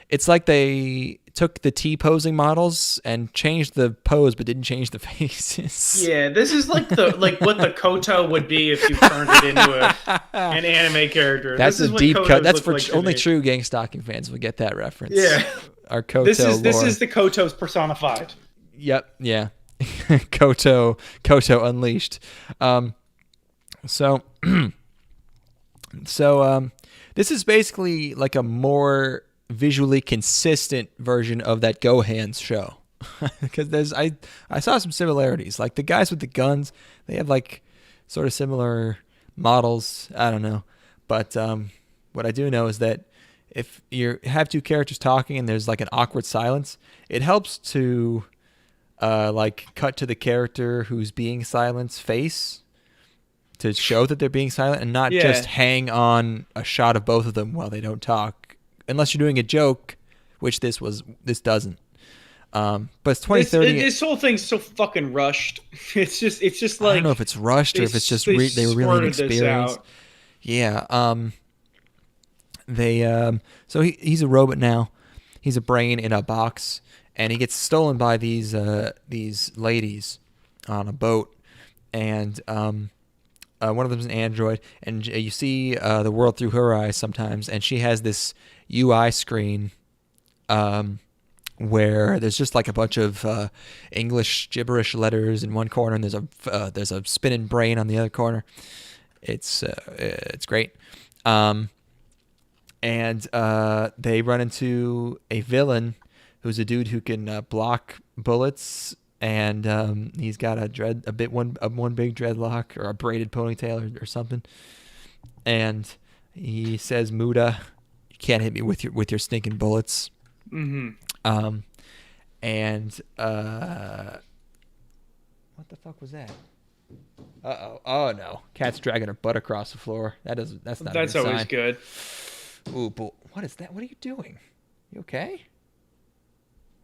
Speaker 1: It's like they took the T-posing models and changed the pose, but didn't change the faces.
Speaker 2: Yeah, this is like what the Koto would be if you turned it into an anime character.
Speaker 1: That's a deep cut. That's for only true gang stalking fans will get that reference.
Speaker 2: Yeah,
Speaker 1: our Koto.
Speaker 2: This is the Kotos personified.
Speaker 1: Yep. Yeah. Koto unleashed. So this is basically like a more visually consistent version of that Gohan's show. Because I saw some similarities. Like the guys with the guns, they have like sort of similar models. I don't know. But what I do know is that if you have two characters talking and there's like an awkward silence, it helps to like cut to the character who's being silenced face to show that they're being silent and not just hang on a shot of both of them while they don't talk. Unless you're doing a joke, which this doesn't. But it's 2030.
Speaker 2: This whole thing's so fucking rushed. It's just like
Speaker 1: I don't know if it's rushed or if it's just they were really inexperienced. Yeah. So he's a robot now. He's a brain in a box, and he gets stolen by these ladies on a boat, and one of them's an android, and you see the world through her eyes sometimes, and she has this UI screen where there's just like a bunch of English gibberish letters in one corner, and there's a spinning brain on the other corner. It's great. And they run into a villain who's a dude who can block bullets, and he's got one big dreadlock or a braided ponytail or something, and he says, "Muda, you can't hit me with your stinking bullets."
Speaker 2: Mm-hmm.
Speaker 1: And what the fuck was that? Oh no, cat's dragging her butt across the floor. That's not. That's a good
Speaker 2: always
Speaker 1: sign.
Speaker 2: Good.
Speaker 1: Ooh, but what is that? What are you doing? You okay?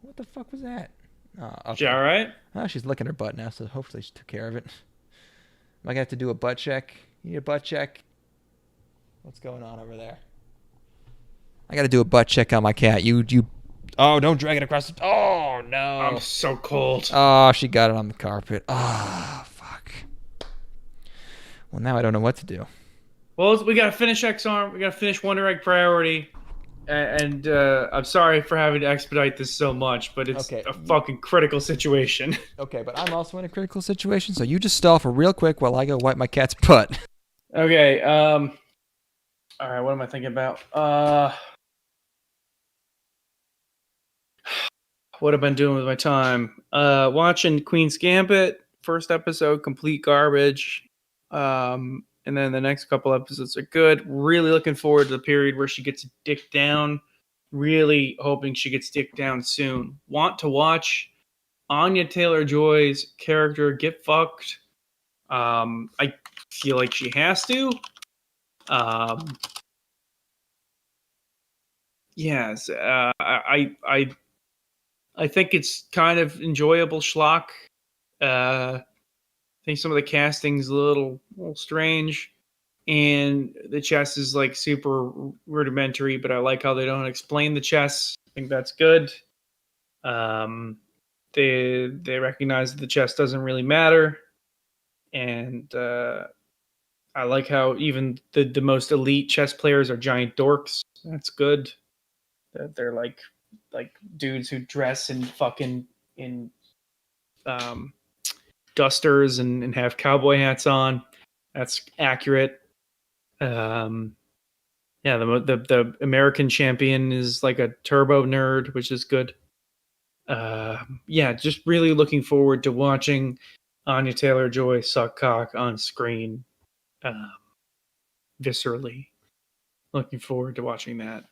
Speaker 1: What the fuck was that? Okay.
Speaker 2: Is she all right?
Speaker 1: Oh, she's licking her butt now, so hopefully she took care of it. Am I gonna have to do a butt check? You need a butt check? What's going on over there? I gotta do a butt check on my cat. You. Oh, don't drag it across the... Oh, no.
Speaker 2: I'm so cold.
Speaker 1: Oh, she got it on the carpet. Oh, fuck. Well, now I don't know what to do.
Speaker 2: Well, we gotta finish X-Arm. We gotta finish Wonder Egg Priority. And I'm sorry for having to expedite this so much, but it's a fucking critical situation.
Speaker 1: Okay, but I'm also in a critical situation, so you just stall for real quick while I go wipe my cat's butt.
Speaker 2: Okay, all right, what am I thinking about? What have I been doing with my time? Watching Queen's Gambit, first episode, complete garbage. And then the next couple episodes are good. Really looking forward to the period where she gets dick down. Really hoping she gets dick down soon. Want to watch Anya Taylor-Joy's character get fucked. I feel like she has to. Yes, I think it's kind of enjoyable schlock. I think some of the casting's a little strange, and the chess is like super rudimentary. But I like how they don't explain the chess. I think that's good. They recognize that the chess doesn't really matter, and I like how even the most elite chess players are giant dorks. That's good. That they're like dudes who dress in fucking in dusters and have cowboy hats on. That's accurate. Yeah, the American champion is like a turbo nerd, which is good. Yeah, just really looking forward to watching Anya Taylor-Joy suck cock on screen, viscerally. Looking forward to watching that.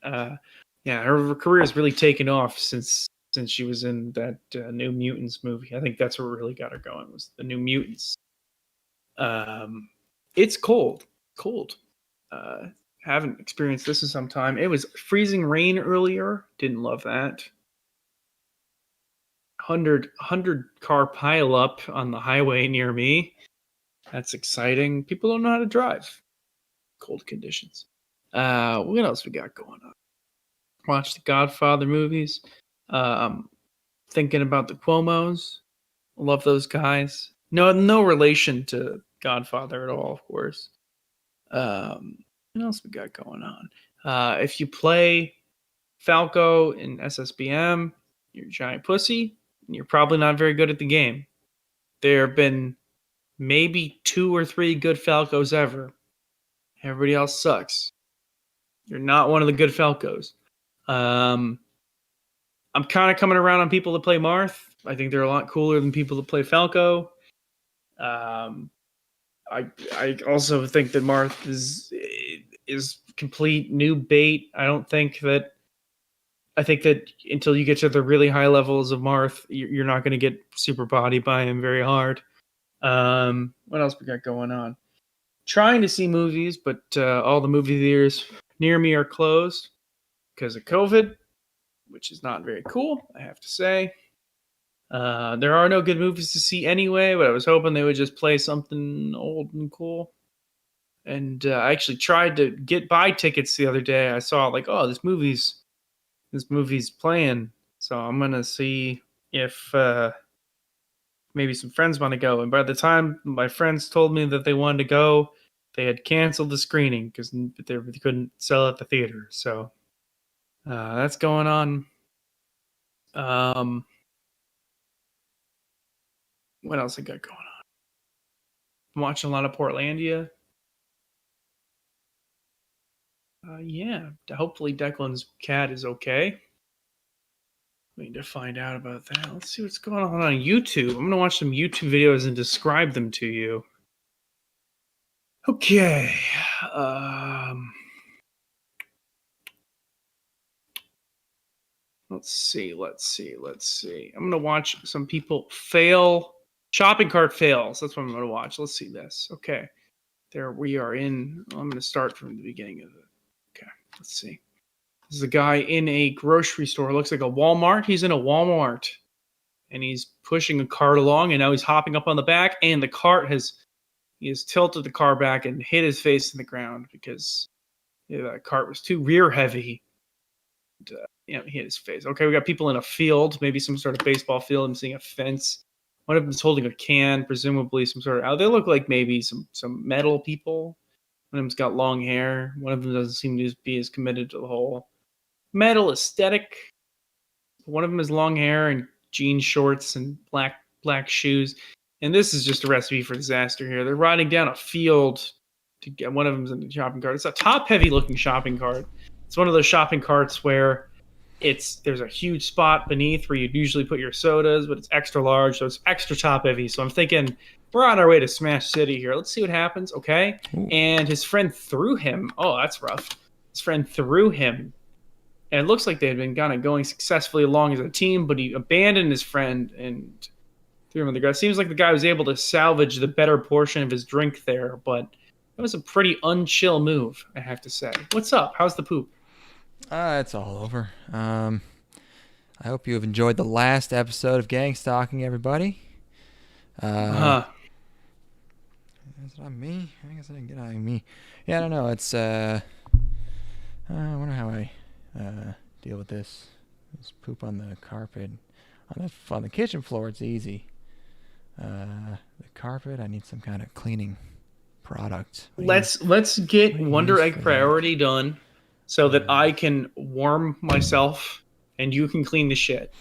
Speaker 2: Yeah, her career has really taken off since she was in that New Mutants movie. I think that's what really got her going, was the New Mutants. It's cold. Haven't experienced this in some time. It was freezing rain earlier. Didn't love that. 100 car pile up on the highway near me. That's exciting. People don't know how to drive. Cold conditions. What else we got going on? Watch the Godfather movies. Thinking about the Cuomos. Love those guys. No relation to Godfather at all, of course. What else we got going on? If you play Falco in SSBM, you're a giant pussy, and you're probably not very good at the game. There have been maybe 2 or 3 good Falcos ever. Everybody else sucks. You're not one of the good Falcos. I'm kind of coming around on people that play Marth. I think they're a lot cooler than people that play Falco. I also think that Marth is complete new bait. I think that until you get to the really high levels of Marth, you're not going to get super bodied by him very hard. What else we got going on? Trying to see movies, but all the movie theaters near me are closed because of COVID, which is not very cool, I have to say. There are no good movies to see anyway, but I was hoping they would just play something old and cool. And I actually tried to buy tickets the other day. I saw like, oh, this movie's playing, so I'm gonna see if maybe some friends want to go. And by the time my friends told me that they wanted to go, they had canceled the screening because they couldn't sell at the theater. So that's going on. What else I got going on? I'm watching a lot of Portlandia. Yeah, hopefully Declan's cat is okay. We need to find out about that. Let's see what's going on YouTube. I'm going to watch some YouTube videos and describe them to you. Okay. Let's see. I'm going to watch some people fail. Shopping cart fails. That's what I'm going to watch. Let's see this. Okay. There we are in. I'm going to start from the beginning of it. Okay. Let's see. This is a guy in a grocery store. It looks like a Walmart. He's in a Walmart. and he's pushing a cart along, and now he's hopping up on the back, and he has tilted the car back and hit his face in the ground because that cart was too rear heavy. And, he hit his face. Okay, we got people in a field, maybe some sort of baseball field. I'm seeing a fence. One of them's holding a can, presumably some sort of. They look like maybe some metal people. One of them's got long hair. One of them doesn't seem to be as committed to the whole metal aesthetic. One of them has long hair and jean shorts and black shoes. And this is just a recipe for disaster here. They're riding down a field to get one of them's in the shopping cart. It's a top-heavy looking shopping cart. It's one of those shopping carts where there's a huge spot beneath where you'd usually put your sodas, but it's extra large, so it's extra top-heavy. So I'm thinking we're on our way to Smash City here. Let's see what happens, okay? Ooh. And his friend threw him. Oh, that's rough. His friend threw him. And it looks like they had been kind of going successfully along as a team, but he abandoned his friend and threw him on the ground. Seems like the guy was able to salvage the better portion of his drink there, but that was a pretty unchill move, I have to say. What's up? How's the poop?
Speaker 1: It's all over. I hope you have enjoyed the last episode of Gang Stalking, everybody. Is it on me? I guess I didn't get it on me. Yeah, I don't know. It's, I wonder how I deal with this. Just poop on the carpet. On the kitchen floor, it's easy. The carpet, I need some kind of cleaning product.
Speaker 2: Let's get Wonder Egg Priority done so that I can warm myself and you can clean the shit.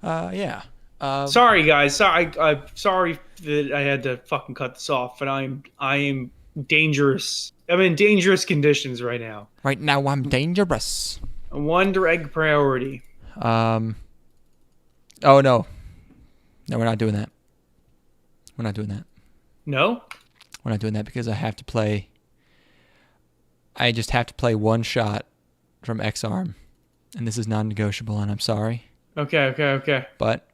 Speaker 1: Yeah.
Speaker 2: Sorry, guys. I'm sorry that I had to fucking cut this off, but I am dangerous. I'm in dangerous conditions right now.
Speaker 1: Right now, I'm dangerous.
Speaker 2: Wonder Egg Priority.
Speaker 1: Oh, no. No, we're not doing that. We're not doing that.
Speaker 2: No?
Speaker 1: We're not doing that because I just have to play one shot from X-Arm, and this is non-negotiable, and I'm sorry.
Speaker 2: Okay.
Speaker 1: But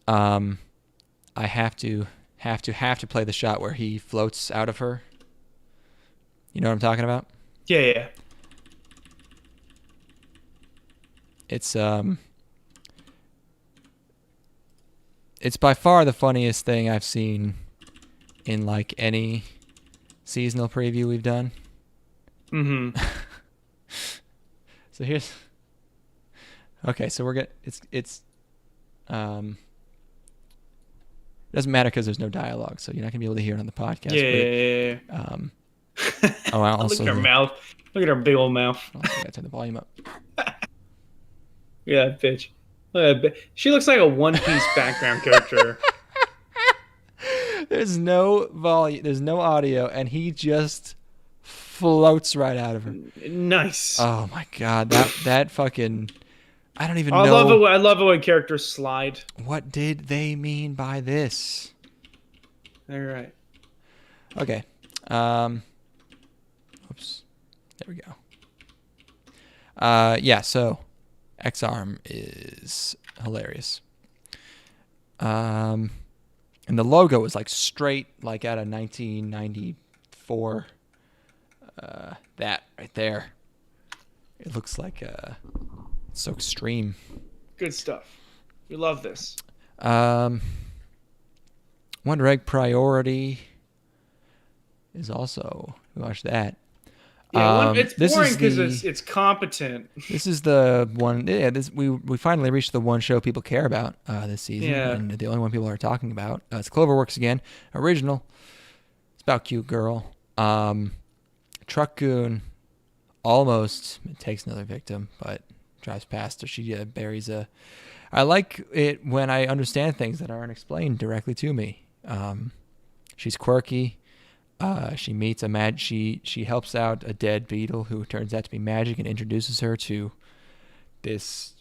Speaker 1: I have to play the shot where he floats out of her. You know what I'm talking about?
Speaker 2: Yeah.
Speaker 1: It's by far the funniest thing I've seen in like any seasonal preview we've done.
Speaker 2: Mm-hmm.
Speaker 1: So here's. Okay, so we're gonna. It's. It doesn't matter because there's no dialogue, so you're not gonna be able to hear it on the podcast.
Speaker 2: Yeah.
Speaker 1: Oh, I also.
Speaker 2: Look at her mouth. Look at her big old mouth.
Speaker 1: I gotta turn the volume up.
Speaker 2: Yeah, bitch. She looks like a One Piece background character.
Speaker 1: There's no volume. There's no audio, and he just floats right out of her.
Speaker 2: Nice.
Speaker 1: Oh my god, that fucking. I don't even know.
Speaker 2: I love it when characters slide.
Speaker 1: What did they mean by this?
Speaker 2: All right.
Speaker 1: Okay. Oops. There we go. Yeah. So, X-Arm is hilarious. And the logo is like straight, like out of 1994. That right there. It looks like so extreme.
Speaker 2: Good stuff. We love this.
Speaker 1: Wonder Egg Priority is also, we watched that.
Speaker 2: Yeah, it's boring because it's competent.
Speaker 1: This is the one. Yeah, we finally reached the one show people care about this season, and the only one people are talking about. It's Cloverworks again, original. It's about cute girl. Truck Goon almost takes another victim, but drives past her. She buries a. I like it when I understand things that aren't explained directly to me. She's quirky. She meets she helps out a dead beetle who turns out to be magic and introduces her to this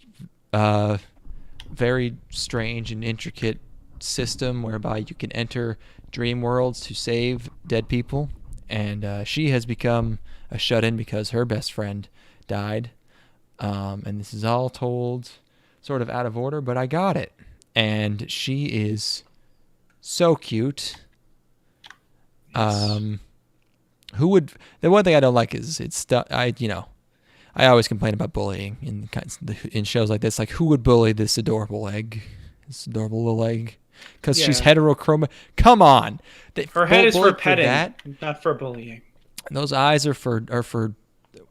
Speaker 1: very strange and intricate system whereby you can enter dream worlds to save dead people. And she has become a shut-in because her best friend died. And this is all told sort of out of order, but I got it. And she is so cute. The one thing I don't like is I always complain about bullying in shows like this. Like, who would bully this adorable egg? This adorable little egg. Because she's heterochromatic. Come on.
Speaker 2: Her head is for petting, not for bullying.
Speaker 1: And those eyes are for well,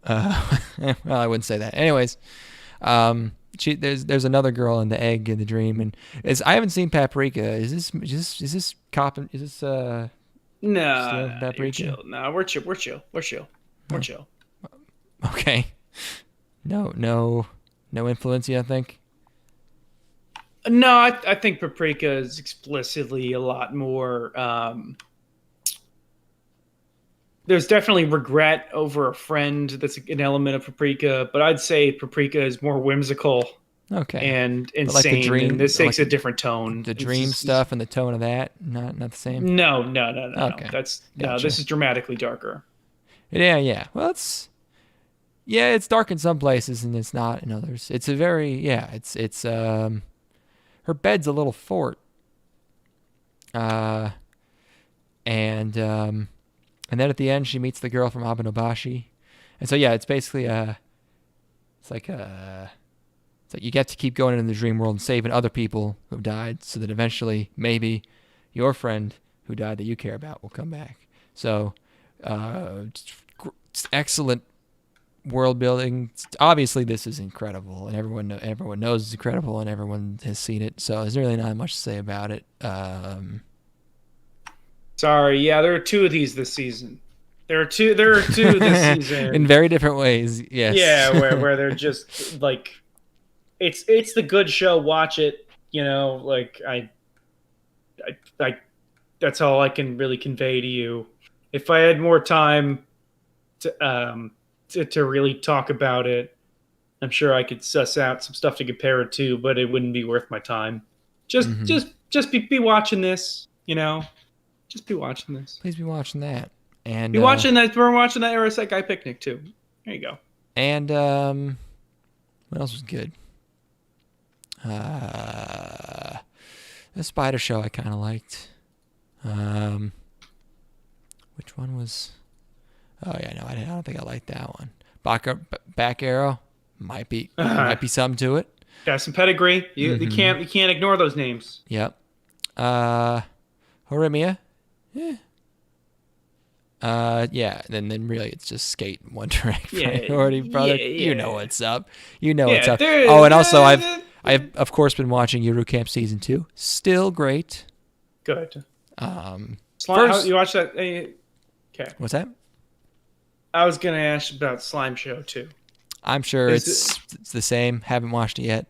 Speaker 1: I wouldn't say that. Anyways, there's another girl in the egg in the dream, and I haven't seen Paprika. Is this
Speaker 2: No,
Speaker 1: Paprika?
Speaker 2: No, we're chill.
Speaker 1: Okay. No influence, I think.
Speaker 2: No, I think Paprika is explicitly a lot more. There's definitely regret over a friend. That's an element of Paprika, but I'd say Paprika is more whimsical.
Speaker 1: Okay.
Speaker 2: And insane.
Speaker 1: Like the dream,
Speaker 2: and this takes a different tone.
Speaker 1: The dream stuff and the tone of that, not the same.
Speaker 2: No.
Speaker 1: Okay.
Speaker 2: No. This is dramatically darker.
Speaker 1: Yeah. Well, it's dark in some places and it's not in others. It's a very it's her bed's a little fort. And then at the end she meets the girl from Abenobashi. And so it's basically it's like you get to keep going into the dream world and saving other people who've died so that eventually maybe your friend who died that you care about will come back. So it's excellent world building. Obviously this is incredible and everyone knows it's incredible and everyone has seen it. So there's really not much to say about it.
Speaker 2: Sorry, there are two of these this season. There are two this season.
Speaker 1: In very different ways, yes.
Speaker 2: Yeah, where they're just like it's the good show, watch it, like I that's all I can really convey to you. If I had more time to really talk about it, I'm sure I could suss out some stuff to compare it to, but it wouldn't be worth my time. Just be watching this, Just be watching this.
Speaker 1: Please be watching that. And
Speaker 2: be watching that. We're watching that Araseki Picnic too. There you go.
Speaker 1: And what else was good? The Spider Show I kind of liked. Which one was? Oh yeah, no, I don't think I liked that one. Back Arrow might be something to it.
Speaker 2: Got some pedigree. You can't ignore those names.
Speaker 1: Yep. Horimiya. Yeah. Then really it's just Skate and One Direct Priority, brother.
Speaker 2: Yeah.
Speaker 1: You know what's up. What's up. Oh, and also I've of course been watching Yuru Camp Season 2. Still great.
Speaker 2: Good.
Speaker 1: First,
Speaker 2: you watch that? Okay.
Speaker 1: What's that?
Speaker 2: I was gonna ask about Slime Show too.
Speaker 1: I'm sure it's the same. Haven't watched it yet.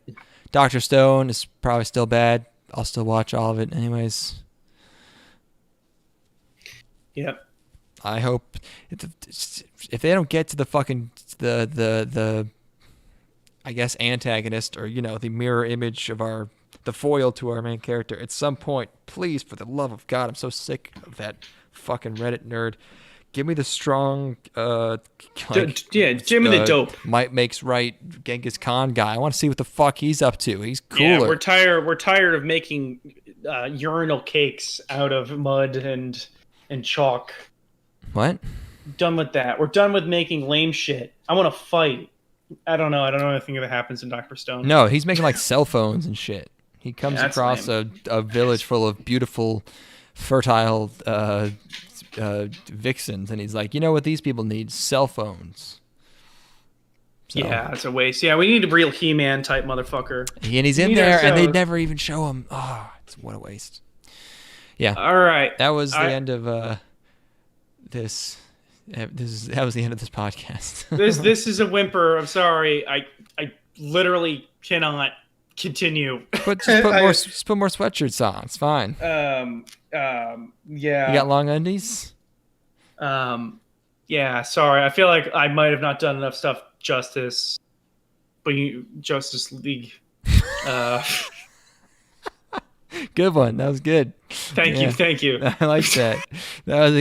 Speaker 1: Dr. Stone is probably still bad. I'll still watch all of it anyways.
Speaker 2: Yep.
Speaker 1: I hope if they don't get to the fucking the I guess antagonist or the mirror image of the foil to our main character at some point, please, for the love of God, I'm so sick of that fucking Reddit nerd. Give me the strong
Speaker 2: Jimmy the dope.
Speaker 1: Might makes right Genghis Khan guy. I want to see what the fuck he's up to. He's cooler.
Speaker 2: Yeah, we're tired of making urinal cakes out of mud and chalk.
Speaker 1: What?
Speaker 2: Done with that. We're done with making lame shit. I want to fight. I don't know anything that happens in Dr. Stone.
Speaker 1: No, he's making like cell phones and shit. He comes across a village full of beautiful, fertile vixens, and he's like, you know what these people need? Cell phones. So.
Speaker 2: Yeah, it's a waste. Yeah, we need a real He-Man type motherfucker.
Speaker 1: And he's in there, and they never even show him. Oh, what a waste. Yeah.
Speaker 2: All right.
Speaker 1: That was the end of this. That was the end of this podcast.
Speaker 2: This is a whimper. I'm sorry. I literally cannot continue.
Speaker 1: Put more sweatshirt songs. Fine.
Speaker 2: Yeah.
Speaker 1: You got long undies?
Speaker 2: Yeah, sorry. I feel like I might have not done enough stuff justice. But Justice League.
Speaker 1: Good one. That was good.
Speaker 2: Thank you.
Speaker 1: I like that. That was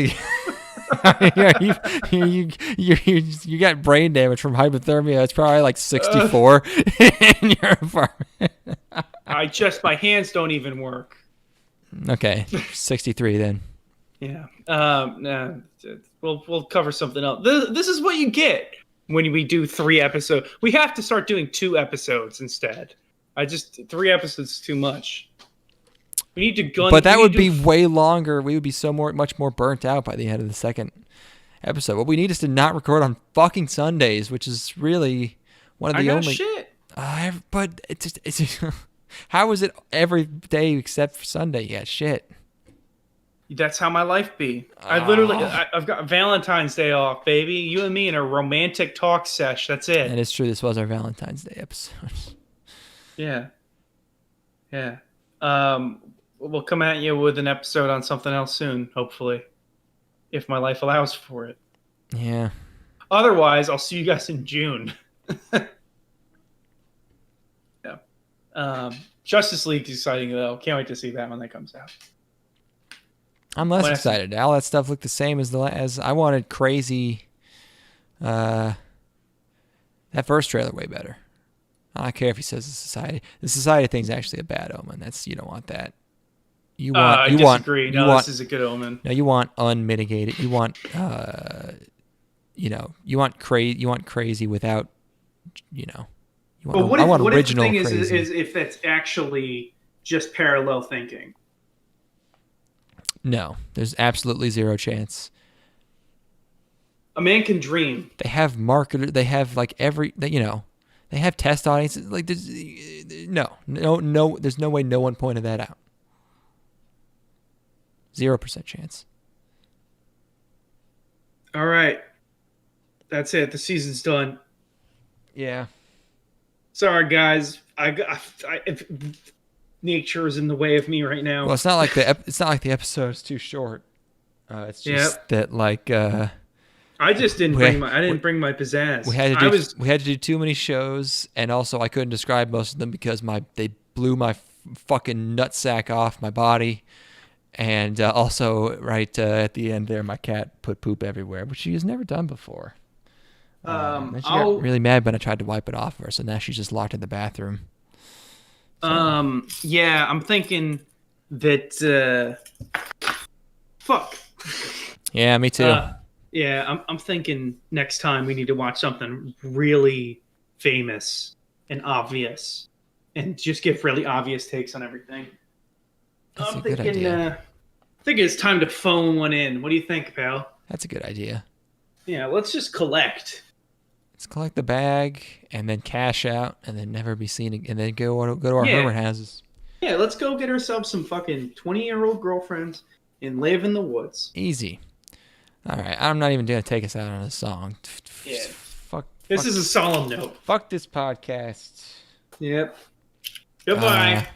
Speaker 1: you got brain damage from hypothermia. It's probably like 64 in your apartment.
Speaker 2: My hands don't even work.
Speaker 1: Okay, 63 then.
Speaker 2: Yeah. Nah, we'll cover something else. This is what you get when we do 3 episodes. We have to start doing 2 episodes instead. 3 episodes is too much. We need to gun.
Speaker 1: But that would be way longer. We would be much more burnt out by the end of the second episode. What we need is to not record on fucking Sundays, which is really one of the only.
Speaker 2: Shit.
Speaker 1: But it's how is it every day except for Sunday? Yeah, shit.
Speaker 2: That's how my life be. I've got Valentine's Day off, baby. You and me in a romantic talk sesh. That's it.
Speaker 1: And it's true. This was our Valentine's Day episode.
Speaker 2: Yeah. We'll come at you with an episode on something else soon, hopefully, if my life allows for it.
Speaker 1: Yeah.
Speaker 2: Otherwise, I'll see you guys in June. Yeah. Justice League's exciting though. Can't wait to see that when that comes out.
Speaker 1: I'm less excited. All that stuff looked the same as I wanted. Crazy. That first trailer way better. I don't care if he says the society. The society thing's actually a bad omen. You don't want that.
Speaker 2: I disagree. This is a good omen.
Speaker 1: No, you want unmitigated. You want you want crazy without
Speaker 2: What
Speaker 1: I want
Speaker 2: if
Speaker 1: original
Speaker 2: the thing
Speaker 1: crazy.
Speaker 2: is if that's actually just parallel thinking?
Speaker 1: No, there's absolutely zero chance.
Speaker 2: A man can dream.
Speaker 1: They have marketers. They have they have test audiences. Like there's no. There's no way no one pointed that out. 0% chance.
Speaker 2: All right, that's it. The season's done.
Speaker 1: Yeah.
Speaker 2: Sorry, guys. If nature is in the way of me right now.
Speaker 1: Well, it's not like the episode's too short. It's just that
Speaker 2: I just didn't bring my pizzazz.
Speaker 1: We had to do too many shows, and also I couldn't describe most of them because they blew my fucking nutsack off my body, and also right at the end there, my cat put poop everywhere, which she has never done before. And she got really mad when I tried to wipe it off of her, so now she's just locked in the bathroom.
Speaker 2: Yeah, I'm thinking that. Fuck.
Speaker 1: Yeah, me too.
Speaker 2: Yeah, I'm thinking next time we need to watch something really famous and obvious, and just give really obvious takes on everything.
Speaker 1: That's a good idea.
Speaker 2: I think it's time to phone one in. What do you think, pal?
Speaker 1: That's a good idea.
Speaker 2: Yeah, let's just collect.
Speaker 1: Let's collect the bag and then cash out and then never be seen again, and then go to our hermit houses.
Speaker 2: Yeah, let's go get ourselves some fucking 20-year-old girlfriends and live in the woods.
Speaker 1: Easy. All right, I'm not even going to take us out on a song.
Speaker 2: Yeah. This is a solemn note.
Speaker 1: Fuck this podcast.
Speaker 2: Yep. Goodbye.